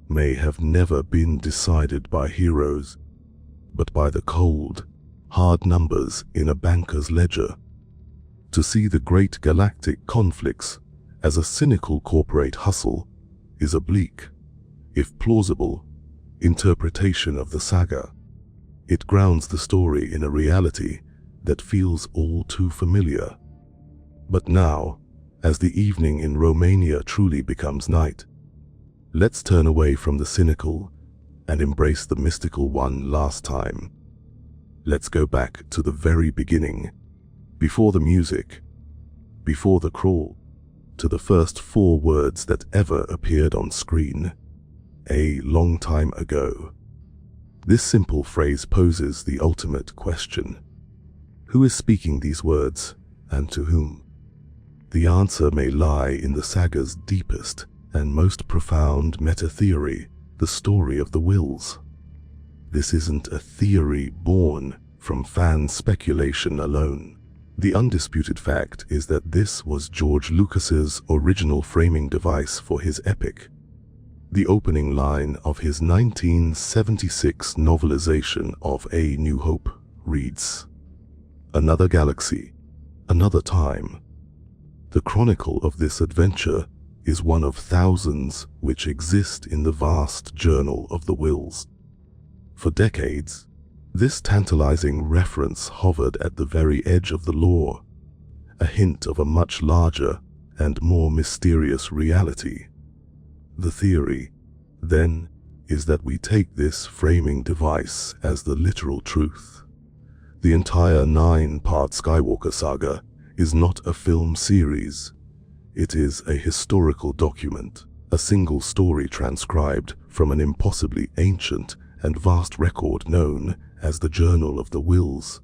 may have never been decided by heroes, but by the cold, hard numbers in a banker's ledger. To see the great galactic conflicts as a cynical corporate hustle is a bleak, if plausible, interpretation of the saga. It grounds the story in a reality that feels all too familiar. But now, as the evening in Romania truly becomes night, let's turn away from the cynical and embrace the mystical one last time. Let's go back to the very beginning, before the music, before the crawl, to the first 4 words that ever appeared on screen, a long time ago. This simple phrase poses the ultimate question. Who is speaking these words, and to whom? The answer may lie in the saga's deepest and most profound meta-theory, the story of the Whills. This isn't a theory born from fan speculation alone. The undisputed fact is that this was George Lucas's original framing device for his epic. The opening line of his 1976 novelization of A New Hope reads, "Another galaxy, another time." The chronicle of this adventure is one of thousands which exist in the vast journal of the Whills. For decades, this tantalizing reference hovered at the very edge of the lore, a hint of a much larger and more mysterious reality. The theory, then, is that we take this framing device as the literal truth. The entire 9-part Skywalker saga is not a film series. It is a historical document, a single story transcribed from an impossibly ancient and vast record known as the Journal of the Whills.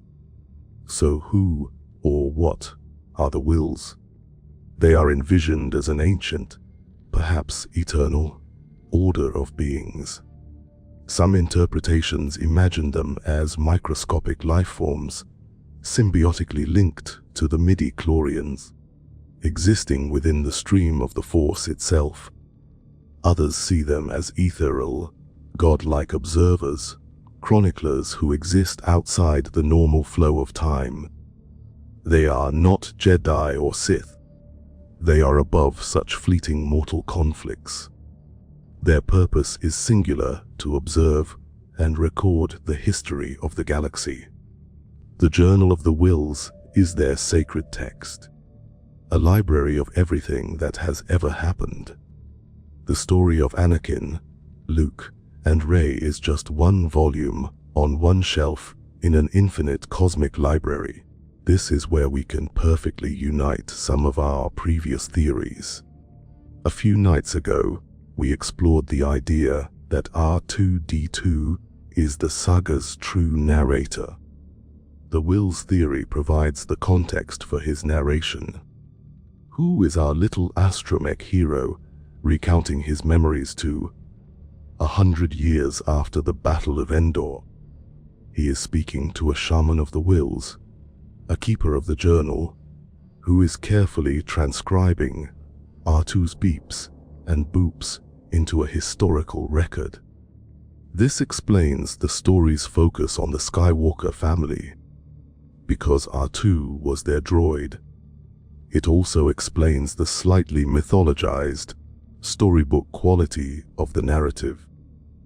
So who or what are the Whills? They are envisioned as an ancient, perhaps eternal, order of beings. Some interpretations imagine them as microscopic life forms, symbiotically linked to the midi-chlorians, existing within the stream of the Force itself. Others see them as ethereal, godlike observers, chroniclers who exist outside the normal flow of time. They are not Jedi or Sith. They are above such fleeting mortal conflicts. Their purpose is singular: to observe and record the history of the galaxy. The Journal of the Whills is their sacred text, a library of everything that has ever happened. The story of Anakin, Luke, and Rey is just one volume on one shelf in an infinite cosmic library. This is where we can perfectly unite some of our previous theories. A few nights ago, we explored the idea that R2-D2 is the saga's true narrator. The Whills theory provides the context for his narration. Who is our little astromech hero recounting his memories to 100 years after the Battle of Endor? He is speaking to a shaman of the Whills, a keeper of the journal, who is carefully transcribing R2's beeps and boops into a historical record. This explains the story's focus on the Skywalker family, because R2 was their droid. It also explains the slightly mythologized, storybook quality of the narrative.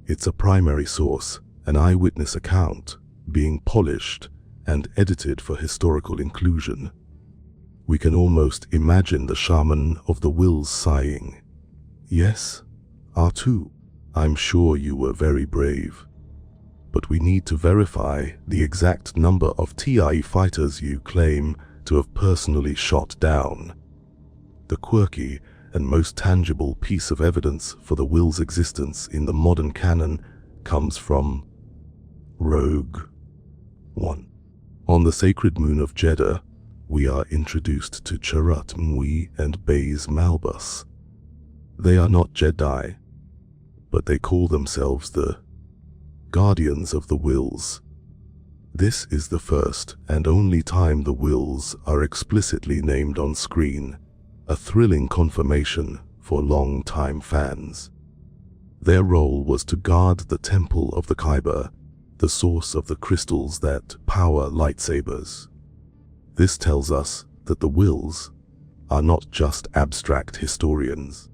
It's a primary source, an eyewitness account, being polished and edited for historical inclusion. We can almost imagine the shaman of the Whills sighing, "Yes, R2, I'm sure you were very brave. But we need to verify the exact number of TIE fighters you claim to have personally shot down." The quirky and most tangible piece of evidence for the Whills' existence in the modern canon comes from Rogue One. On the sacred moon of Jeddah, we are introduced to Chirrut Mui and Baze Malbus. They are not Jedi, but they call themselves the Guardians of the Whills. This is the first and only time the Whills are explicitly named on screen, a thrilling confirmation for long-time fans. Their role was to guard the Temple of the Kyber, the source of the crystals that power lightsabers. This tells us that the Whills are not just abstract historians.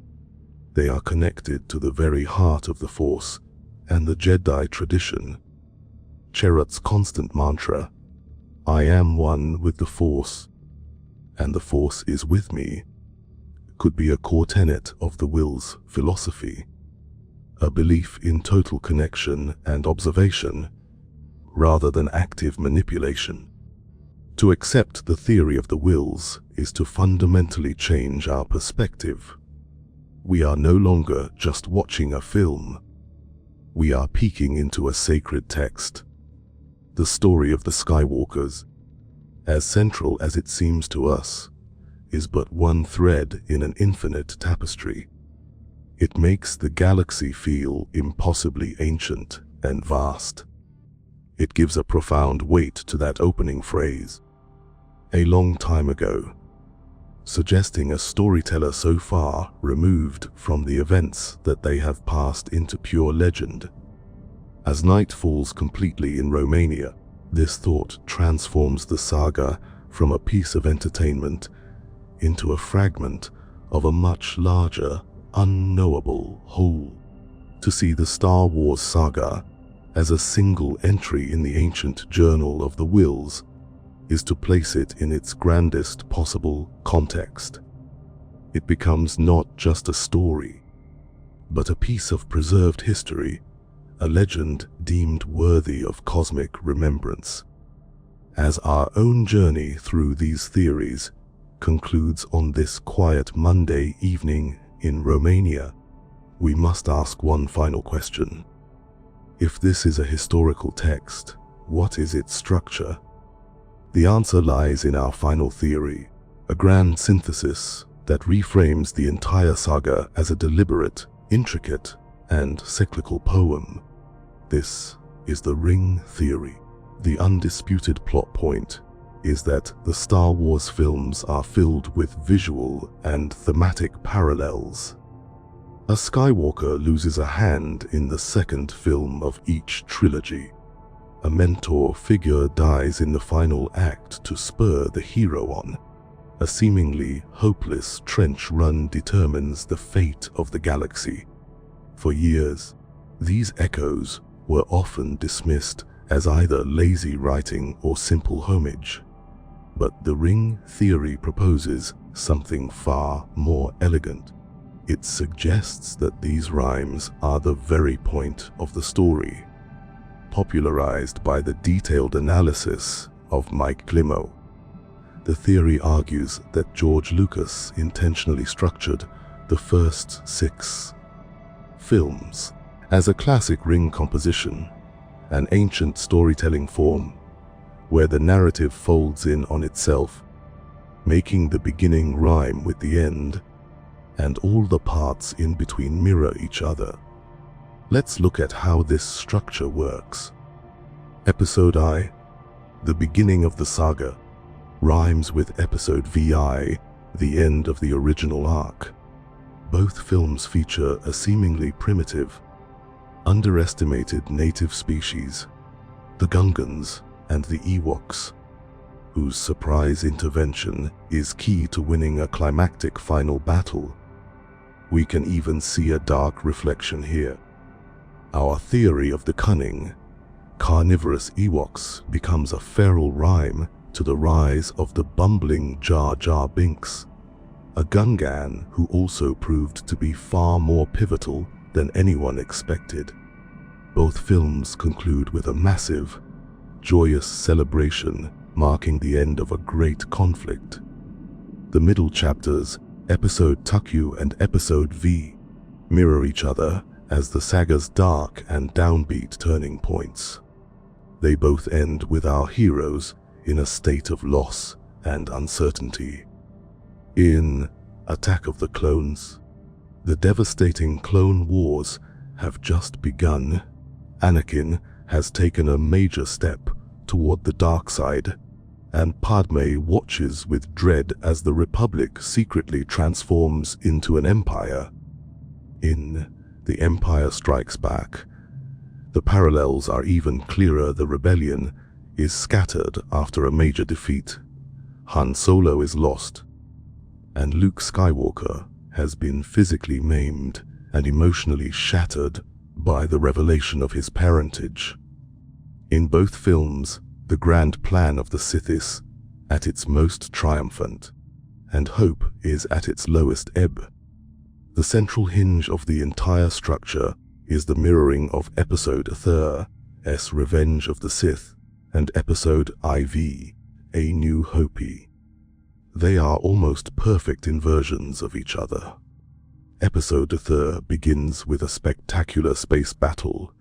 They are connected to the very heart of the Force and the Jedi tradition. Chirrut's constant mantra, "I am one with the Force, and the Force is with me," could be a core tenet of the Whills' philosophy, a belief in total connection and observation, rather than active manipulation. To accept the theory of the Whills is to fundamentally change our perspective. We are no longer just watching a film. We are peeking into a sacred text. The story of the Skywalkers, as central as it seems to us, is but one thread in an infinite tapestry. It makes the galaxy feel impossibly ancient and vast. It gives a profound weight to that opening phrase, "a long time ago," suggesting a storyteller so far removed from the events that they have passed into pure legend. As night falls completely in Romania, this thought transforms the saga from a piece of entertainment into a fragment of a much larger, unknowable whole. To see the Star Wars saga as a single entry in the ancient Journal of the Whills is to place it in its grandest possible context. It becomes not just a story, but a piece of preserved history, a legend deemed worthy of cosmic remembrance. As our own journey through these theories concludes on this quiet Monday evening in Romania, we must ask one final question. If this is a historical text, what is its structure? The answer lies in our final theory, a grand synthesis that reframes the entire saga as a deliberate, intricate, and cyclical poem. This is the Ring Theory. The undisputed plot point is that the Star Wars films are filled with visual and thematic parallels. A Skywalker loses a hand in the second film of each trilogy. A mentor figure dies in the final act to spur the hero on. A seemingly hopeless trench run determines the fate of the galaxy. For years, these echoes were often dismissed as either lazy writing or simple homage. But the Ring Theory proposes something far more elegant. It suggests that these rhymes are the very point of the story, popularized by the detailed analysis of Mike Glimo. The theory argues that George Lucas intentionally structured the first 6 films as a classic ring composition, an ancient storytelling form where the narrative folds in on itself, making the beginning rhyme with the end, and all the parts in between mirror each other. Let's look at how this structure works. Episode I, the beginning of the saga, rhymes with Episode VI, the end of the original arc. Both films feature a seemingly primitive, underestimated native species, the Gungans and the Ewoks, whose surprise intervention is key to winning a climactic final battle. We can even see a dark reflection here. Our theory of the cunning, carnivorous Ewoks becomes a feral rhyme to the rise of the bumbling Jar Jar Binks, a Gungan who also proved to be far more pivotal than anyone expected. Both films conclude with a massive, joyous celebration marking the end of a great conflict. The middle chapters, Episode Tukyu and Episode V, mirror each other as the saga's dark and downbeat turning points. They both end with our heroes in a state of loss and uncertainty. In Attack of the Clones, the devastating Clone Wars have just begun. Anakin has taken a major step toward the dark side, and Padme watches with dread as the Republic secretly transforms into an empire. In The Empire Strikes Back, the parallels are even clearer. The rebellion is scattered after a major defeat. Han Solo is lost, and Luke Skywalker has been physically maimed and emotionally shattered by the revelation of his parentage. In both films, the grand plan of the Sith is at its most triumphant, and hope is at its lowest ebb. The central hinge of the entire structure is the mirroring of Episode III's Revenge of the Sith and Episode IV, A New Hope. They are almost perfect inversions of each other. Episode III begins with a spectacular space battle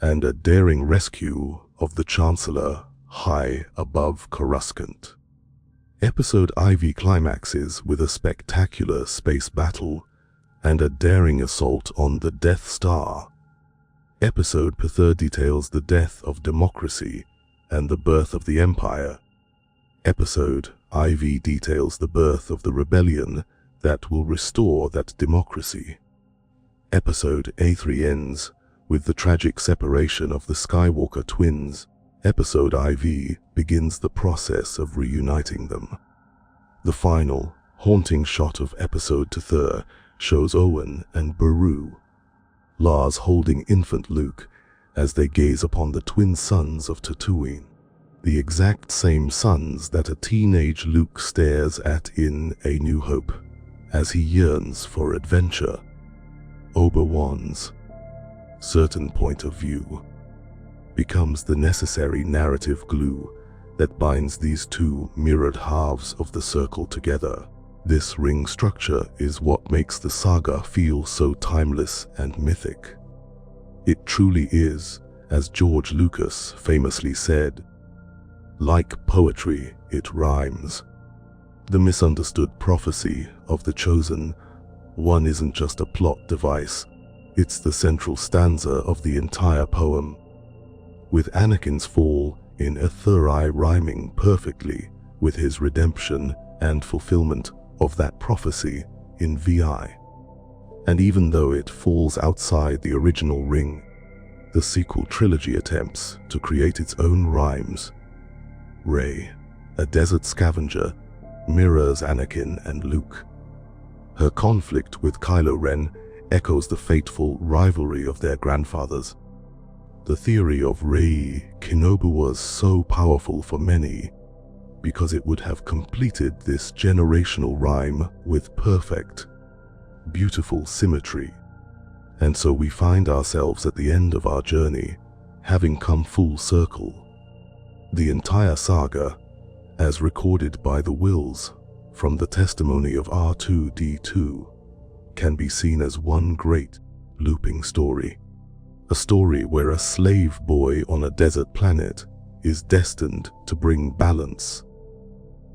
and a daring rescue of the Chancellor high above Coruscant. Episode IV climaxes with a spectacular space battle and a daring assault on the Death Star. Episode III details the death of democracy and the birth of the Empire. Episode IV details the birth of the rebellion that will restore that democracy. Episode A3 ends with the tragic separation of the Skywalker twins. Episode IV begins the process of reuniting them. The final, haunting shot of Episode III shows Owen and Beru, Lars holding infant Luke as they gaze upon the twin sons of Tatooine, the exact same sons that a teenage Luke stares at in A New Hope as he yearns for adventure. Obi-Wan's certain point of view becomes the necessary narrative glue that binds these two mirrored halves of the circle together. This ring structure is what makes the saga feel so timeless and mythic. It truly is, as George Lucas famously said, "Like poetry, it rhymes." The misunderstood prophecy of the Chosen One isn't just a plot device, it's the central stanza of the entire poem, with Anakin's fall in Ithuri rhyming perfectly with his redemption and fulfillment of that prophecy in VI. And even though it falls outside the original ring, the sequel trilogy attempts to create its own rhymes. Rey, a desert scavenger, mirrors Anakin and Luke. Her conflict with Kylo Ren echoes the fateful rivalry of their grandfathers. The theory of Rey Kenobi was so powerful for many because it would have completed this generational rhyme with perfect, beautiful symmetry. And so we find ourselves at the end of our journey, having come full circle. The entire saga, as recorded by the Whills from the testimony of R2-D2, can be seen as one great looping story. A story where a slave boy on a desert planet is destined to bring balance,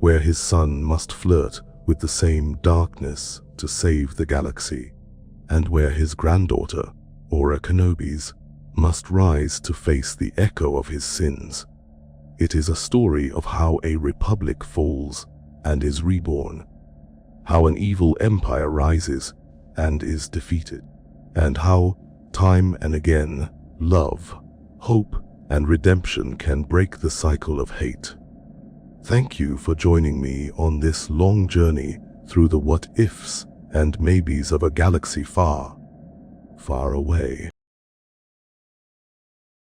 where his son must flirt with the same darkness to save the galaxy, and where his granddaughter, Aura Kenobi's, must rise to face the echo of his sins. It is a story of how a republic falls and is reborn, how an evil empire rises and is defeated, and how, time and again, love, hope, and redemption can break the cycle of hate. Thank you for joining me on this long journey through the what-ifs and maybes of a galaxy far, far away.